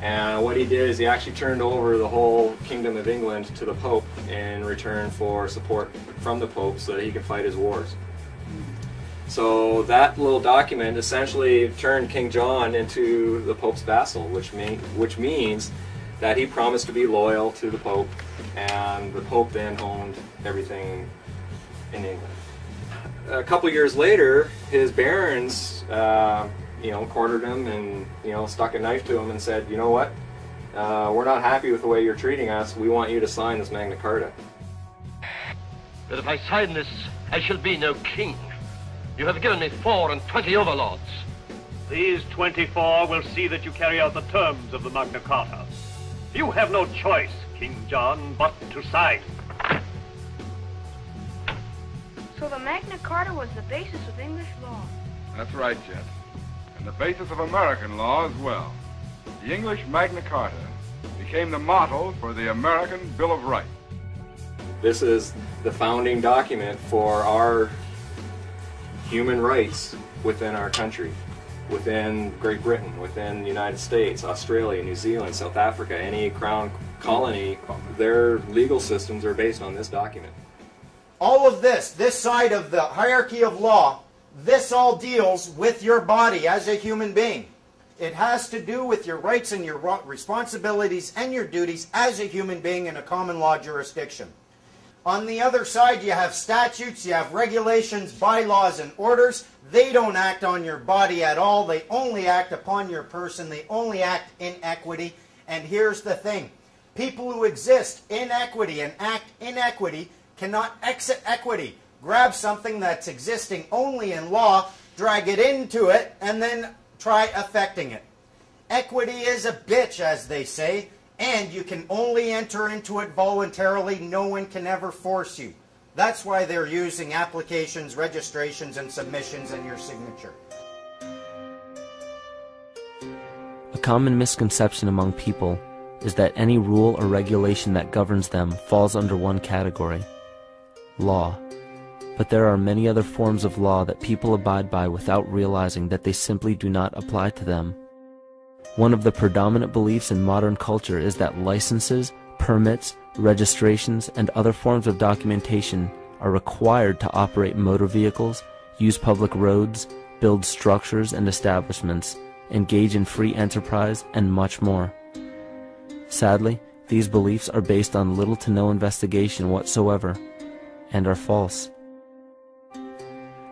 And what he did is he actually turned over the whole Kingdom of England to the Pope in return for support from the Pope so that he could fight his wars. So that little document essentially turned King John into the Pope's vassal, which means that he promised to be loyal to the Pope, and the Pope then owned everything in England. A couple years later, his barons cornered him and stuck a knife to him and said, you know what, we're not happy with the way you're treating us, we want you to sign this Magna Carta. But if I sign this, I shall be no king. You have given me 24 overlords. These 24 will see that you carry out the terms of the Magna Carta. You have no choice, King John, but to sign. So the Magna Carta was the basis of English law. That's right, Jet. And the basis of American law as well. The English Magna Carta became the model for the American Bill of Rights. This is the founding document for our human rights within our country, within Great Britain, within the United States, Australia, New Zealand, South Africa, any crown colony, their legal systems are based on this document. All of this side of the hierarchy of law, this all deals with your body as a human being. It has to do with your rights and your responsibilities and your duties as a human being in a common law jurisdiction. On the other side, you have statutes, you have regulations, bylaws, and orders. They don't act on your body at all. They only act upon your person. They only act in equity. And here's the thing. People who exist in equity and act in equity cannot exit equity. Grab something that's existing only in law, drag it into it, and then try affecting it. Equity is a bitch, as they say, and you can only enter into it voluntarily. No one can ever force you. That's why they're using applications, registrations, and submissions and your signature. A common misconception among people is that any rule or regulation that governs them falls under one category, law. But there are many other forms of law that people abide by without realizing that they simply do not apply to them. One of the predominant beliefs in modern culture is that licenses, permits, registrations, and other forms of documentation are required to operate motor vehicles, use public roads, build structures and establishments, engage in free enterprise, and much more. Sadly, these beliefs are based on little to no investigation whatsoever, and are false.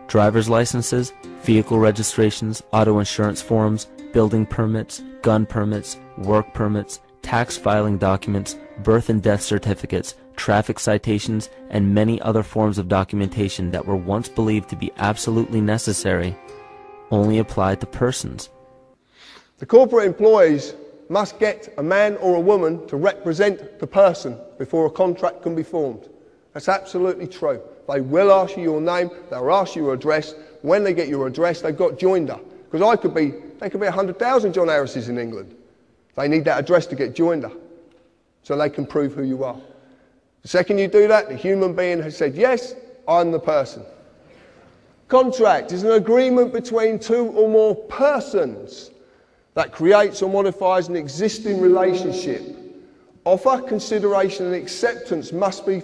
Driver's licenses, vehicle registrations, auto insurance forms, building permits, gun permits, work permits, tax filing documents, birth and death certificates, traffic citations, and many other forms of documentation that were once believed to be absolutely necessary only apply to persons. The corporate employees must get a man or a woman to represent the person before a contract can be formed. That's absolutely true. They will ask you your name, they'll ask you your address. When they get your address, they've got joinder. Because there could be 100,000 John Harrises in England. They need that address to get joinder, so they can prove who you are. The second you do that, the human being has said, yes, I'm the person. Contract is an agreement between two or more persons that creates or modifies an existing relationship. Offer, consideration and acceptance must be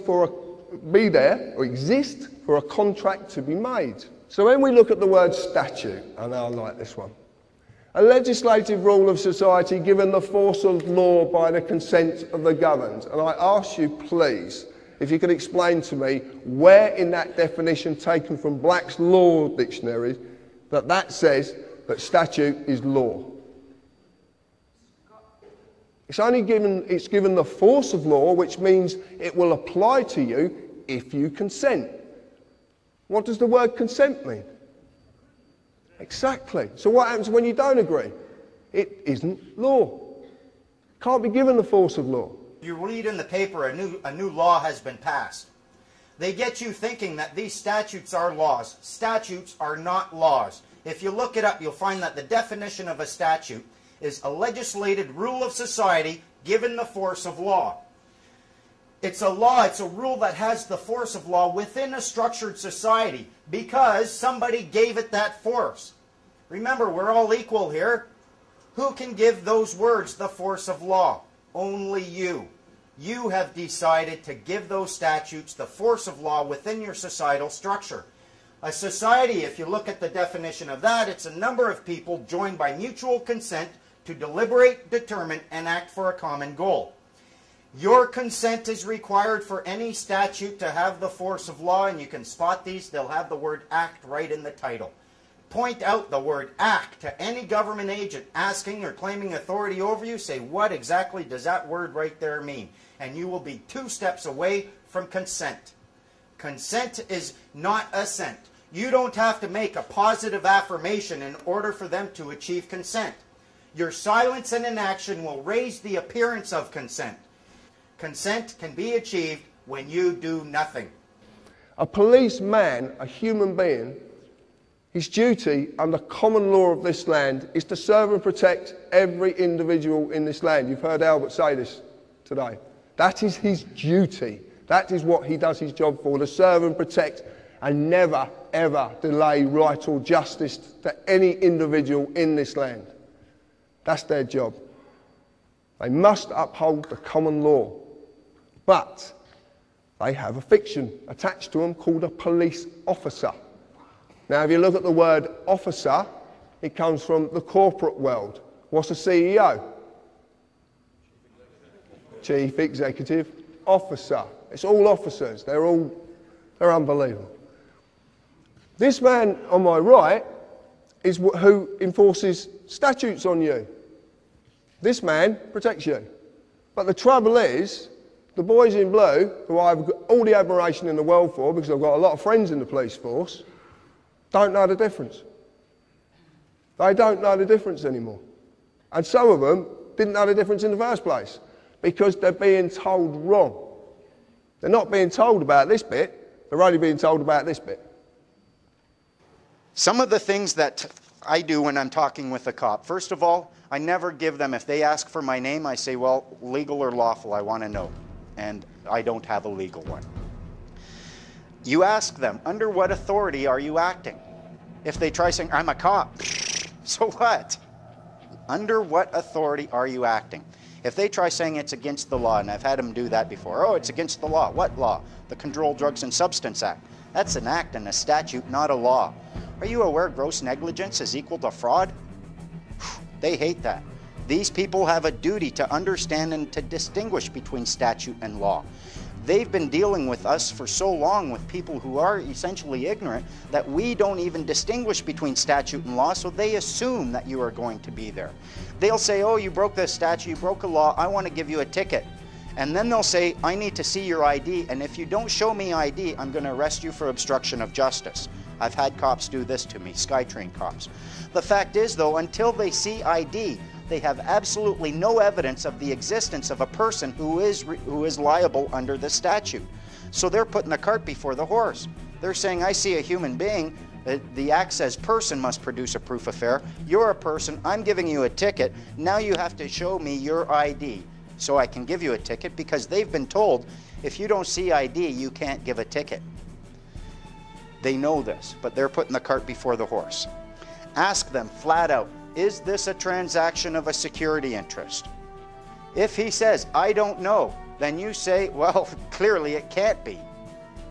there or exist for a contract to be made. So when we look at the word statute, and I like this one, a legislative rule of society given the force of law by the consent of the governed. And I ask you, please, if you could explain to me where in that definition taken from Black's Law Dictionary that says that statute is law. It's given the force of law, which means it will apply to you if you consent. What does the word consent mean? Exactly. So what happens when you don't agree? It isn't law. Can't be given the force of law. You read in the paper a new law has been passed. They get you thinking that these statutes are laws. Statutes are not laws. If you look it up, you'll find that the definition of a statute is a legislated rule of society given the force of law. It's a law, it's a rule that has the force of law within a structured society because somebody gave it that force. Remember, we're all equal here. Who can give those words the force of law? Only you. You have decided to give those statutes the force of law within your societal structure. A society, if you look at the definition of that, it's a number of people joined by mutual consent to deliberate, determine, and act for a common goal. Your consent is required for any statute to have the force of law, and you can spot these. They'll have the word act right in the title. Point out the word act to any government agent asking or claiming authority over you. Say, what exactly does that word right there mean? And you will be 2 steps away from consent. Consent is not assent. You don't have to make a positive affirmation in order for them to achieve consent. Your silence and inaction will raise the appearance of consent. Consent can be achieved when you do nothing. A policeman, a human being, his duty under common law of this land is to serve and protect every individual in this land. You've heard Albert say this today. That is his duty. That is what he does his job for, to serve and protect and never, ever delay right or justice to any individual in this land. That's their job. They must uphold the common law. But they have a fiction attached to them called a police officer. Now, if you look at the word officer, it comes from the corporate world. What's a CEO? Chief Executive Officer. It's all officers. They're unbelievable. This man on my right is who enforces statutes on you. This man protects you. But the trouble is, the boys in blue, who I've got all the admiration in the world for, because I've got a lot of friends in the police force, don't know the difference. They don't know the difference anymore. And some of them didn't know the difference in the first place, because they're being told wrong. They're not being told about this bit, they're only being told about this bit. Some of the things that I do when I'm talking with a cop, first of all, I never give them, if they ask for my name, I say, well, legal or lawful, I want to know. And I don't have a legal one. You ask them, under what authority are you acting? If they try saying, I'm a cop, so what? Under what authority are you acting? If they try saying it's against the law, and I've had them do that before, oh, it's against the law. What law? The Controlled Drugs and Substance Act. That's an act and a statute, not a law. Are you aware gross negligence is equal to fraud? They hate that. These people have a duty to understand and to distinguish between statute and law. They've been dealing with us for so long with people who are essentially ignorant that we don't even distinguish between statute and law, so they assume that you are going to be there. They'll say, oh, you broke the statute, you broke a law, I want to give you a ticket. And then they'll say, I need to see your ID, and if you don't show me ID, I'm going to arrest you for obstruction of justice. I've had cops do this to me, SkyTrain cops. The fact is, though, until they see ID, they have absolutely no evidence of the existence of a person who is liable under the statute. So they're putting the cart before the horse. They're saying, I see a human being, the act says person must produce a proof of fare. You're a person, I'm giving you a ticket, now you have to show me your ID so I can give you a ticket, because they've been told if you don't see ID, you can't give a ticket. They know this, but they're putting the cart before the horse. Ask them flat out, is this a transaction of a security interest? If he says, I don't know, then you say, well, clearly it can't be.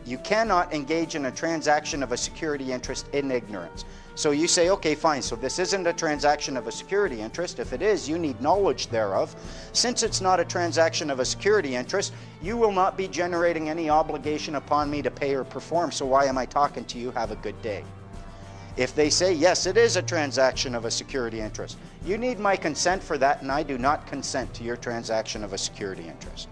You cannot engage in a transaction of a security interest in ignorance. So you say, okay, fine, so this isn't a transaction of a security interest. If it is, you need knowledge thereof. Since it's not a transaction of a security interest, you will not be generating any obligation upon me to pay or perform, so why am I talking to you? Have a good day. If they say, yes, it is a transaction of a security interest, you need my consent for that, and I do not consent to your transaction of a security interest.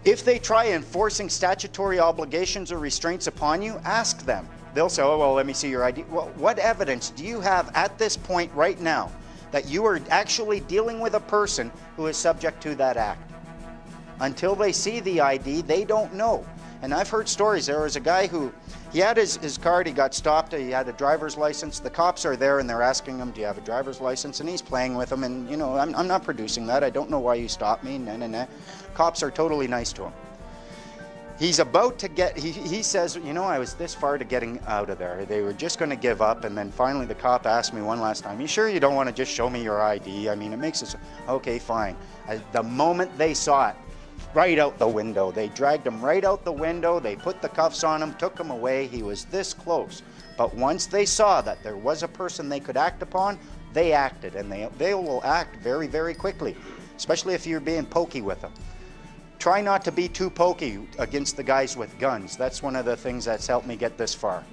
If they try enforcing statutory obligations or restraints upon you, ask them. They'll say, oh, well, let me see your ID. Well, what evidence do you have at this point right now that you are actually dealing with a person who is subject to that act? Until they see the ID, they don't know. And I've heard stories. There was a guy who, he had his card, he got stopped, he had a driver's license. The cops are there and they're asking him, do you have a driver's license? And he's playing with them, and, you know, I'm not producing that. I don't know why you stopped me. Nah, nah, nah. Cops are totally nice to him. He's about to get, he says, you know, I was this far to getting out of there. They were just going to give up, and then finally the cop asked me one last time, you sure you don't want to just show me your ID? I mean, it makes it so, okay, fine. The moment they saw it, right out the window. They dragged him right out the window. They put the cuffs on him, took him away. He was this close. But once they saw that there was a person they could act upon, they acted, and they will act very, very quickly, especially if you're being pokey with them. Try not to be too pokey against the guys with guns. That's one of the things that's helped me get this far.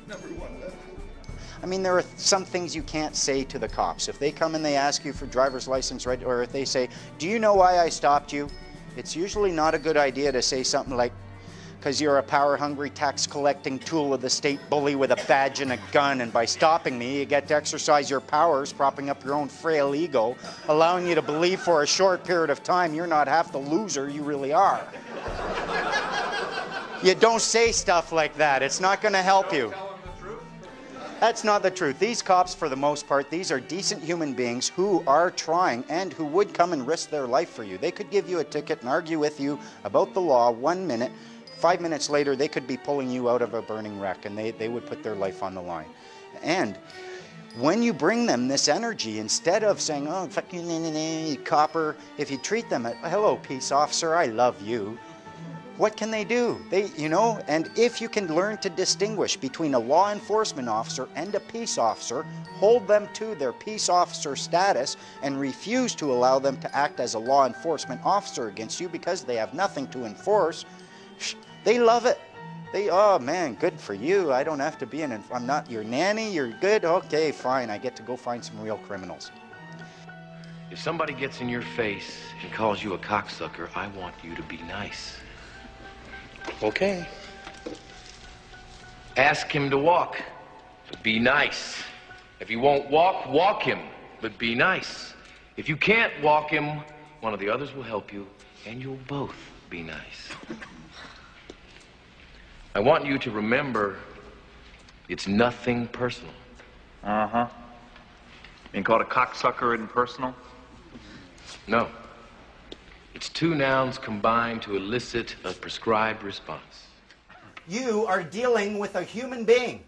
I mean, there are some things you can't say to the cops. If they come and they ask you for driver's license, right, or if they say, do you know why I stopped you? It's usually not a good idea to say something like, because you're a power-hungry, tax-collecting tool of the state bully with a badge and a gun, and by stopping me, you get to exercise your powers, propping up your own frail ego, allowing you to believe for a short period of time you're not half the loser you really are. You don't say stuff like that. It's not going to help you. That's not the truth. These cops, for the most part, these are decent human beings who are trying and who would come and risk their life for you. They could give you a ticket and argue with you about the law 1 minute. 5 minutes later, they could be pulling you out of a burning wreck, and they would put their life on the line. And when you bring them this energy, instead of saying, oh, fuck you, copper, if you treat them, hello, peace officer, I love you, what can they do? You know, and if you can learn to distinguish between a law enforcement officer and a peace officer, hold them to their peace officer status and refuse to allow them to act as a law enforcement officer against you because they have nothing to enforce, they love it. Oh man, good for you. I don't have to be I'm not your nanny, you're good, okay, fine, I get to go find some real criminals. If somebody gets in your face and calls you a cocksucker, I want you to be nice. Okay. Ask him to walk, but be nice. If he won't walk, walk him, but be nice. If you can't walk him, one of the others will help you, and you'll both be nice. I want you to remember, it's nothing personal. Uh-huh. Being called a cocksucker isn't personal? No. It's two nouns combined to elicit a prescribed response. You are dealing with a human being.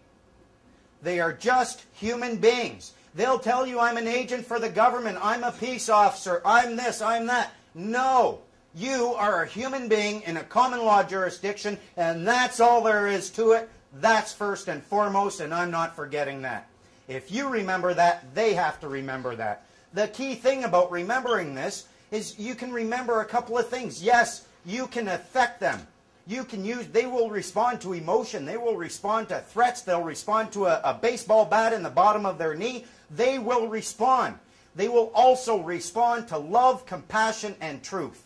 They are just human beings. They'll tell you, I'm an agent for the government, I'm a peace officer, I'm this, I'm that. No. You are a human being in a common law jurisdiction, and that's all there is to it. That's first and foremost, and I'm not forgetting that. If you remember that, they have to remember that. The key thing about remembering this is you can remember a couple of things. Yes, you can affect them. You can use, they will respond to emotion. They will respond to threats. They'll respond to a baseball bat in the bottom of their knee. They will respond. They will also respond to love, compassion, and truth.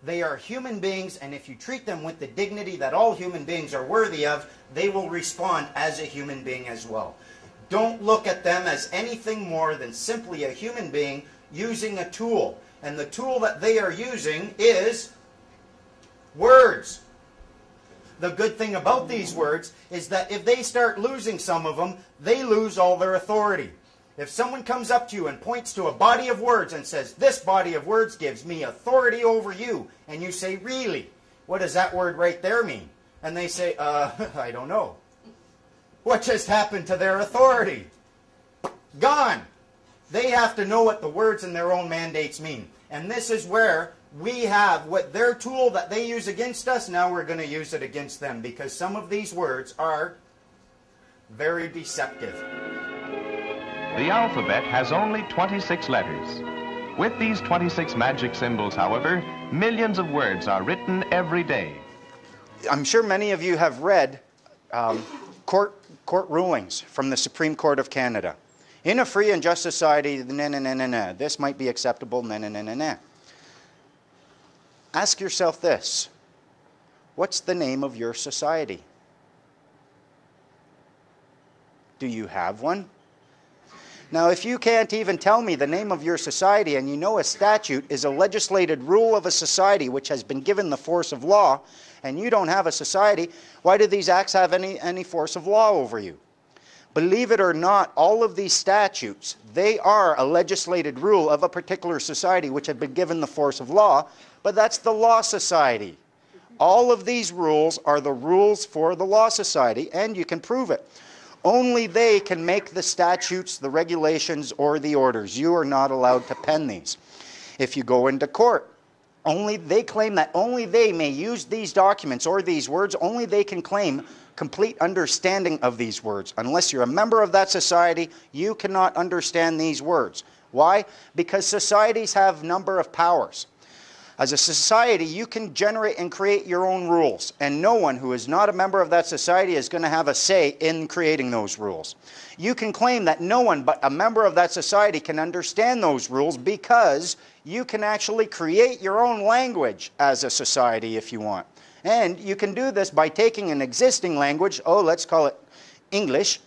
They are human beings, and if you treat them with the dignity that all human beings are worthy of, they will respond as a human being as well. Don't look at them as anything more than simply a human being using a tool. And the tool that they are using is words. The good thing about these words is that if they start losing some of them, they lose all their authority. If someone comes up to you and points to a body of words and says, this body of words gives me authority over you, and you say, really? What does that word right there mean? And they say, I don't know. What just happened to their authority? Gone. They have to know what the words in their own mandates mean. And this is where we have what their tool that they use against us, now we're going to use it against them, because some of these words are very deceptive. The alphabet has only 26 letters. With these 26 magic symbols, however, millions of words are written every day. I'm sure many of you have read court rulings from the Supreme Court of Canada. In a free and just society, this might be acceptable, Ask yourself this. What's the name of your society? Do you have one? Now, if you can't even tell me the name of your society, and you know a statute is a legislated rule of a society which has been given the force of law, and you don't have a society, why do these acts have any force of law over you? Believe it or not, all of these statutes, they are a legislated rule of a particular society which have been given the force of law, but that's the law society. All of these rules are the rules for the law society, and you can prove it. Only they can make the statutes, the regulations, or the orders. You are not allowed to pen these. If you go into court, they claim that only they may use these documents or these words, only they can claim complete understanding of these words. Unless you're a member of that society, you cannot understand these words. Why? Because societies have a number of powers. As a society, you can generate and create your own rules, and no one who is not a member of that society is going to have a say in creating those rules. You can claim that no one but a member of that society can understand those rules because you can actually create your own language as a society if you want. And you can do this by taking an existing language, let's call it English,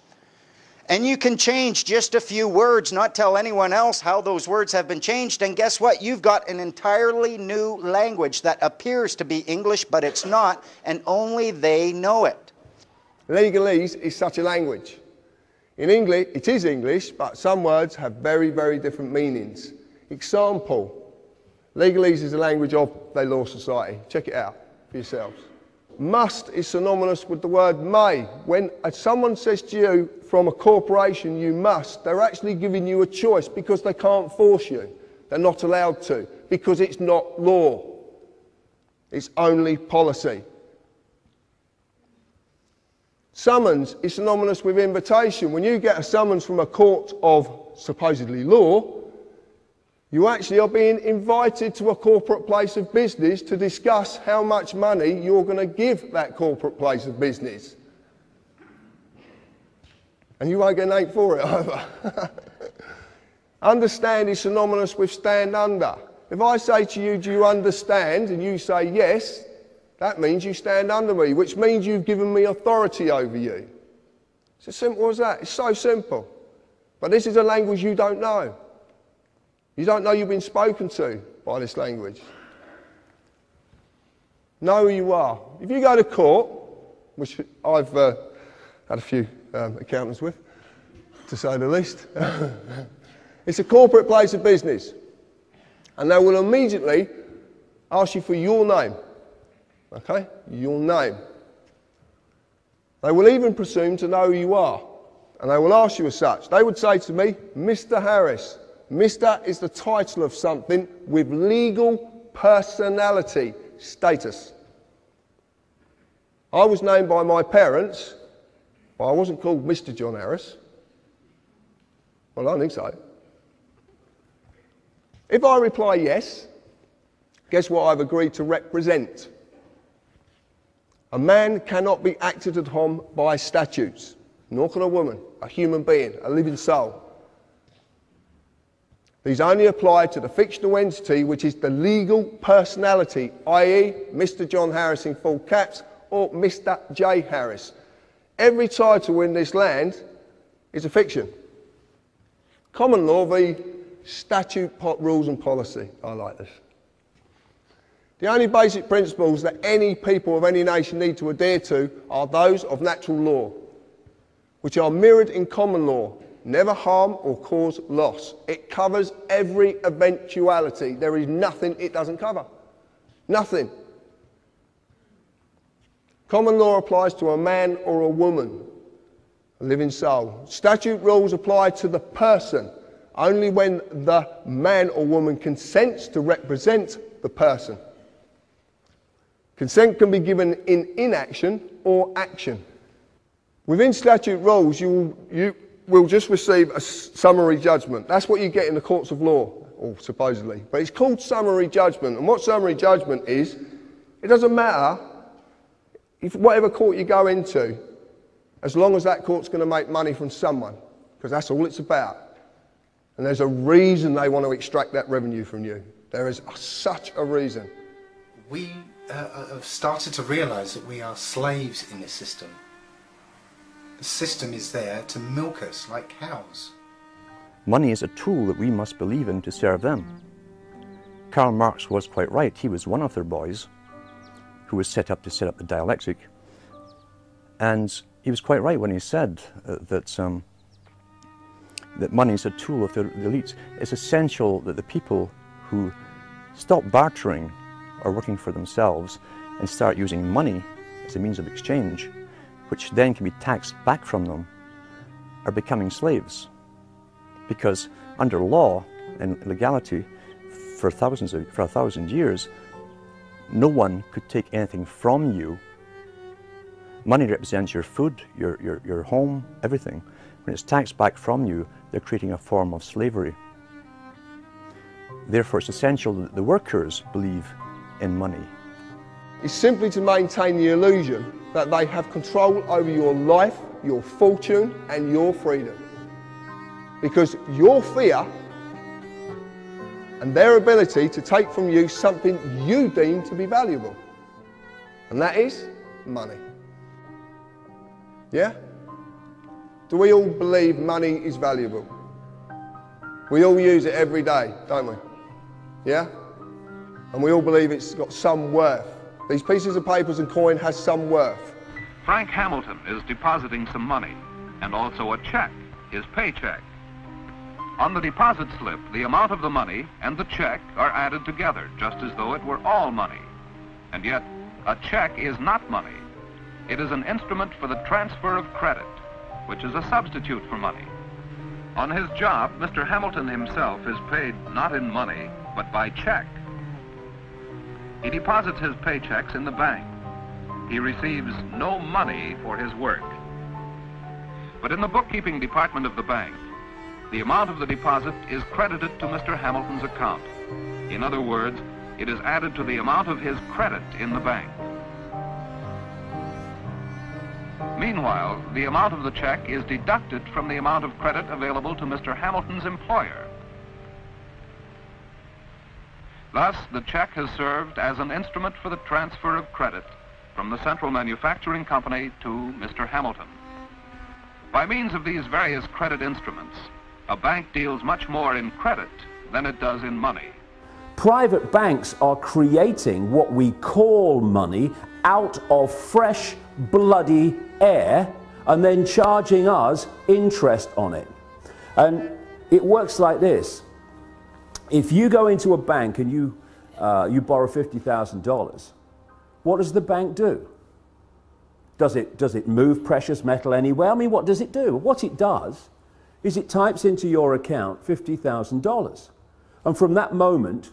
and you can change just a few words, not tell anyone else how those words have been changed, and guess what? You've got an entirely new language that appears to be English, but it's not, and only they know it. Legalese is such a language. In English, it is English, but some words have very, very different meanings. Example, legalese is the language of the law society. Check it out for yourselves. Must is synonymous with the word may. When someone says to you from a corporation, you must, they're actually giving you a choice because they can't force you. They're not allowed to because it's not law. It's only policy. Summons is synonymous with invitation. When you get a summons from a court of supposedly law, you actually are being invited to a corporate place of business to discuss how much money you're going to give that corporate place of business. And you won't get an 8 for it either. Understand is synonymous with stand under. If I say to you, do you understand? And you say yes, that means you stand under me, which means you've given me authority over you. It's as simple as that. It's so simple. But this is a language you don't know. You don't know you've been spoken to by this language. Know who you are. If you go to court, which I've had a few accountants with, to say the least, it's a corporate place of business. And they will immediately ask you for your name. Okay? Your name. They will even presume to know who you are, and they will ask you as such. They would say to me, Mr. Harris. Mr. is the title of something with legal personality status. I was named by my parents, but I wasn't called Mr. John Harris. Well, I don't think so. If I reply yes, guess what I've agreed to represent? A man cannot be acted upon by statutes, nor can a woman, a human being, a living soul. These only apply to the fictional entity which is the legal personality, i.e. Mr. John Harris in full caps or Mr. J. Harris. Every title in this land is a fiction. Common law v. statute, rules and policy. I like this. The only basic principles that any people of any nation need to adhere to are those of natural law, which are mirrored in common law. Never harm or cause loss. It covers every eventuality. There is nothing it doesn't cover. Nothing. Common law applies to a man or a woman, a living soul. Statute rules apply to the person only when the man or woman consents to represent the person. Consent can be given in inaction or action. Within statute rules, you will just receive a summary judgment. That's what you get in the courts of law, or supposedly. But it's called summary judgment. And what summary judgment is, it doesn't matter if whatever court you go into, as long as that court's going to make money from someone, because that's all it's about. And there's a reason they want to extract that revenue from you. There is such a reason. We have started to realise that we are slaves in this system. The system is there to milk us like cows. Money is a tool that we must believe in to serve them. Karl Marx was quite right. He was one of their boys who was set up to set up the dialectic. And he was quite right when he said that money is a tool of the elites. It's essential that the people who stop bartering or working for themselves and start using money as a means of exchange, which then can be taxed back from them, are becoming slaves. Because under law and legality, for 1,000 years, no one could take anything from you. Money represents your food, your home, everything. When it's taxed back from you, they're creating a form of slavery. Therefore, it's essential that the workers believe in money. It's simply to maintain the illusion that they have control over your life, your fortune, and your freedom. Because your fear and their ability to take from you something you deem to be valuable. And that is money. Yeah? Do we all believe money is valuable? We all use it every day, don't we? Yeah? And we all believe it's got some worth. These pieces of papers and coin has some worth. Frank Hamilton is depositing some money, and also a check, his paycheck. On the deposit slip, the amount of the money and the check are added together, just as though it were all money. And yet, a check is not money. It is an instrument for the transfer of credit, which is a substitute for money. On his job, Mr. Hamilton himself is paid not in money, but by check. He deposits his paychecks in the bank. He receives no money for his work. But in the bookkeeping department of the bank, the amount of the deposit is credited to Mr. Hamilton's account. In other words, it is added to the amount of his credit in the bank. Meanwhile, the amount of the check is deducted from the amount of credit available to Mr. Hamilton's employer. Thus, the check has served as an instrument for the transfer of credit from the Central Manufacturing Company to Mr. Hamilton. By means of these various credit instruments, a bank deals much more in credit than it does in money. Private banks are creating what we call money out of fresh, bloody air and then charging us interest on it. And it works like this. If you go into a bank and you borrow $50,000, what does the bank do? Does it move precious metal anywhere? I mean, what does it do? What it does is it types into your account $50,000. And from that moment,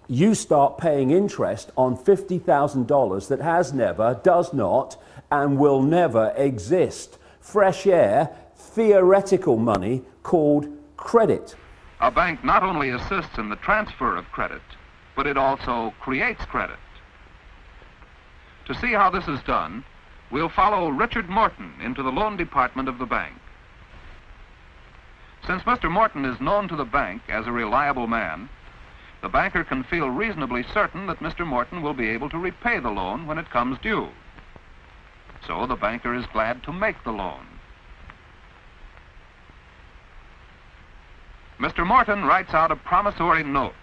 you start paying interest on $50,000 that has never, does not, and will never exist. Fresh air, theoretical money called credit. A bank not only assists in the transfer of credit, but it also creates credit. To see how this is done, we'll follow Richard Morton into the loan department of the bank. Since Mr. Morton is known to the bank as a reliable man, the banker can feel reasonably certain that Mr. Morton will be able to repay the loan when it comes due. So the banker is glad to make the loan. Mr. Morton writes out a promissory note.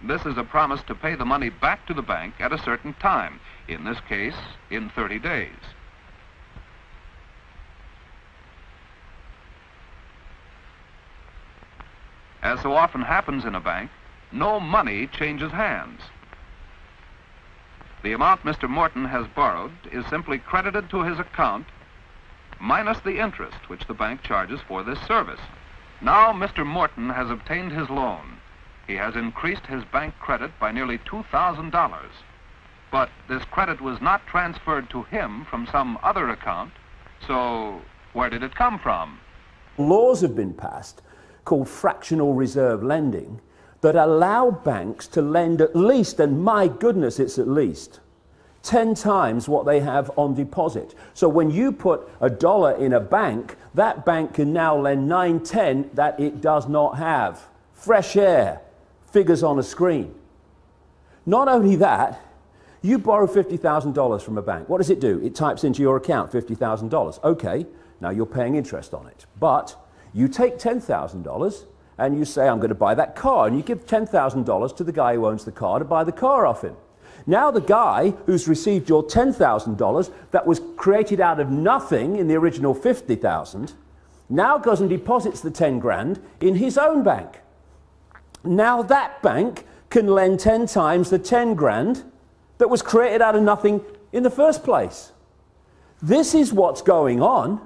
This is a promise to pay the money back to the bank at a certain time, in this case, in 30 days. As so often happens in a bank, no money changes hands. The amount Mr. Morton has borrowed is simply credited to his account, minus the interest which the bank charges for this service. Now Mr. Morton has obtained his loan. He has increased his bank credit by nearly $2,000. But this credit was not transferred to him from some other account, so where did it come from? Laws have been passed called fractional reserve lending that allow banks to lend at least, and my goodness, it's at least 10 times what they have on deposit. So when you put $1 in a bank, that bank can now lend 9/10 that it does not have. Fresh air, figures on a screen. Not only that, you borrow $50,000 from a bank. What does it do? It types into your account $50,000. Okay, now you're paying interest on it. But you take $10,000 and you say, I'm going to buy that car, and you give $10,000 to the guy who owns the car to buy the car off him. Now the guy who's received your $10,000 that was created out of nothing in the original $50,000 now goes and deposits the 10 grand in his own bank. Now that bank can lend 10 times the 10 grand that was created out of nothing in the first place. This is what's going on.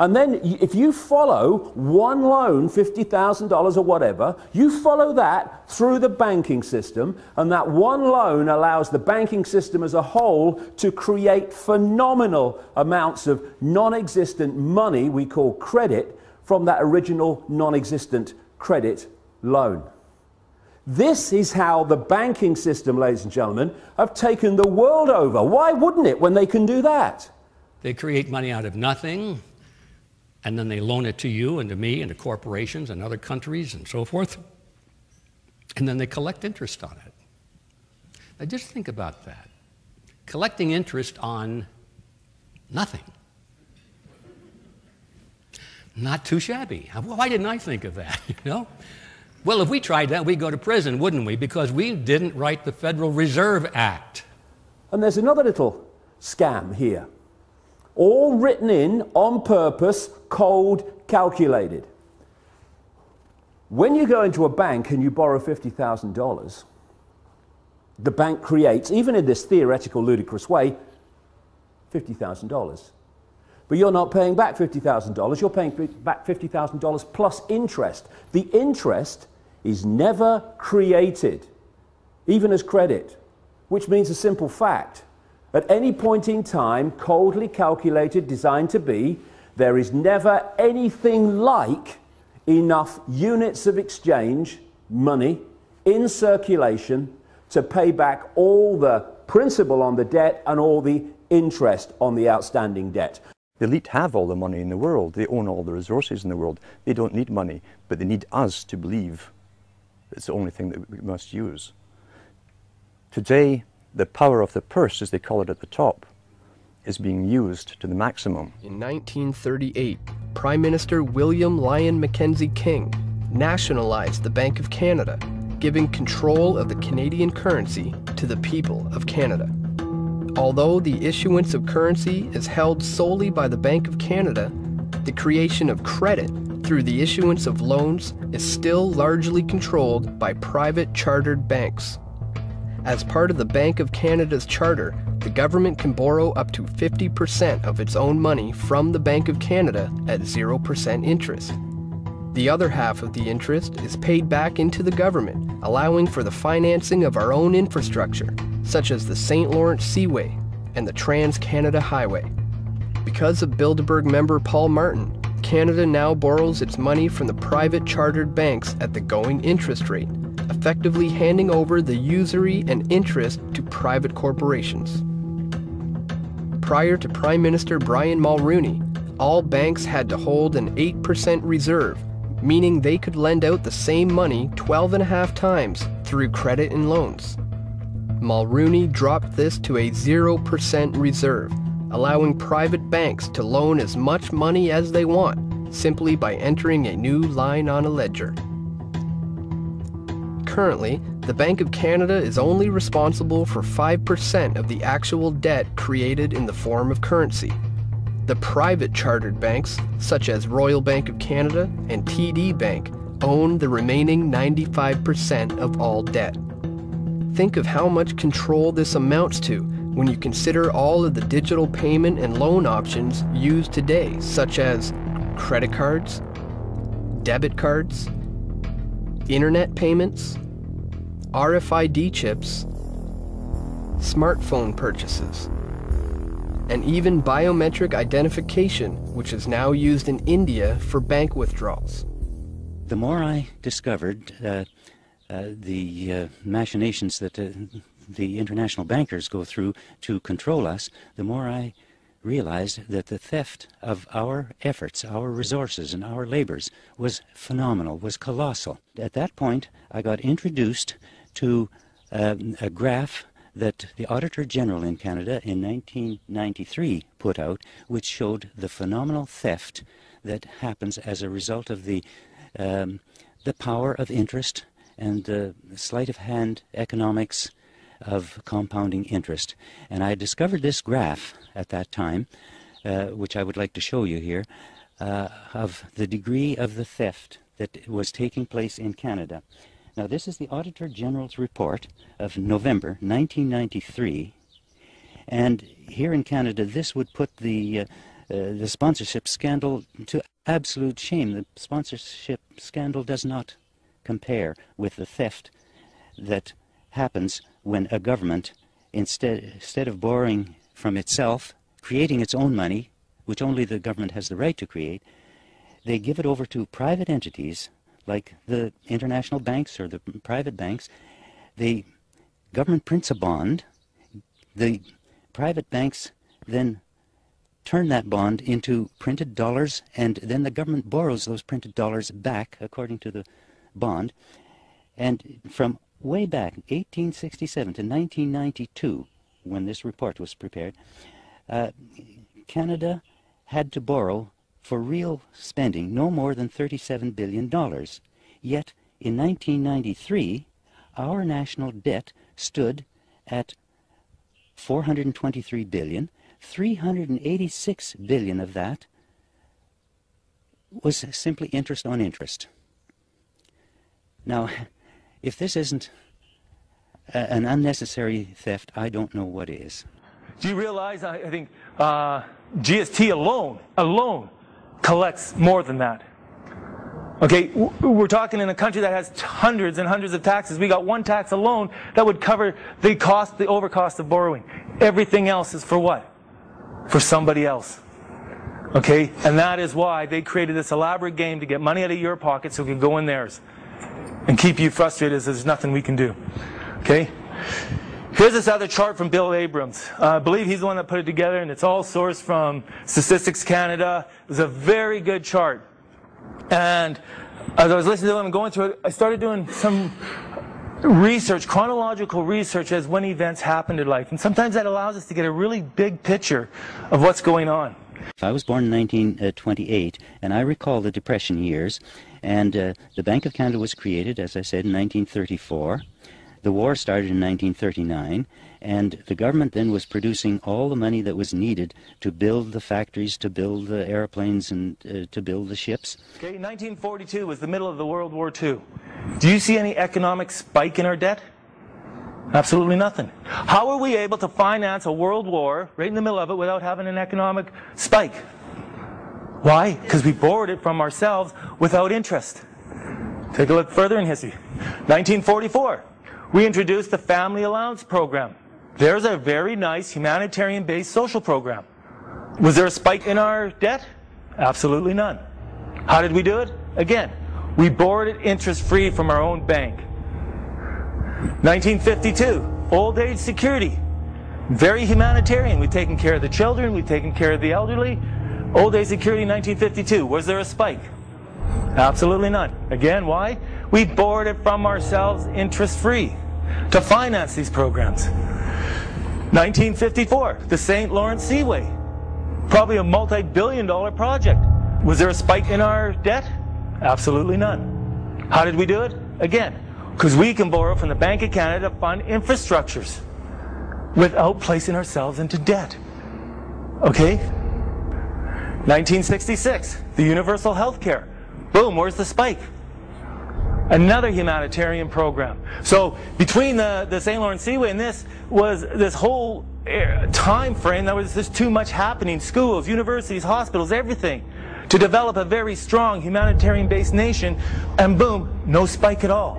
And then if you follow one loan, $50,000 or whatever, you follow that through the banking system, and that one loan allows the banking system as a whole to create phenomenal amounts of non-existent money we call credit from that original non-existent credit loan. This is how the banking system, ladies and gentlemen, have taken the world over. Why wouldn't it when they can do that? They create money out of nothing, and then they loan it to you and to me and to corporations and other countries and so forth, and then they collect interest on it. Now just think about that. Collecting interest on nothing. Not too shabby. Why didn't I think of that, you know? Well, if we tried that, we'd go to prison, wouldn't we? Because we didn't write the Federal Reserve Act. And there's another little scam here. All written in on purpose, cold calculated. When you go into a bank and you borrow $50,000, the bank creates, even in this theoretical, ludicrous way, $50,000. But you're not paying back $50,000, you're paying back $50,000 plus interest. The interest is never created, even as credit, which means a simple fact. At any point in time, coldly calculated, designed to be, there is never anything like enough units of exchange, money, in circulation to pay back all the principal on the debt and all the interest on the outstanding debt. The elite have all the money in the world. They own all the resources in the world. They don't need money, but they need us to believe it's the only thing that we must use. Today, the power of the purse, as they call it at the top, is being used to the maximum. In 1938, Prime Minister William Lyon Mackenzie King nationalized the Bank of Canada, giving control of the Canadian currency to the people of Canada. Although the issuance of currency is held solely by the Bank of Canada, the creation of credit through the issuance of loans is still largely controlled by private chartered banks. As part of the Bank of Canada's charter, the government can borrow up to 50% of its own money from the Bank of Canada at 0% interest. The other half of the interest is paid back into the government, allowing for the financing of our own infrastructure, such as the St. Lawrence Seaway and the Trans-Canada Highway. Because of Bilderberg member Paul Martin, Canada now borrows its money from the private chartered banks at the going interest rate, effectively handing over the usury and interest to private corporations. Prior to Prime Minister Brian Mulroney, all banks had to hold an 8% reserve, meaning they could lend out the same money 12.5 times through credit and loans. Mulroney dropped this to a 0% reserve, allowing private banks to loan as much money as they want, simply by entering a new line on a ledger. Currently, the Bank of Canada is only responsible for 5% of the actual debt created in the form of currency. The private chartered banks, such as Royal Bank of Canada and TD Bank, own the remaining 95% of all debt. Think of how much control this amounts to when you consider all of the digital payment and loan options used today, such as credit cards, debit cards, internet payments, RFID chips, smartphone purchases, and even biometric identification, which is now used in India for bank withdrawals. The more I discovered the machinations that the international bankers go through to control us, the more I realized that the theft of our efforts, our resources, and our labors was phenomenal, was colossal. At that point, I got introduced to a graph that the Auditor General in Canada in 1993 put out, which showed the phenomenal theft that happens as a result of the power of interest and the sleight of hand economics of compounding interest. And I discovered this graph at that time, which I would like to show you here, of the degree of the theft that was taking place in Canada. Now, this is the Auditor General's report of November 1993, and here in Canada, this would put the sponsorship scandal to absolute shame. The sponsorship scandal does not compare with the theft that happens when a government, instead of borrowing from itself, creating its own money, which only the government has the right to create, they give it over to private entities like the international banks or the private banks. The government prints a bond, the private banks then turn that bond into printed dollars, and then the government borrows those printed dollars back according to the bond. And from way back, 1867 to 1992, when this report was prepared, Canada had to borrow for real spending no more than $37 billion. Yet, in 1993, our national debt stood at $423 billion. $386 billion of that was simply interest on interest. Now, if this isn't an unnecessary theft, I don't know what is. Do you realize, I think, GST alone collects more than that? Okay, we're talking in a country that has hundreds and hundreds of taxes. We got one tax alone that would cover the cost, the overcost of borrowing. Everything else is for what? For somebody else. Okay, and that is why they created this elaborate game to get money out of your pocket so it could go in theirs and keep you frustrated as there's nothing we can do. Okay? Here's this other chart from Bill Abrams. I believe he's the one that put it together, and it's all sourced from Statistics Canada. It was a very good chart. And as I was listening to him and going through it, I started doing some research, chronological research as when events happened in life. And sometimes that allows us to get a really big picture of what's going on. I was born in 1928, and I recall the Depression years. And the Bank of Canada was created, as I said, in 1934. The war started in 1939, and the government then was producing all the money that was needed to build the factories, to build the airplanes, and to build the ships. Okay, 1942 was the middle of the World War II. Do you see any economic spike in our debt? Absolutely nothing. How are we able to finance a world war right in the middle of it without having an economic spike? Why? Because we borrowed it from ourselves without interest. Take a look further in history. 1944, we introduced the Family Allowance Program. There's a very nice humanitarian-based social program. Was there a spike in our debt? Absolutely none. How did we do it? Again, we borrowed it interest-free from our own bank. 1952, old age security. Very humanitarian. We've taken care of the children, we've taken care of the elderly. Old age security, 1952. Was there a spike? Absolutely none. Again, why? We borrowed it from ourselves interest-free to finance these programs. 1954, the St. Lawrence Seaway. Probably a multi-billion-dollar project. Was there a spike in our debt? Absolutely none. How did we do it? Again, because we can borrow from the Bank of Canada to fund infrastructures without placing ourselves into debt. Okay? 1966, the universal health care. Boom, where's the spike? Another humanitarian program. So between the St. Lawrence Seaway and this was this whole time frame, there was just too much happening. Schools, universities, hospitals, everything to develop a very strong humanitarian-based nation, and boom, no spike at all.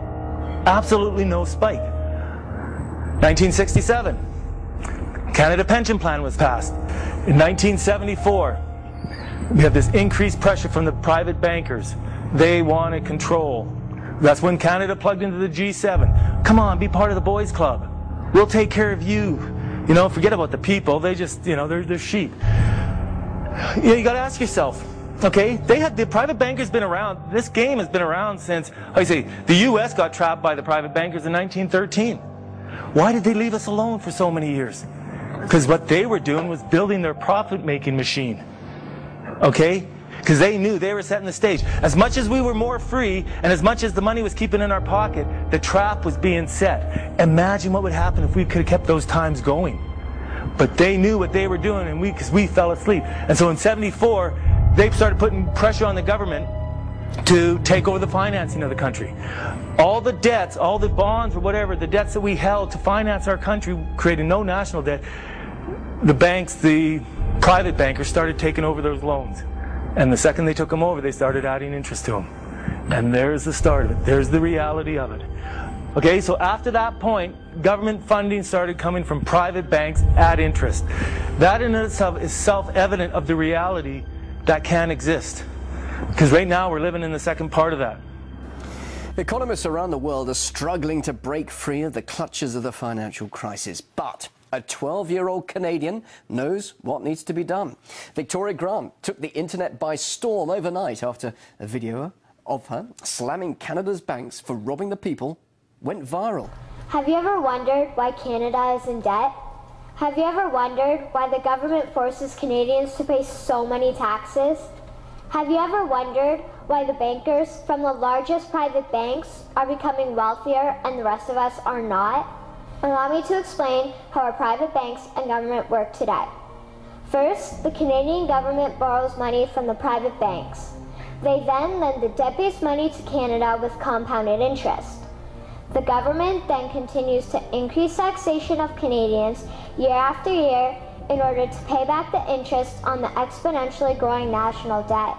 Absolutely no spike. 1967, Canada Pension Plan was passed. In 1974, we have this increased pressure from the private bankers. They wanted control. That's when Canada plugged into the G7. Come on, be part of the boys club. We'll take care of you. You know, forget about the people. They just, you know, they're sheep. You got to ask yourself, okay, the private bankers been around. This game has been around since, I say, the U.S. got trapped by the private bankers in 1913. Why did they leave us alone for so many years? Because what they were doing was building their profit-making machine. Okay? Because they knew they were setting the stage. As much as we were more free, and as much as the money was keeping in our pocket, the trap was being set. Imagine what would happen if we could have kept those times going. But they knew what they were doing, and because we fell asleep. And so in '74, they started putting pressure on the government to take over the financing of the country. All the debts, all the bonds or whatever, the debts that we held to finance our country, creating no national debt, the banks, the private bankers started taking over those loans. And the second they took them over, they started adding interest to them. And there's the start of it. There's the reality of it. Okay, so after that point, government funding started coming from private banks at interest. That in itself is self-evident of the reality that can exist. Because right now we're living in the second part of that. Economists around the world are struggling to break free of the clutches of the financial crisis. But a 12-year-old Canadian knows what needs to be done. Victoria Grant took the internet by storm overnight after a video of her slamming Canada's banks for robbing the people went viral. Have you ever wondered why Canada is in debt? Have you ever wondered why the government forces Canadians to pay so many taxes? Have you ever wondered why the bankers from the largest private banks are becoming wealthier and the rest of us are not? Allow me to explain how our private banks and government work today. First, the Canadian government borrows money from the private banks. They then lend the debt-based money to Canada with compounded interest. The government then continues to increase taxation of Canadians year after year in order to pay back the interest on the exponentially growing national debt.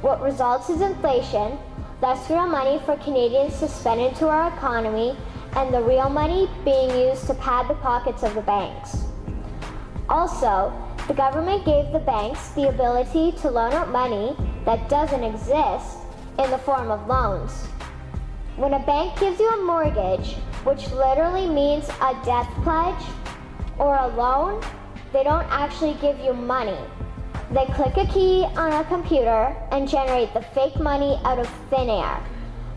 What results is inflation, less real money for Canadians to spend into our economy, and the real money being used to pad the pockets of the banks. Also, the government gave the banks the ability to loan out money that doesn't exist in the form of loans. When a bank gives you a mortgage, which literally means a death pledge, or a loan, they don't actually give you money. They click a key on a computer and generate the fake money out of thin air.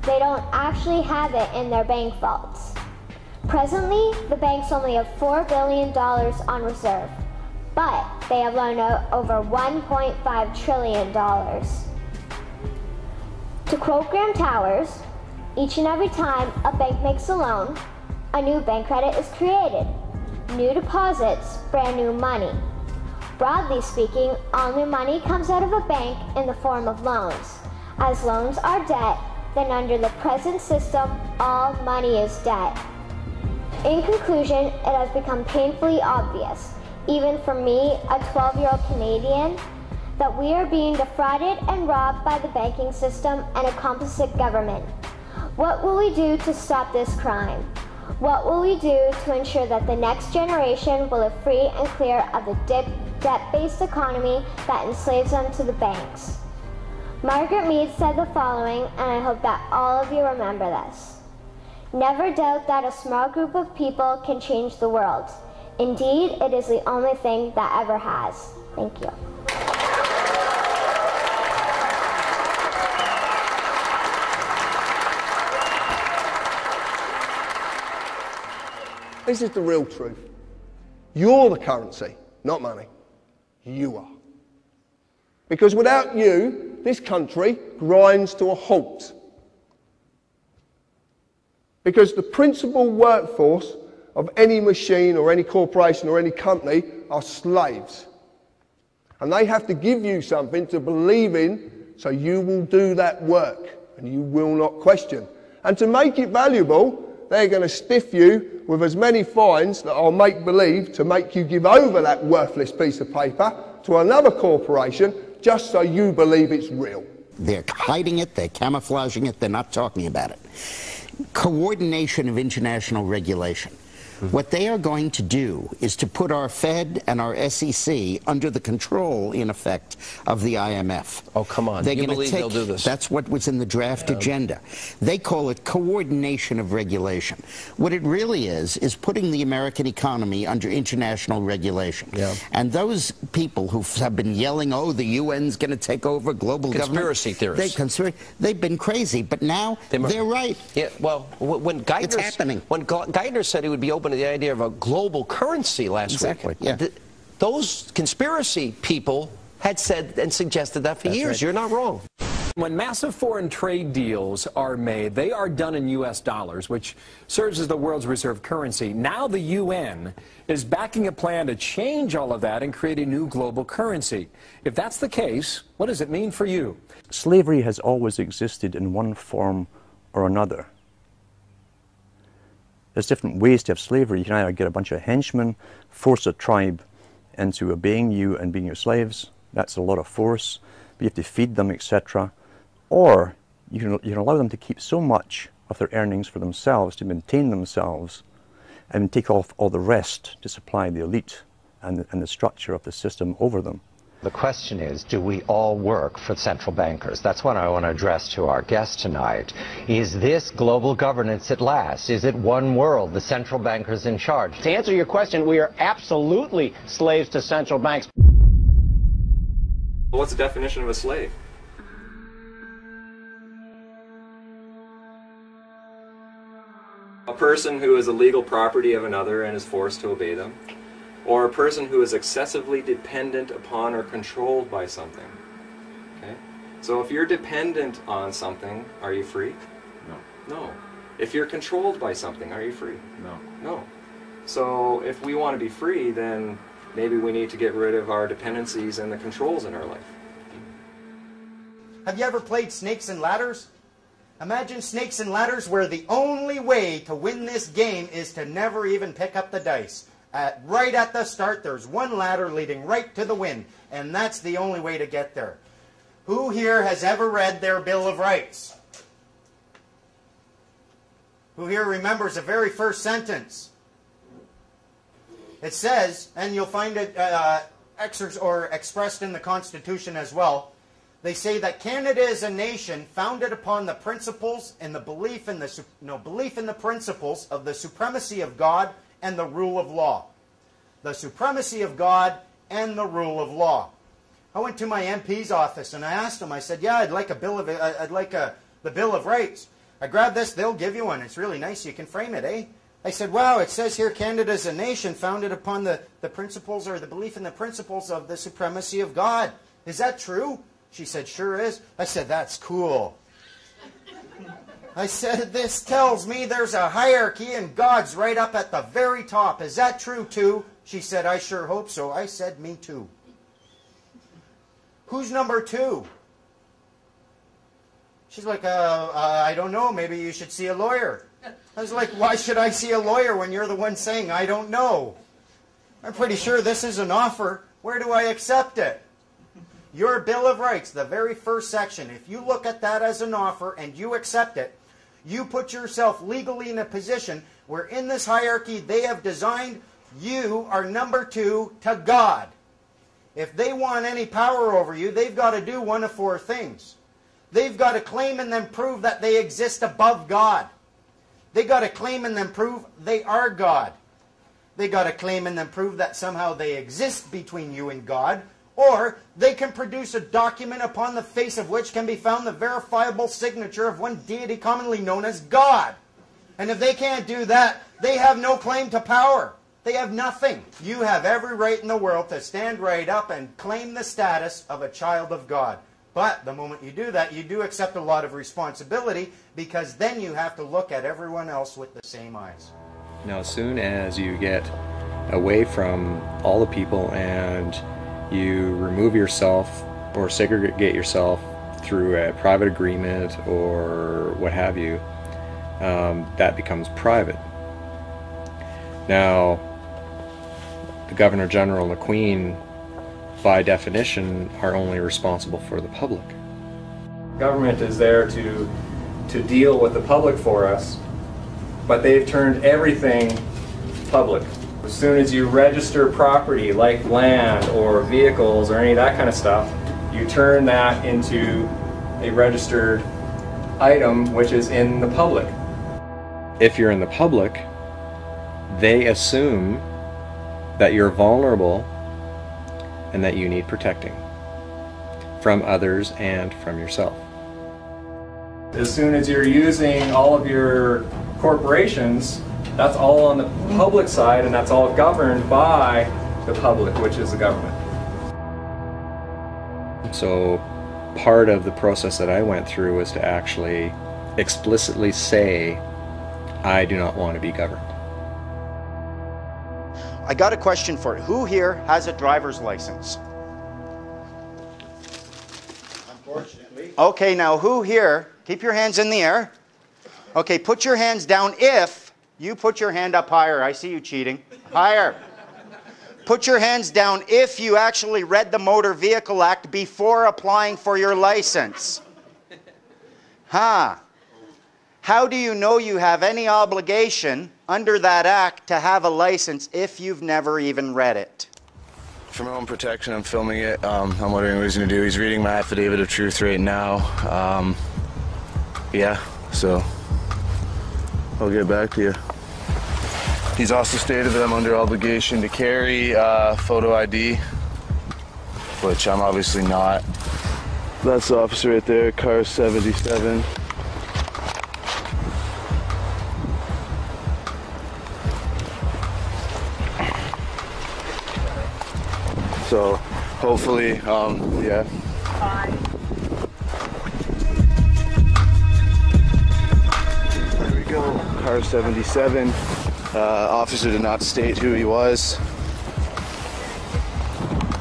They don't actually have it in their bank vaults. Presently, the banks only have $4 billion on reserve, but they have loaned out over $1.5 trillion. To quote Graham Towers, each and every time a bank makes a loan, a new bank credit is created. New deposits, brand new money. Broadly speaking, all new money comes out of a bank in the form of loans. As loans are debt, then under the present system, all money is debt. In conclusion, it has become painfully obvious, even for me, a 12-year-old Canadian, that we are being defrauded and robbed by the banking system and a complicit government. What will we do to stop this crime? What will we do to ensure that the next generation will live free and clear of the debt-based economy that enslaves them to the banks? Margaret Mead said the following, and I hope that all of you remember this. Never doubt that a small group of people can change the world. Indeed, it is the only thing that ever has. Thank you. This is the real truth. You're the currency, not money. You are. Because without you, this country grinds to a halt. Because the principal workforce of any machine or any corporation or any company are slaves. And they have to give you something to believe in, so you will do that work and you will not question. And to make it valuable, they're going to stiff you with as many fines that are make-believe to make you give over that worthless piece of paper to another corporation just so you believe it's real. They're hiding it, they're camouflaging it, they're not talking about it. Coordination of international regulation. What they are going to do is to put our Fed and our SEC under the control, in effect, of the IMF. Oh, come on. You believe they'll do this? That's what was in the draft agenda. They call it coordination of regulation. What it really is putting the American economy under international regulation. Yeah. And those people who have been yelling, oh, the UN's going to take over global Conspiracy government. theorists. They've been crazy, but now they're right. Yeah, well, when Geithner said he would be open to the idea of a global currency last week. Yeah. Those conspiracy people had said and suggested that for years. Right. You're not wrong. When massive foreign trade deals are made, they are done in U.S. dollars, which serves as the world's reserve currency. Now the UN is backing a plan to change all of that and create a new global currency. If that's the case, what does it mean for you? Slavery has always existed in one form or another. There's different ways to have slavery. You can either get a bunch of henchmen, force a tribe into obeying you and being your slaves. That's a lot of force. But you have to feed them, etc. Or you can allow them to keep so much of their earnings for themselves, to maintain themselves, and take off all the rest to supply the elite and the structure of the system over them. The question is, do we all work for central bankers? That's what I want to address to our guest tonight. Is this global governance at last? Is it one world, the central bankers in charge? To answer your question, we are absolutely slaves to central banks. What's the definition of a slave? A person who is a legal property of another and is forced to obey them. Or a person who is excessively dependent upon or controlled by something. Okay? So if you're dependent on something, are you free? No. No. If you're controlled by something, are you free? No. No. So if we want to be free, then maybe we need to get rid of our dependencies and the controls in our life. Have you ever played Snakes and Ladders? Imagine Snakes and Ladders where the only way to win this game is to never even pick up the dice. Right at the start, there's one ladder leading right to the win, and that's the only way to get there. Who here has ever read their Bill of Rights? Who here remembers the very first sentence? It says, and you'll find it expressed in the Constitution as well, they say that Canada is a nation founded upon the principles and the belief in the principles of the supremacy of God and the rule of law. The supremacy of God and the rule of law. I went to my MP's office and I asked him, I said, yeah, I'd like the Bill of Rights. I grabbed this, they'll give you one. It's really nice, you can frame it, eh? I said, wow, it says here Canada's a nation founded upon the principles or the belief in the principles of the supremacy of God. Is that true? She said, sure is. I said, that's cool. I said, this tells me there's a hierarchy and God's right up at the very top. Is that true too? She said, I sure hope so. I said, me too. Who's number two? She's like, I don't know. Maybe you should see a lawyer. I was like, why should I see a lawyer when you're the one saying, I don't know? I'm pretty sure this is an offer. Where do I accept it? Your Bill of Rights, the very first section, if you look at that as an offer and you accept it, you put yourself legally in a position where in this hierarchy they have designed you are number 2 to God. If they want any power over you, they've got to do one of 4 things. They've got to claim and then prove that they exist above God. They've got to claim and then prove they are God. They've got to claim and then prove that somehow they exist between you and God. Or they can produce a document upon the face of which can be found the verifiable signature of one deity commonly known as God. And if they can't do that, they have no claim to power. They have nothing. You have every right in the world to stand right up and claim the status of a child of God. But the moment you do that, you do accept a lot of responsibility, because then you have to look at everyone else with the same eyes. Now, as soon as you get away from all the people and you remove yourself or segregate yourself through a private agreement or what have you, that becomes private. Now, the Governor General and the Queen, by definition, are only responsible for the public. Government is there to deal with the public for us, but they've turned everything public. As soon as you register property like land or vehicles or any of that kind of stuff, you turn that into a registered item which is in the public. If you're in the public, they assume that you're vulnerable and that you need protecting from others and from yourself. As soon as you're using all of your corporations, that's all on the public side, and that's all governed by the public, which is the government. So part of the process that I went through was to actually explicitly say, I do not want to be governed. I got a question for you. Who here has a driver's license? Unfortunately. Okay, now who here, keep your hands in the air. Okay, put your hands down if you put your hand up higher. I see you cheating. Higher. Put your hands down if you actually read the Motor Vehicle Act before applying for your license. Huh. How do you know you have any obligation under that act to have a license if you've never even read it? For my own protection, I'm filming it. I'm wondering what he's going to do. He's reading my affidavit of truth right now. Yeah, so I'll get back to you. He's also stated that I'm under obligation to carry photo ID, which I'm obviously not. That's the officer right there, car 77. So hopefully, yeah. There we go, car 77. Officer did not state who he was.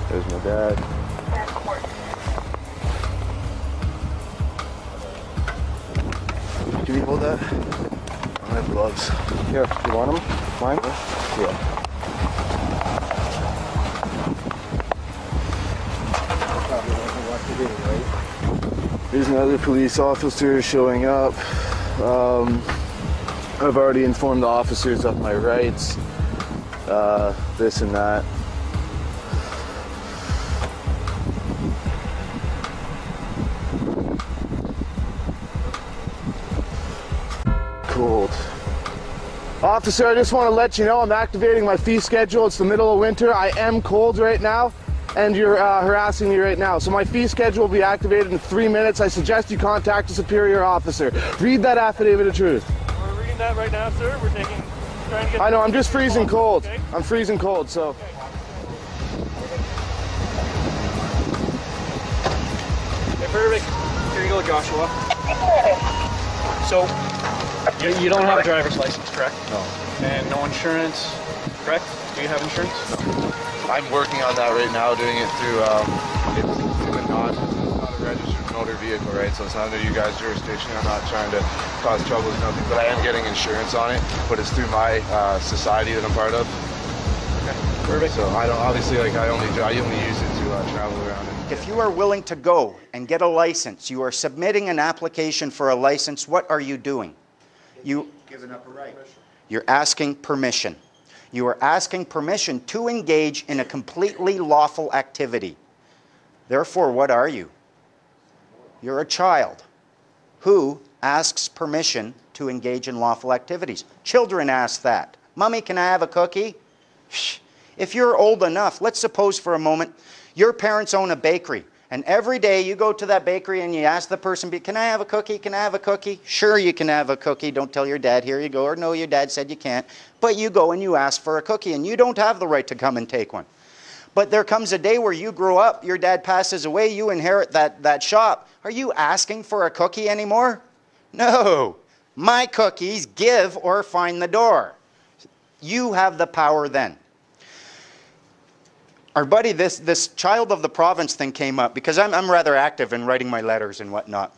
There's my dad. Can you hold that? I have gloves. Here, you want them? Mine? Yeah. There's another police officer showing up. I've already informed the officers of my rights, this and that. Cold. Officer, I just want to let you know I'm activating my fee schedule. It's the middle of winter. I am cold right now, and you're harassing me right now. So my fee schedule will be activated in 3 minutes. I suggest you contact a superior officer. Read that affidavit of truth. We're reading that right now, sir. We're trying to get... I know, I'm just freezing cold. Okay. I'm freezing cold, so... Okay. Okay, perfect. Here you go, Joshua. So, you don't have a driver's license, correct? No. And no insurance, correct? Do you have insurance? No. I'm working on that right now, doing it through, it's not a registered motor vehicle, right? So it's under you guys' jurisdiction. I'm not trying to cause trouble with nothing, but I am getting insurance on it. But it's through my society that I'm part of. Okay, perfect. So I don't obviously I only use it to travel around. If you are willing to go and get a license, you are submitting an application for a license. What are you doing? You giving up a right. You're asking permission. You are asking permission to engage in a completely lawful activity. Therefore, what are you? You're a child who asks permission to engage in lawful activities. Children ask that. Mommy, can I have a cookie? If you're old enough, let's suppose for a moment, your parents own a bakery. And every day you go to that bakery and you ask the person, can I have a cookie? Can I have a cookie? Sure, you can have a cookie. Don't tell your dad, here you go. Or no, your dad said you can't. But you go and you ask for a cookie and you don't have the right to come and take one. But there comes a day where you grow up, your dad passes away, you inherit that shop. Are you asking for a cookie anymore? No. My cookies, give or find the door. You have the power then. Our buddy, this child of the province thing came up because I'm rather active in writing my letters and whatnot.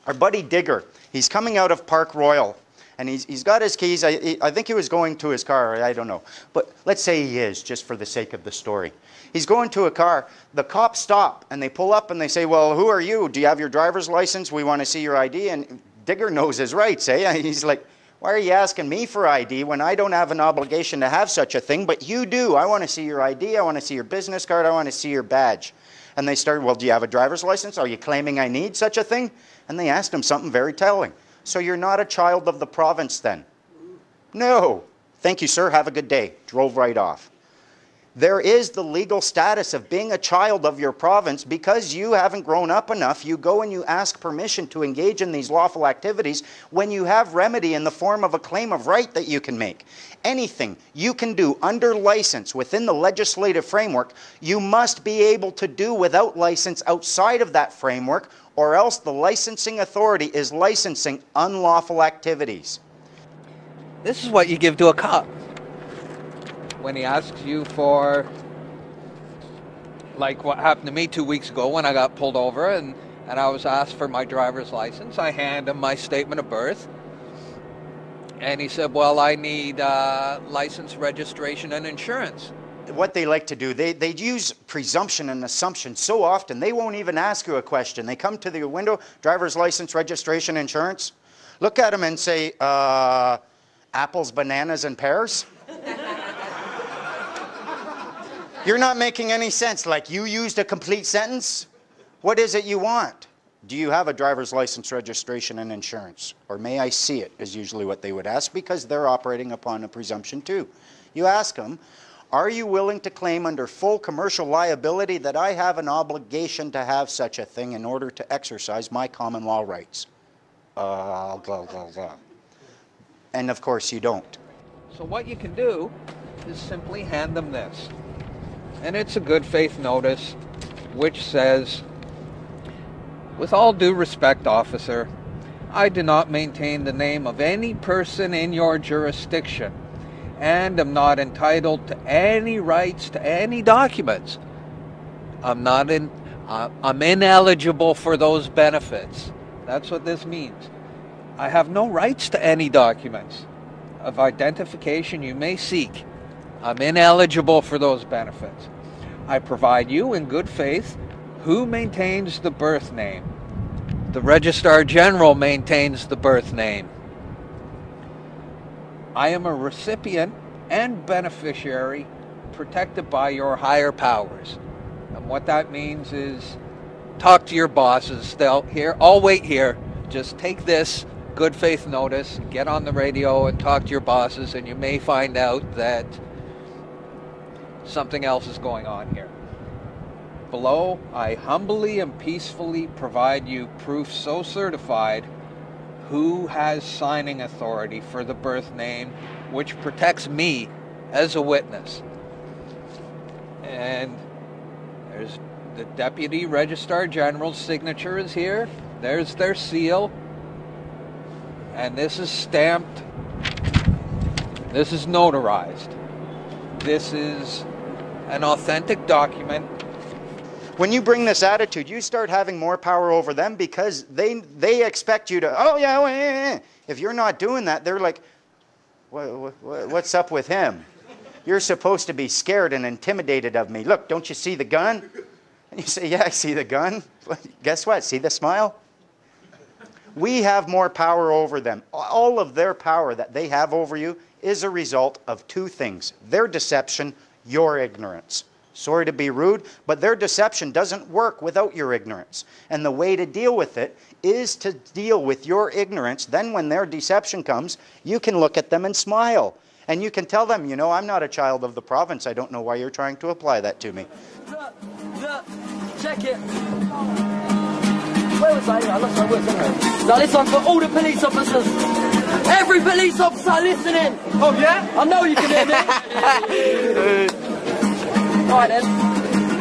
Our buddy Digger, he's coming out of Park Royal and he's got his keys. I think he was going to his car, I don't know. But let's say he is, just for the sake of the story. He's going to a car, the cops stop and they pull up and they say, well, who are you? Do you have your driver's license? We want to see your ID. And Digger knows his rights, eh? He's like, why are you asking me for ID when I don't have an obligation to have such a thing, but you do? I want to see your ID, I want to see your business card, I want to see your badge. And they start, well, do you have a driver's license? Are you claiming I need such a thing? And they asked him something very telling. So you're not a child of the province then? No. Thank you, sir. Have a good day. Drove right off. There is the legal status of being a child of your province because you haven't grown up enough. You go and you ask permission to engage in these lawful activities when you have remedy in the form of a claim of right that you can make. Anything you can do under license within the legislative framework, you must be able to do without license outside of that framework, or else the licensing authority is licensing unlawful activities. This is what you give to a cop when he asks you for, like what happened to me 2 weeks ago when I got pulled over and I was asked for my driver's license. I hand him my statement of birth and he said, well, I need license, registration, and insurance. What they like to do, they use presumption and assumption so often, they won't even ask you a question. They come to the window, driver's license, registration, insurance. Look at them and say, apples, bananas, and pears? You're not making any sense. Like, you used a complete sentence? What is it you want? Do you have a driver's license, registration, and insurance? Or may I see it, is usually what they would ask, because they're operating upon a presumption too. You ask them, are you willing to claim under full commercial liability that I have an obligation to have such a thing in order to exercise my common law rights? Blah, blah, blah. And of course you don't. So what you can do is simply hand them this. And it's a good faith notice which says, with all due respect, officer, I do not maintain the name of any person in your jurisdiction and am not entitled to any rights to any documents. I'm ineligible for those benefits. That's what this means. I have no rights to any documents of identification you may seek. I'm ineligible for those benefits. I provide you in good faith who maintains the birth name. The Registrar General maintains the birth name. I am a recipient and beneficiary protected by your higher powers. And what that means is talk to your bosses. I'll wait here. Just take this good faith notice, get on the radio and talk to your bosses, and you may find out that something else is going on here. Below, I humbly and peacefully provide you proof so certified who has signing authority for the birth name, which protects me as a witness. And there's the Deputy Registrar General's signature is here. There's their seal. And this is stamped. This is notarized. This is an authentic document. When you bring this attitude, you start having more power over them because they expect you to, oh yeah. If you're not doing that, they're like, what's up with him? You're supposed to be scared and intimidated of me. Look, don't you see the gun? And you say, yeah, I see the gun. Guess what? See the smile? We have more power over them. All of their power that they have over you is a result of two things: their deception, your ignorance. Sorry to be rude, but their deception doesn't work without your ignorance. And the way to deal with it is to deal with your ignorance. Then when their deception comes, you can look at them and smile. And you can tell them, you know, I'm not a child of the province. I don't know why you're trying to apply that to me. Look, check it. Where was I? I lost my words, didn't I? Now this one's for all the police officers. Every police officer listening. Oh yeah? I know you can hear me. Alright then.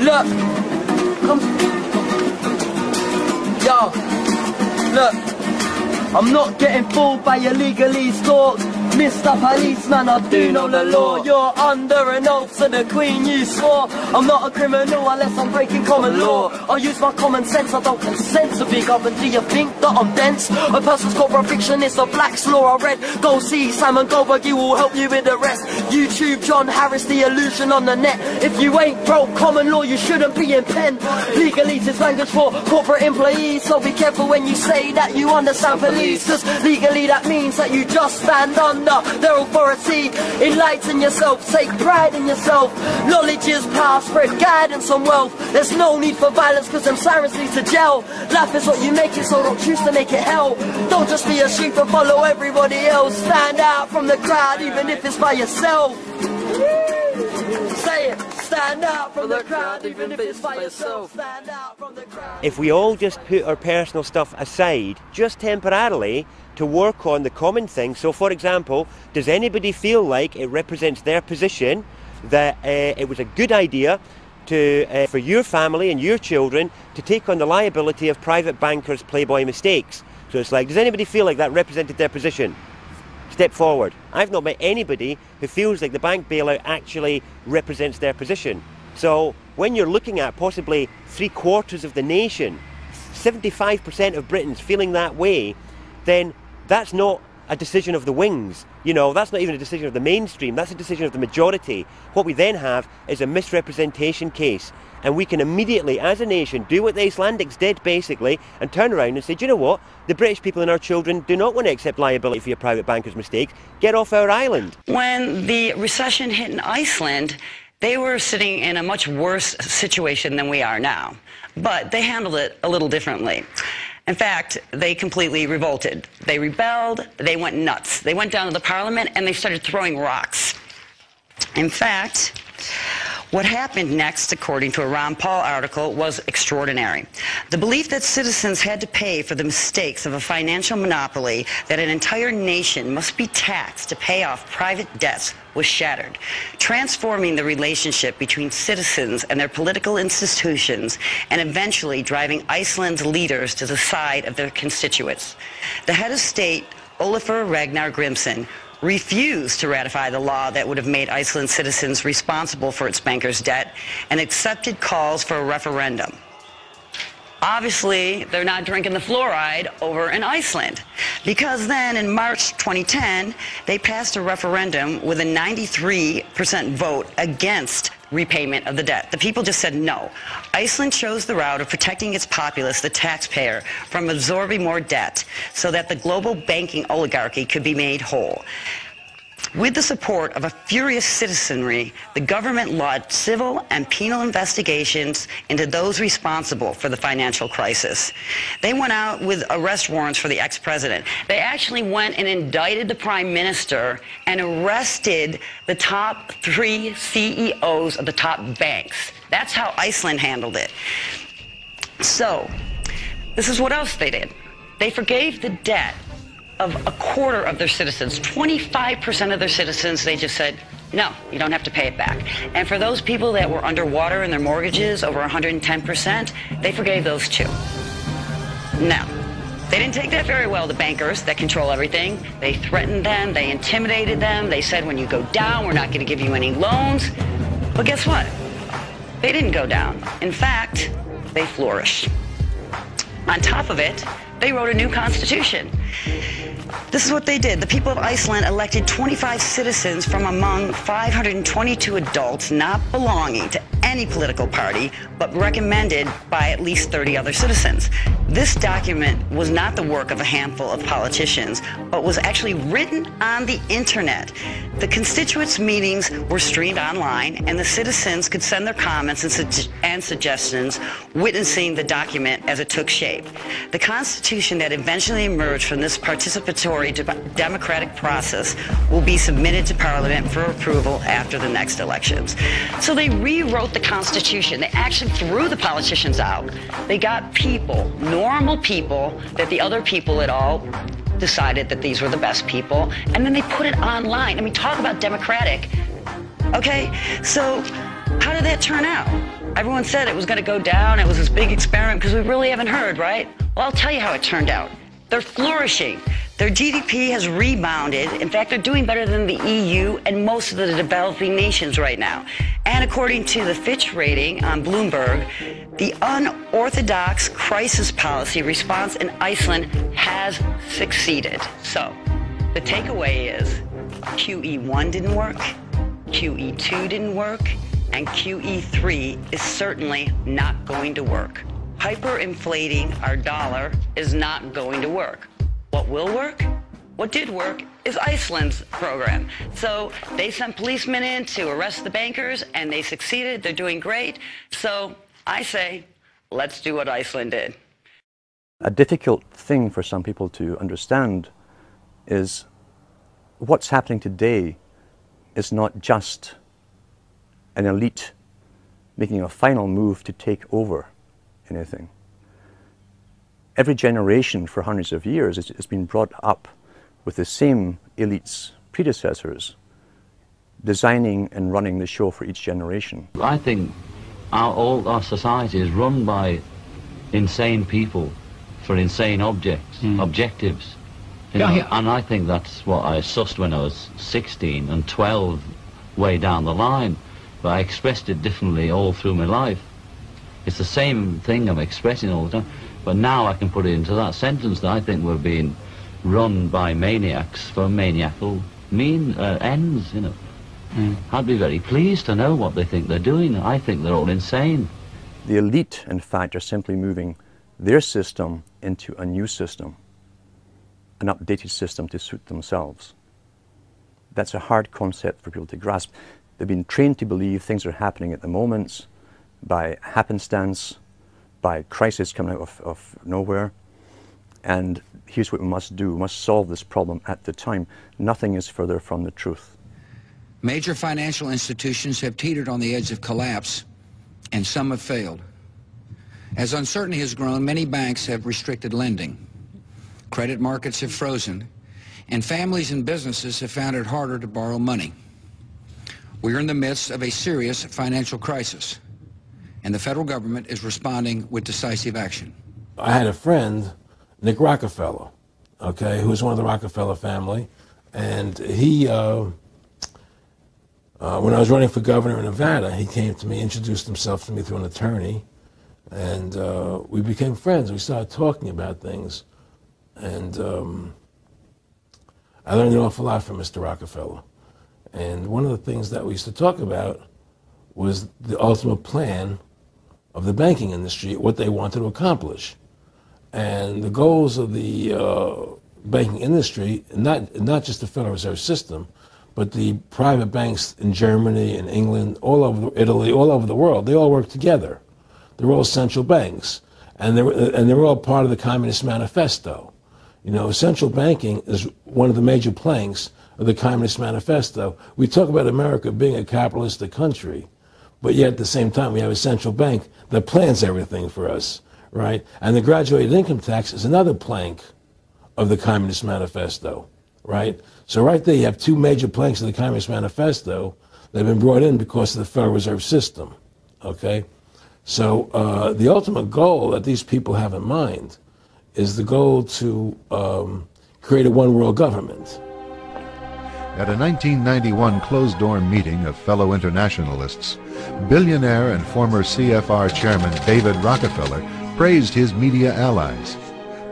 Look. Come. Yo. Look. I'm not getting fooled by your legalese talk. Mr. Policeman, I do know the law. You're under an oath to the Queen you swore. I'm not a criminal unless I'm breaking common law. I use my common sense, I don't consent to be governed. Do you think that I'm dense? A person's corporate fiction is a Black's Law. I read, go see Simon Goldberg, he will help you with the rest. YouTube John Harris, the illusion on the net. If you ain't broke common law, you shouldn't be in pen. Legalese is language for corporate employees, so be careful when you say that you understand police. Cause legally that means that you just stand under their authority. Enlighten yourself, take pride in yourself. Knowledge is power, spread guidance and wealth. There's no need for violence cause them sirens lead to jail. Life is what you make it, so don't choose to make it hell. Don't just be a sheep and follow everybody else. Stand out from the crowd even if it's by yourself. Say it, stand out from the crowd even if it's by yourself. Stand out from the crowd. If we all just put our personal stuff aside, just temporarily, to work on the common thing. So for example, does anybody feel like it represents their position that it was a good idea to for your family and your children to take on the liability of private bankers' playboy mistakes? So it's like, does anybody feel like that represented their position? Step forward. I've not met anybody who feels like the bank bailout actually represents their position. So when you're looking at possibly 3/4 of the nation, 75% of Britons feeling that way, then that's not a decision of the wings. You know, that's not even a decision of the mainstream. That's a decision of the majority. What we then have is a misrepresentation case. And we can immediately, as a nation, do what the Icelandics did, basically, and turn around and say, do you know what? The British people and our children do not want to accept liability for your private bankers' mistakes. Get off our island. When the recession hit in Iceland, they were sitting in a much worse situation than we are now. But they handled it a little differently. In fact, they completely revolted. They rebelled, they went nuts. They went down to the parliament and they started throwing rocks. In fact, what happened next, according to a Ron Paul article, was extraordinary. The belief that citizens had to pay for the mistakes of a financial monopoly, that an entire nation must be taxed to pay off private debts, was shattered, transforming the relationship between citizens and their political institutions and eventually driving Iceland's leaders to the side of their constituents. The head of state, Olafur Ragnar Grimsson, refused to ratify the law that would have made Iceland citizens responsible for its bankers' debt and accepted calls for a referendum. Obviously, they're not drinking the fluoride over in Iceland, because then in March 2010, they passed a referendum with a 93% vote against repayment of the debt. The people just said no. Iceland chose the route of protecting its populace, the taxpayer, from absorbing more debt so that the global banking oligarchy could be made whole. With the support of a furious citizenry, the government launched civil and penal investigations into those responsible for the financial crisis. They went out with arrest warrants for the ex-president. They actually went and indicted the prime minister and arrested the top 3 CEOs of the top banks. That's how Iceland handled it. So, this is what else they did. They forgave the debt of 1/4 of their citizens. 25% of their citizens, they just said, no, you don't have to pay it back. And for those people that were underwater in their mortgages, over 110%, they forgave those too. Now, they didn't take that very well, the bankers that control everything. They threatened them, they intimidated them, they said when you go down, we're not going to give you any loans. But guess what? They didn't go down. In fact, they flourished. On top of it, they wrote a new constitution. This is what they did. The people of Iceland elected 25 citizens from among 522 adults not belonging to any political party, but recommended by at least 30 other citizens. This document was not the work of a handful of politicians, but was actually written on the internet. The constituents' meetings were streamed online, and the citizens could send their comments and suggestions, witnessing the document as it took shape. The Constitution that eventually emerged from this participatory democratic process will be submitted to Parliament for approval after the next elections. So they rewrote the Constitution. They actually threw the politicians out. They got people, normal people, that the other people at all decided that these were the best people, and then they put it online. I mean, talk about democratic. Okay, so how did that turn out? Everyone said it was going to go down. It was this big experiment because we really haven't heard, right? Well, I'll tell you how it turned out. They're flourishing. Their GDP has rebounded. In fact, they're doing better than the EU and most of the developing nations right now. And according to the Fitch rating on Bloomberg, the unorthodox crisis policy response in Iceland has succeeded. So the takeaway is QE1 didn't work, QE2 didn't work, and QE3 is certainly not going to work. Hyperinflating our dollar is not going to work. What will work? What did work is Iceland's program. So they sent policemen in to arrest the bankers, and they succeeded. They're doing great. So I say, let's do what Iceland did. A difficult thing for some people to understand is what's happening today is not just an elite making a final move to take over anything. Every generation for hundreds of years has been brought up with the same elite's predecessors designing and running the show for each generation. I think all our society is run by insane people for insane objectives. You know, and I think that's what I sussed when I was 16 and 12 way down the line, but I expressed it differently all through my life. It's the same thing I'm expressing all the time, but now I can put it into that sentence that I think we're being run by maniacs for maniacal ends, you know. I'd be very pleased to know what they think they're doing. I think they're all insane. The elite, in fact, are simply moving their system into a new system, an updated system to suit themselves. That's a hard concept for people to grasp. They've been trained to believe things are happening at the moment by happenstance, by crisis coming out of nowhere. And here's what we must do. We must solve this problem at the time. Nothing is further from the truth. Major financial institutions have teetered on the edge of collapse, and some have failed. As uncertainty has grown, many banks have restricted lending. Credit markets have frozen, and families and businesses have found it harder to borrow money. We are in the midst of a serious financial crisis, and the federal government is responding with decisive action. I had a friend, Nick Rockefeller, okay, who was one of the Rockefeller family, and he, when I was running for governor in Nevada, he came to me, introduced himself to me through an attorney, and we became friends. We started talking about things, and I learned an awful lot from Mr. Rockefeller. And one of the things that we used to talk about was the ultimate plan of the banking industry, what they wanted to accomplish. And the goals of the banking industry, not just the Federal Reserve System, but the private banks in Germany and England, all over Italy, all over the world, they all work together. They're all central banks, and they're all part of the Communist Manifesto. You know, central banking is one of the major planks of the Communist Manifesto. We talk about America being a capitalistic country, but yet at the same time we have a central bank that plans everything for us, right? And the graduated income tax is another plank of the Communist Manifesto, right? So right there you have two major planks of the Communist Manifesto that have been brought in because of the Federal Reserve System, okay? So the ultimate goal that these people have in mind is the goal to create a one-world government. At a 1991 closed-door meeting of fellow internationalists, billionaire and former CFR chairman David Rockefeller praised his media allies.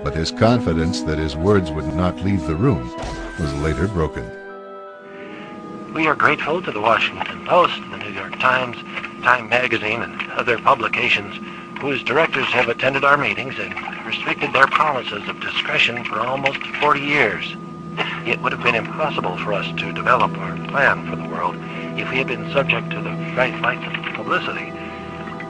But his confidence that his words would not leave the room was later broken. We are grateful to the Washington Post, the New York Times, Time Magazine, and other publications whose directors have attended our meetings and restricted their promises of discretion for almost 40 years. It would have been impossible for us to develop our plan for the world if we had been subject to the bright lights of publicity.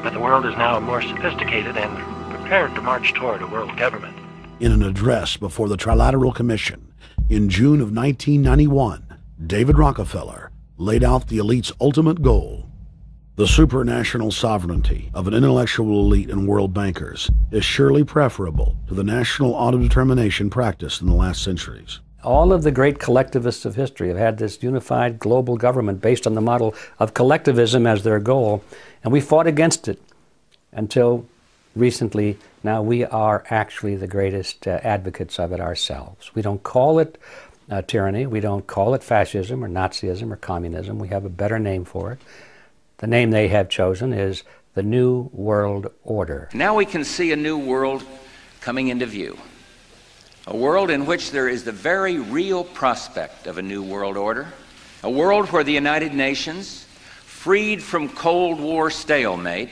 But the world is now more sophisticated and prepared to march toward a world government. In an address before the Trilateral Commission in June of 1991, David Rockefeller laid out the elite's ultimate goal. The supranational sovereignty of an intellectual elite and world bankers is surely preferable to the national autodetermination practiced in the last centuries. All of the great collectivists of history have had this unified global government based on the model of collectivism as their goal, and we fought against it until recently. Now we are actually the greatest advocates of it ourselves. We don't call it tyranny, we don't call it fascism or Nazism or communism. We have a better name for it. The name they have chosen is the New World Order. Now we can see a new world coming into view. A world in which there is the very real prospect of a new world order. A world where the United Nations, freed from Cold War stalemate,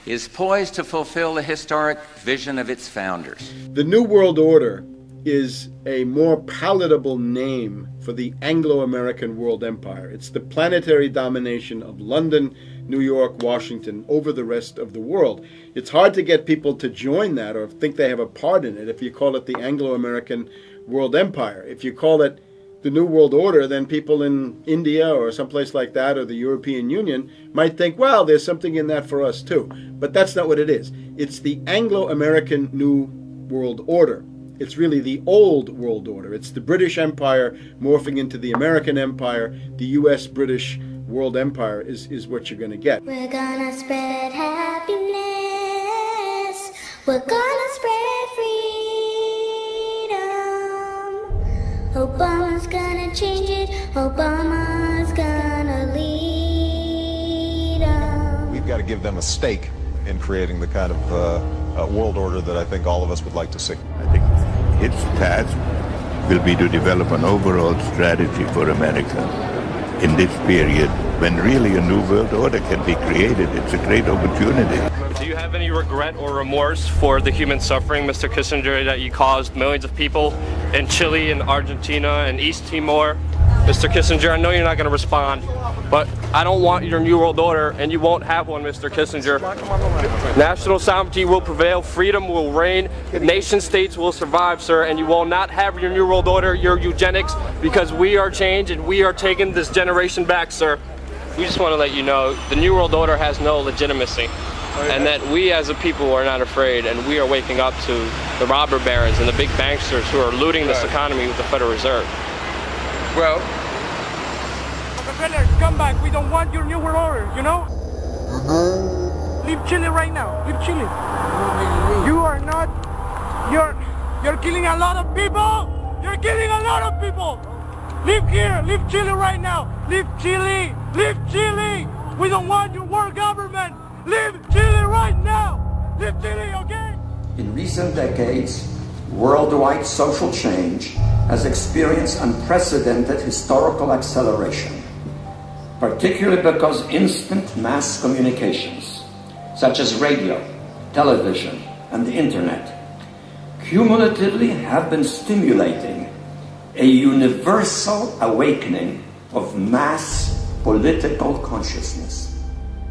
is poised to fulfill the historic vision of its founders. The New World Order is a more palatable name for the Anglo-American world empire. It's the planetary domination of London, New York, Washington over the rest of the world. It's hard to get people to join that or think they have a part in it if you call it the Anglo-American world empire. If you call it the New World Order, then people in India or someplace like that or the European Union might think, well, there's something in that for us too. But that's not what it is. It's the Anglo-American New World Order. It's really the old world order. It's the British Empire morphing into the American Empire. The U.S.-British world empire is what you're going to get. We're gonna spread happiness. We're gonna spread freedom. Obama's gonna change it. Obama's gonna lead us. We've got to give them a stake in creating the kind of world order that I think all of us would like to see. I think its task will be to develop an overall strategy for America in this period when really a new world order can be created. It's a great opportunity. Do you have any regret or remorse for the human suffering, Mr. Kissinger, that you caused millions of people in Chile and Argentina and East Timor? Mr. Kissinger, I know you're not going to respond, but I don't want your New World Order, and you won't have one, Mr. Kissinger. National sovereignty will prevail, freedom will reign, nation states will survive, sir, and you will not have your New World Order, your eugenics, because we are changed and we are taking this generation back, sir. We just want to let you know the New World Order has no legitimacy, and that we as a people are not afraid, and we are waking up to the robber barons and the big banksters who are looting this economy with the Federal Reserve. Well, Rockefeller, come back. We don't want your New World Order, you know? Leave Chile right now. Leave Chile. You are not... You're killing a lot of people. You're killing a lot of people. Leave here. Leave Chile right now. Leave Chile. Leave Chile. We don't want your world government. Leave Chile right now. Leave Chile, okay? In recent decades, worldwide social change has experienced unprecedented historical acceleration, particularly because instant mass communications, such as radio, television, and the internet, cumulatively have been stimulating a universal awakening of mass political consciousness.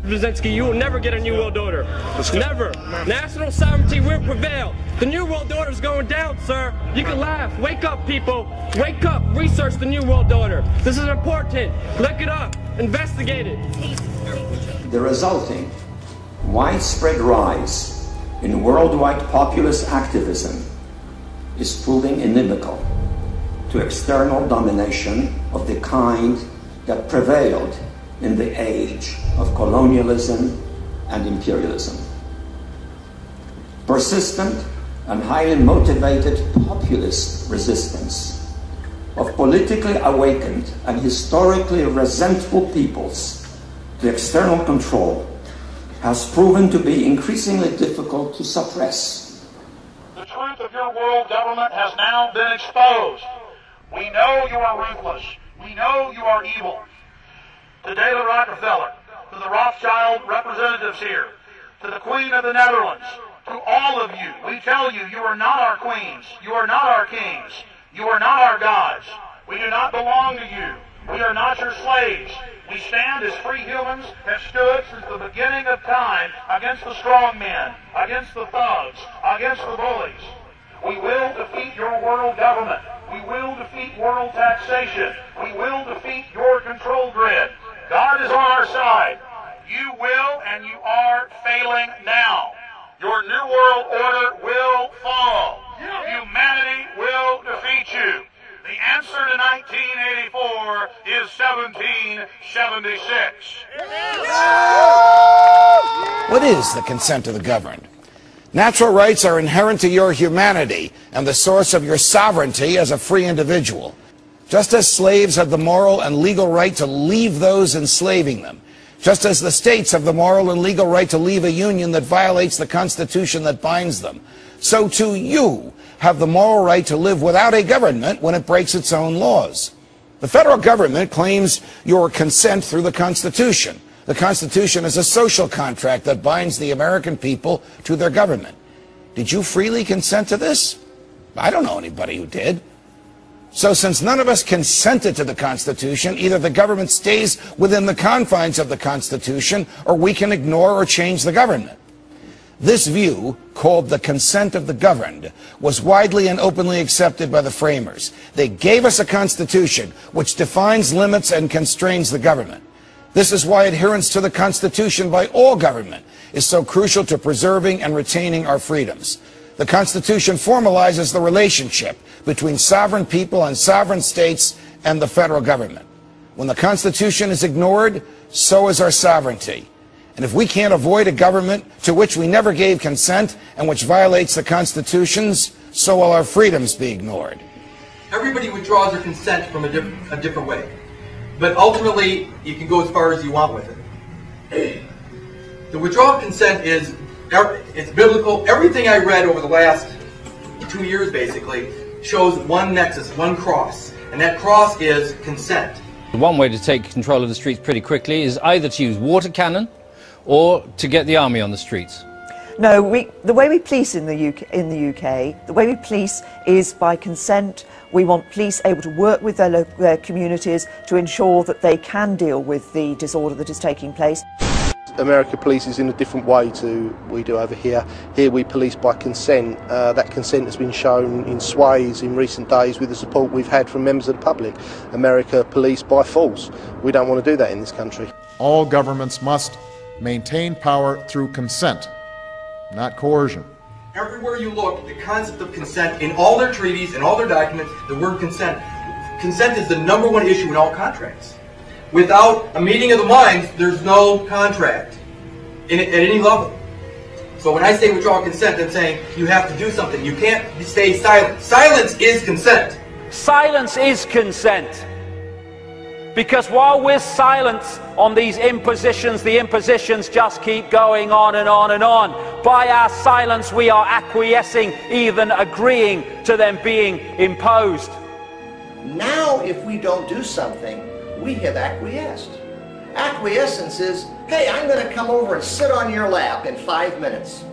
Brzezinski, you will never get a New World Order. Never. National sovereignty will prevail. The New World Order is going down, sir. You can laugh. Wake up, people. Wake up. Research the New World Order. This is important. Look it up. Investigate it. The resulting widespread rise in worldwide populist activism is proving inimical to external domination of the kind that prevailed in the age of colonialism and imperialism. Persistent and highly motivated populist resistance of politically awakened and historically resentful peoples to external control has proven to be increasingly difficult to suppress. The truth of your world government has now been exposed. We know you are ruthless. We know you are evil. To David Rockefeller, to the Rothschild representatives here, to the Queen of the Netherlands, to all of you, we tell you, you are not our queens. You are not our kings. You are not our gods. We do not belong to you. We are not your slaves. We stand as free humans, have stood since the beginning of time against the strong men, against the thugs, against the bullies. We will defeat your world government. We will defeat world taxation. We will defeat your control grid. God is on our side. You will and you are failing now. Your new world order will fall. Humanity will defeat you. The answer to 1984 is 1776. What is the consent of the governed? Natural rights are inherent to your humanity and the source of your sovereignty as a free individual. Just as slaves have the moral and legal right to leave those enslaving them, just as the states have the moral and legal right to leave a union that violates the Constitution that binds them, so too you have the moral right to live without a government when it breaks its own laws. The federal government claims your consent through the Constitution. The Constitution is a social contract that binds the American people to their government. Did you freely consent to this? I don't know anybody who did. So since none of us consented to the Constitution, either the government stays within the confines of the Constitution, or we can ignore or change the government. This view, called the consent of the governed, was widely and openly accepted by the framers. They gave us a Constitution which defines limits and constrains the government. This is why adherence to the Constitution by all government is so crucial to preserving and retaining our freedoms. The Constitution formalizes the relationship between sovereign people and sovereign states and the federal government. When the Constitution is ignored, so is our sovereignty. And if we can't avoid a government to which we never gave consent and which violates the Constitutions, so will our freedoms be ignored. Everybody withdraws their consent from a different way. But ultimately, you can go as far as you want with it. The withdrawal of consent is it's biblical. Everything I read over the last 2 years, basically, shows one nexus, one cross. And that cross is consent. One way to take control of the streets pretty quickly is either to use water cannon or to get the army on the streets. No, the way we police in the UK, the way we police is by consent. We want police able to work with their communities to ensure that they can deal with the disorder that is taking place. America polices in a different way to we do over here. Here we police by consent. That consent has been shown in swathes in recent days with the support we've had from members of the public. America police by force. We don't want to do that in this country. All governments must maintain power through consent, not coercion. Everywhere you look, the concept of consent in all their treaties and all their documents, the word consent. Consent is the #1 issue in all contracts. Without a meeting of the minds, there's no contract at any level. So when I say withdraw consent, I'm saying you have to do something. You can't stay silent. Silence is consent. Silence is consent. Because while we're silent on these impositions, the impositions just keep going on and on and on. By our silence, we are acquiescing, even agreeing to them being imposed. Now, if we don't do something, we have acquiesced. Acquiescence is, hey, I'm going to come over and sit on your lap in 5 minutes.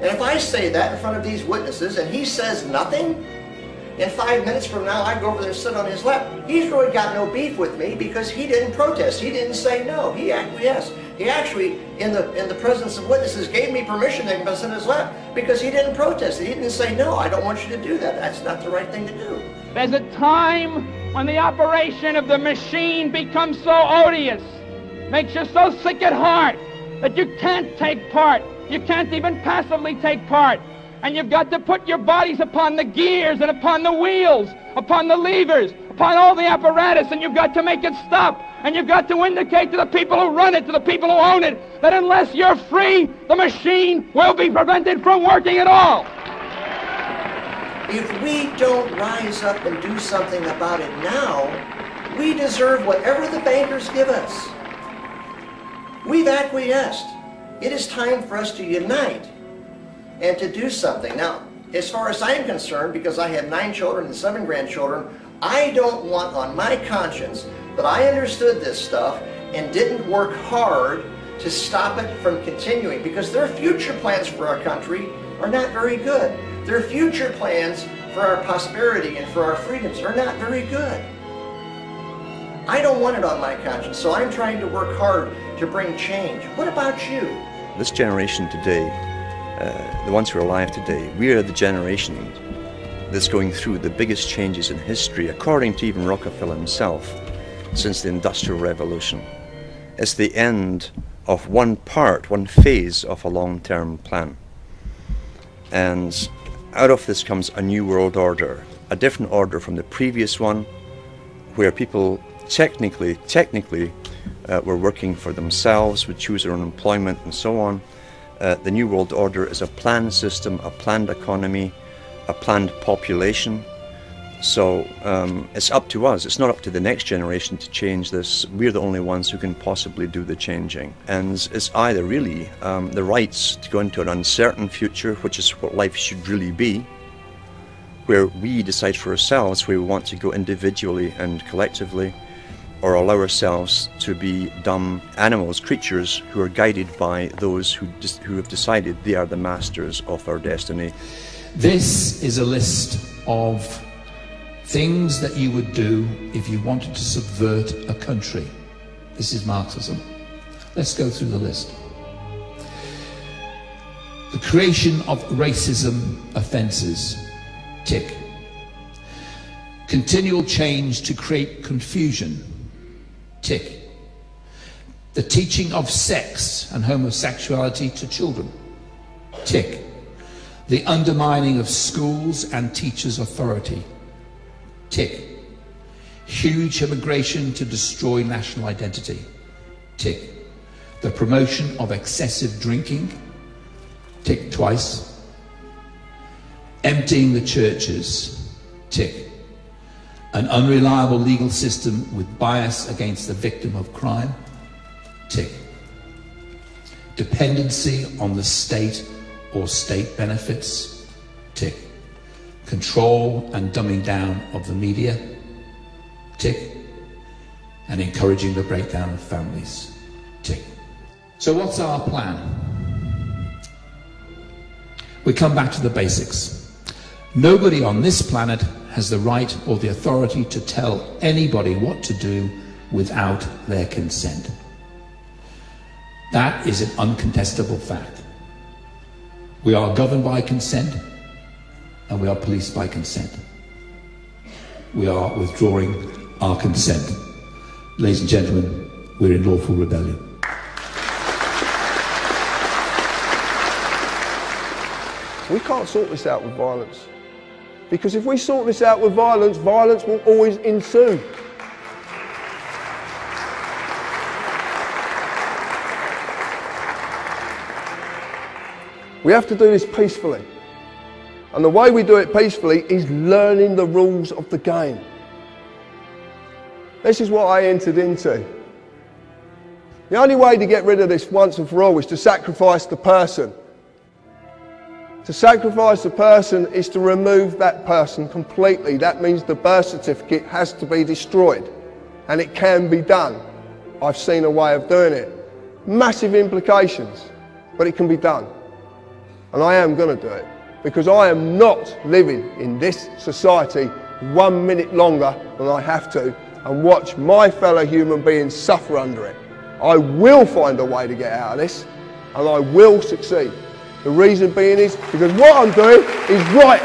And if I say that in front of these witnesses and he says nothing, in 5 minutes from now I go over there and sit on his lap. He's really got no beef with me because he didn't protest. He didn't say no. He acquiesced. He actually, in the presence of witnesses, gave me permission to sit on his lap because he didn't protest. He didn't say no, I don't want you to do that. That's not the right thing to do. There's a time when the operation of the machine becomes so odious, makes you so sick at heart that you can't take part. You can't even passively take part. And you've got to put your bodies upon the gears and upon the wheels, upon the levers, upon all the apparatus, and you've got to make it stop. And you've got to indicate to the people who run it, to the people who own it, that unless you're free, the machine will be prevented from working at all. if we don't rise up and do something about it now, we deserve whatever the bankers give us. We've acquiesced. It is time for us to unite and to do something. Now, as far as I'm concerned, because I have 9 children and 7 grandchildren, I don't want on my conscience that I understood this stuff and didn't work hard to stop it from continuing, because their future plans for our country are not very good. Their future plans for our prosperity and for our freedoms are not very good. I don't want it on my conscience, so I'm trying to work hard to bring change. What about you? This generation today, the ones who are alive today, we are the generation that's going through the biggest changes in history, according to even Rockefeller himself, since the Industrial Revolution. It's the end of one phase of a long-term plan. And out of this comes a new world order, a different order from the previous one, where people technically were working for themselves, would choose their own employment and so on. The new world order is a planned system, a planned economy, a planned population. So it's up to us. It's not up to the next generation to change this. We're the only ones who can possibly do the changing. And it's either really the rights to go into an uncertain future, which is what life should really be, where we decide for ourselves where we want to go individually and collectively, or allow ourselves to be dumb animals, creatures who are guided by those who have decided they are the masters of our destiny. This is a list of things that you would do if you wanted to subvert a country. This is Marxism. Let's go through the list. The creation of racism offences. Tick. Continual change to create confusion. Tick. The teaching of sex and homosexuality to children. Tick. The undermining of schools and teachers' authority. Tick. Huge immigration to destroy national identity. Tick. The promotion of excessive drinking. Tick twice. Emptying the churches. Tick. An unreliable legal system with bias against the victim of crime. Tick. Dependency on the state or state benefits. Tick. Control and dumbing down of the media. Tick. And encouraging the breakdown of families. Tick. So what's our plan? We come back to the basics. Nobody on this planet has the right or the authority to tell anybody what to do without their consent. That is an uncontestable fact. We are governed by consent, and we are policed by consent. We are withdrawing our consent. Ladies and gentlemen, we're in lawful rebellion. We can't sort this out with violence. Because if we sort this out with violence, violence will always ensue. We have to do this peacefully. And the way we do it peacefully is learning the rules of the game. This is what I entered into. The only way to get rid of this once and for all is to sacrifice the person. To sacrifice the person is to remove that person completely. That means the birth certificate has to be destroyed. And it can be done. I've seen a way of doing it. Massive implications, but it can be done. And I am going to do it. Because I am not living in this society 1 minute longer than I have to and watch my fellow human beings suffer under it. I will find a way to get out of this, and I will succeed. The reason being is because what I'm doing is right.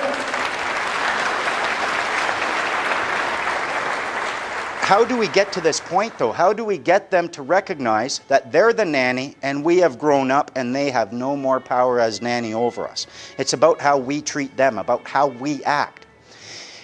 How do we get to this point, though? How do we get them to recognize that they're the nanny and we have grown up and they have no more power as nanny over us? It's about how we treat them, about how we act.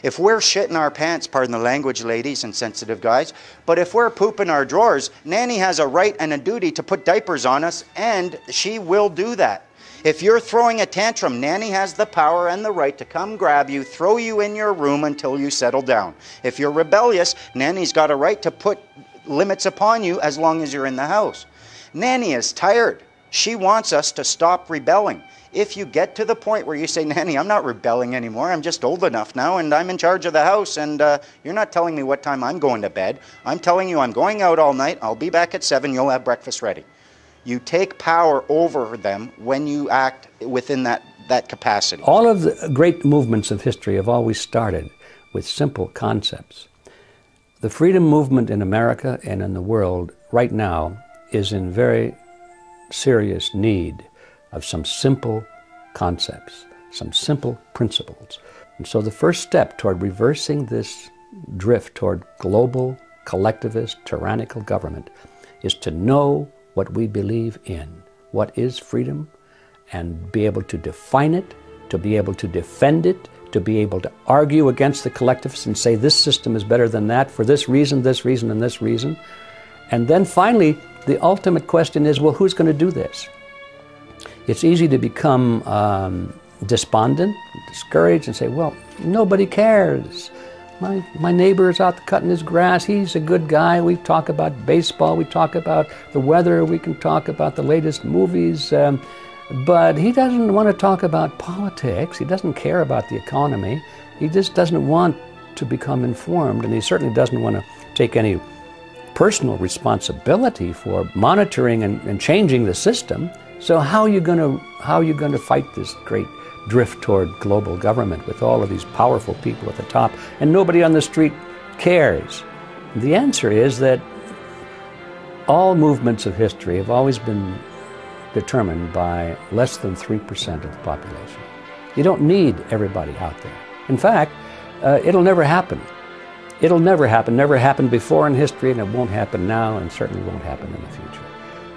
If we're shitting our pants, pardon the language, ladies and sensitive guys, but if we're pooping our drawers, nanny has a right and a duty to put diapers on us, and she will do that. If you're throwing a tantrum, Nanny has the power and the right to come grab you, throw you in your room until you settle down. If you're rebellious, Nanny's got a right to put limits upon you as long as you're in the house. Nanny is tired. She wants us to stop rebelling. If you get to the point where you say, Nanny, I'm not rebelling anymore, I'm just old enough now and I'm in charge of the house and you're not telling me what time I'm going to bed. I'm telling you I'm going out all night, I'll be back at 7, you'll have breakfast ready. You take power over them when you act within that capacity. All of the great movements of history have always started with simple concepts. The freedom movement in America and in the world right now is in very serious need of some simple concepts, some simple principles. And so the first step toward reversing this drift toward global, collectivist, tyrannical government is to know what we believe in, what is freedom, and be able to define it, to be able to defend it, to be able to argue against the collectivists and say this system is better than that for this reason, and this reason. And then finally, the ultimate question is, well, who's going to do this? It's easy to become despondent, discouraged, and say, well, nobody cares. My neighbor is out cutting his grass. He's a good guy. We talk about baseball. We talk about the weather. We can talk about the latest movies. But he doesn't want to talk about politics. He doesn't care about the economy. He just doesn't want to become informed, and he certainly doesn't want to take any personal responsibility for monitoring and changing the system. So how are you going to fight this great drift toward global government with all of these powerful people at the top and nobody on the street cares? The answer is that all movements of history have always been determined by less than 3% of the population. You don't need everybody out there. In fact, it'll never happen. It'll never happen. Never happened before in history, and it won't happen now, and certainly won't happen in the future.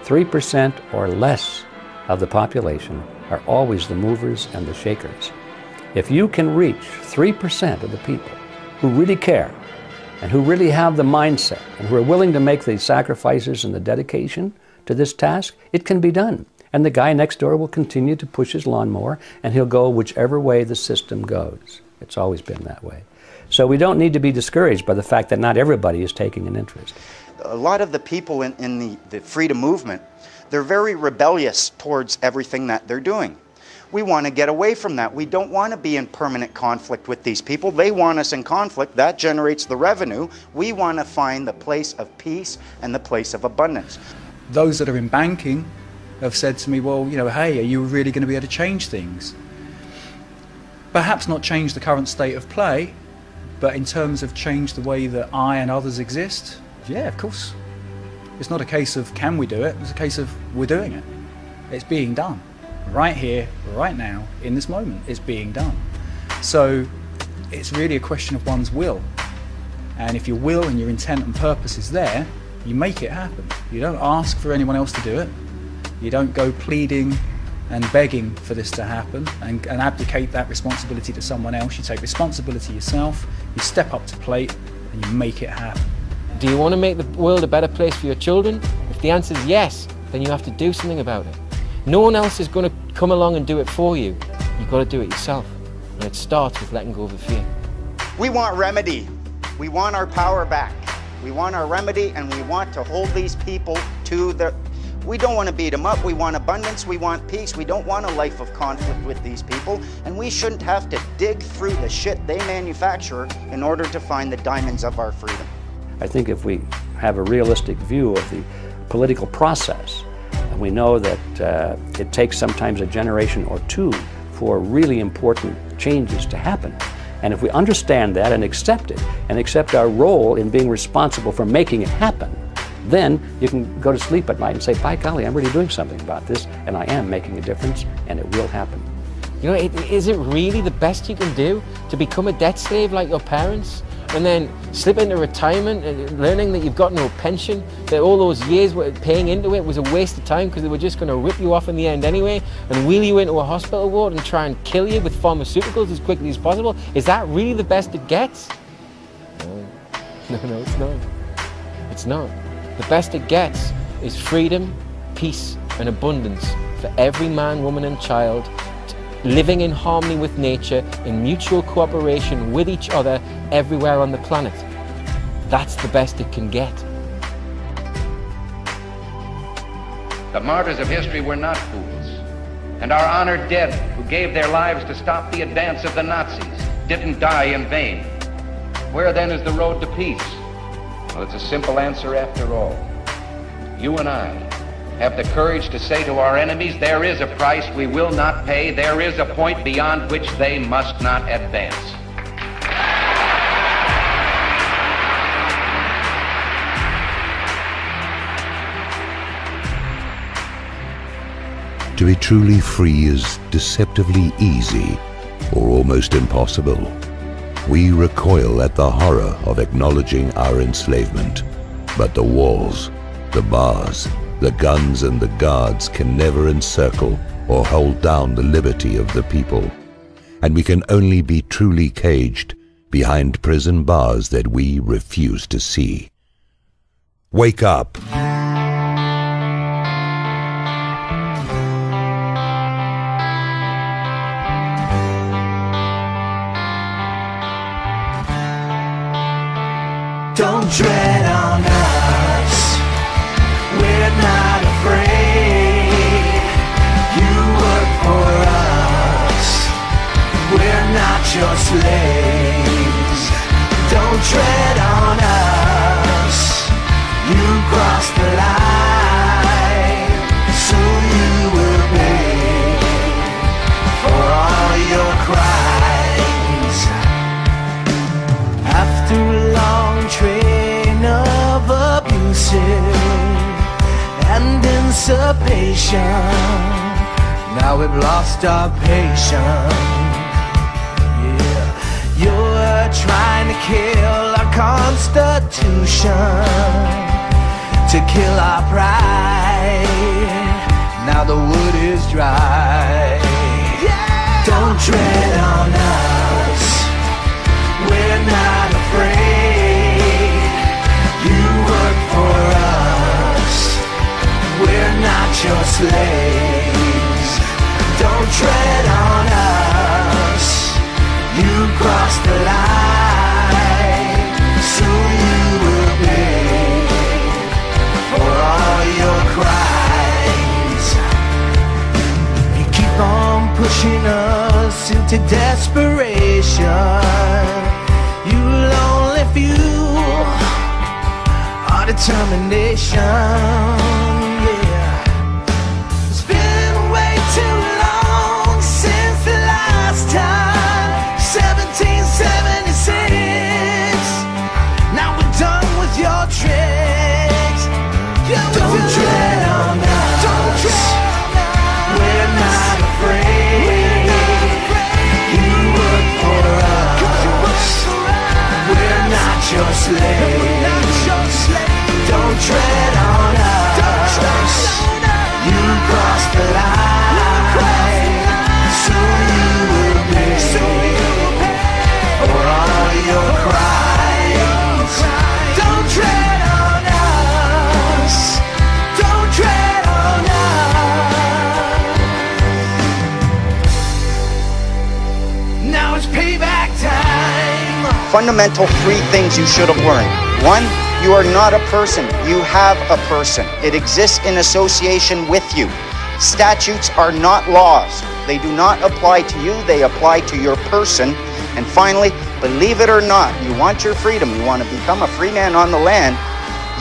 3% or less of the population are always the movers and the shakers. If you can reach 3% of the people who really care and who really have the mindset and who are willing to make the sacrifices and the dedication to this task, it can be done. And the guy next door will continue to push his lawnmower, and he'll go whichever way the system goes. It's always been that way. So we don't need to be discouraged by the fact that not everybody is taking an interest. A lot of the people in the freedom movement, they're very rebellious towards everything that they're doing. We want to get away from that. We don't want to be in permanent conflict with these people. They want us in conflict. That generates the revenue. We want to find the place of peace and the place of abundance. Those that are in banking have said to me, well, hey, are you really going to be able to change things? Perhaps not change the current state of play, but in terms of change the way that I and others exist, yeah, of course. It's not a case of can we do it, it's a case of we're doing it. It's being done. Right here, right now, in this moment, it's being done. So it's really a question of one's will. And if your will and your intent and purpose is there, you make it happen. You don't ask for anyone else to do it. You don't go pleading and begging for this to happen and abdicate that responsibility to someone else. You take responsibility yourself, you step up to plate, and you make it happen. Do you want to make the world a better place for your children? If the answer is yes, then you have to do something about it. No one else is going to come along and do it for you. You've got to do it yourself. And it starts with letting go of the fear. We want remedy. We want our power back. We want our remedy, and we want to hold these people to the... We don't want to beat them up. We want abundance. We want peace. We don't want a life of conflict with these people. And we shouldn't have to dig through the shit they manufacture in order to find the diamonds of our freedom. I think if we have a realistic view of the political process, and we know that it takes sometimes a generation or two for really important changes to happen, and if we understand that and accept it, and accept our role in being responsible for making it happen, then you can go to sleep at night and say, by golly, I'm really doing something about this, and I am making a difference, and it will happen. You know, is it really the best you can do to become a debt slave like your parents? And then slip into retirement and learning that you've got no pension, that all those years paying into it was a waste of time because they were just going to rip you off in the end anyway and wheel you into a hospital ward and try and kill you with pharmaceuticals as quickly as possible. Is that really the best it gets? No, it's not. It's not. The best it gets is freedom, peace, and abundance for every man, woman and child, living in harmony with nature, in mutual cooperation with each other everywhere on the planet. That's the best it can get. The martyrs of history were not fools, and our honored dead who gave their lives to stop the advance of the Nazis didn't die in vain. Where then is the road to peace? Well, it's a simple answer after all. You and I have the courage to say to our enemies, there is a price we will not pay, there is a point beyond which they must not advance. To be truly free is deceptively easy or almost impossible. We recoil at the horror of acknowledging our enslavement, but the walls, the bars, the guns and the guards can never encircle or hold down the liberty of the people, and we can only be truly caged behind prison bars that we refuse to see. Wake up! Don't tread on us, we're not afraid. You work for us, we're not your slaves. Don't tread on us, you crossed the line, so you will pay for all your crimes. After a long train of abusive and dissipation, now we've lost our patience. Yeah, you're trying to kill our constitution, to kill our pride. Now the wood is dry. Don't tread on us, we're not afraid. You work for us, we're not your slaves. Don't tread on us, you crossed the line, so you will pay for all your crimes. You keep on pushing us into desperation. You'll only fuel our determination. Yeah. It's been way too long since the last time, 1776. Now we're done with your tricks. Yeah, don't tread on us. Don't tread on us. We're not afraid. You work for us. We're not your slaves. Don't tread on us. You crossed the line, so you will pay for all your crimes. Don't tread on us. Don't tread on us. Now it's payback time. Fundamental 3 things you should have learned. 1, you are not a person. You have a person. It exists in association with you. Statutes are not laws. They do not apply to you. They apply to your person. And finally, believe it or not, you want your freedom. You want to become a free man on the land.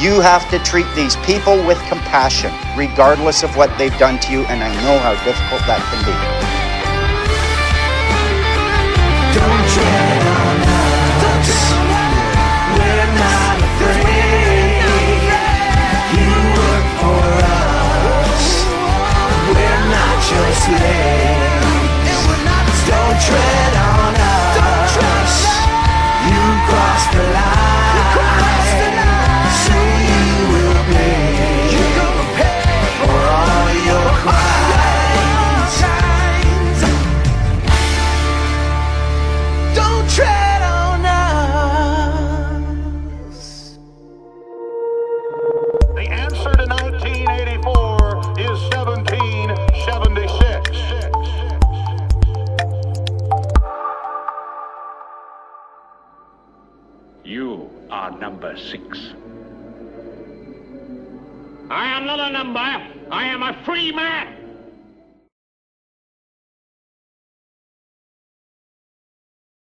You have to treat these people with compassion, regardless of what they've done to you. And I know how difficult that can be. Don't tread on us. We're not afraid. You work for us. We're not your slaves. Don't tread on us. You crossed the line, so you will pay for all your crimes. Don't tread on us. The answer to 1984 is 7 number 6. I am not a number. I am a free man.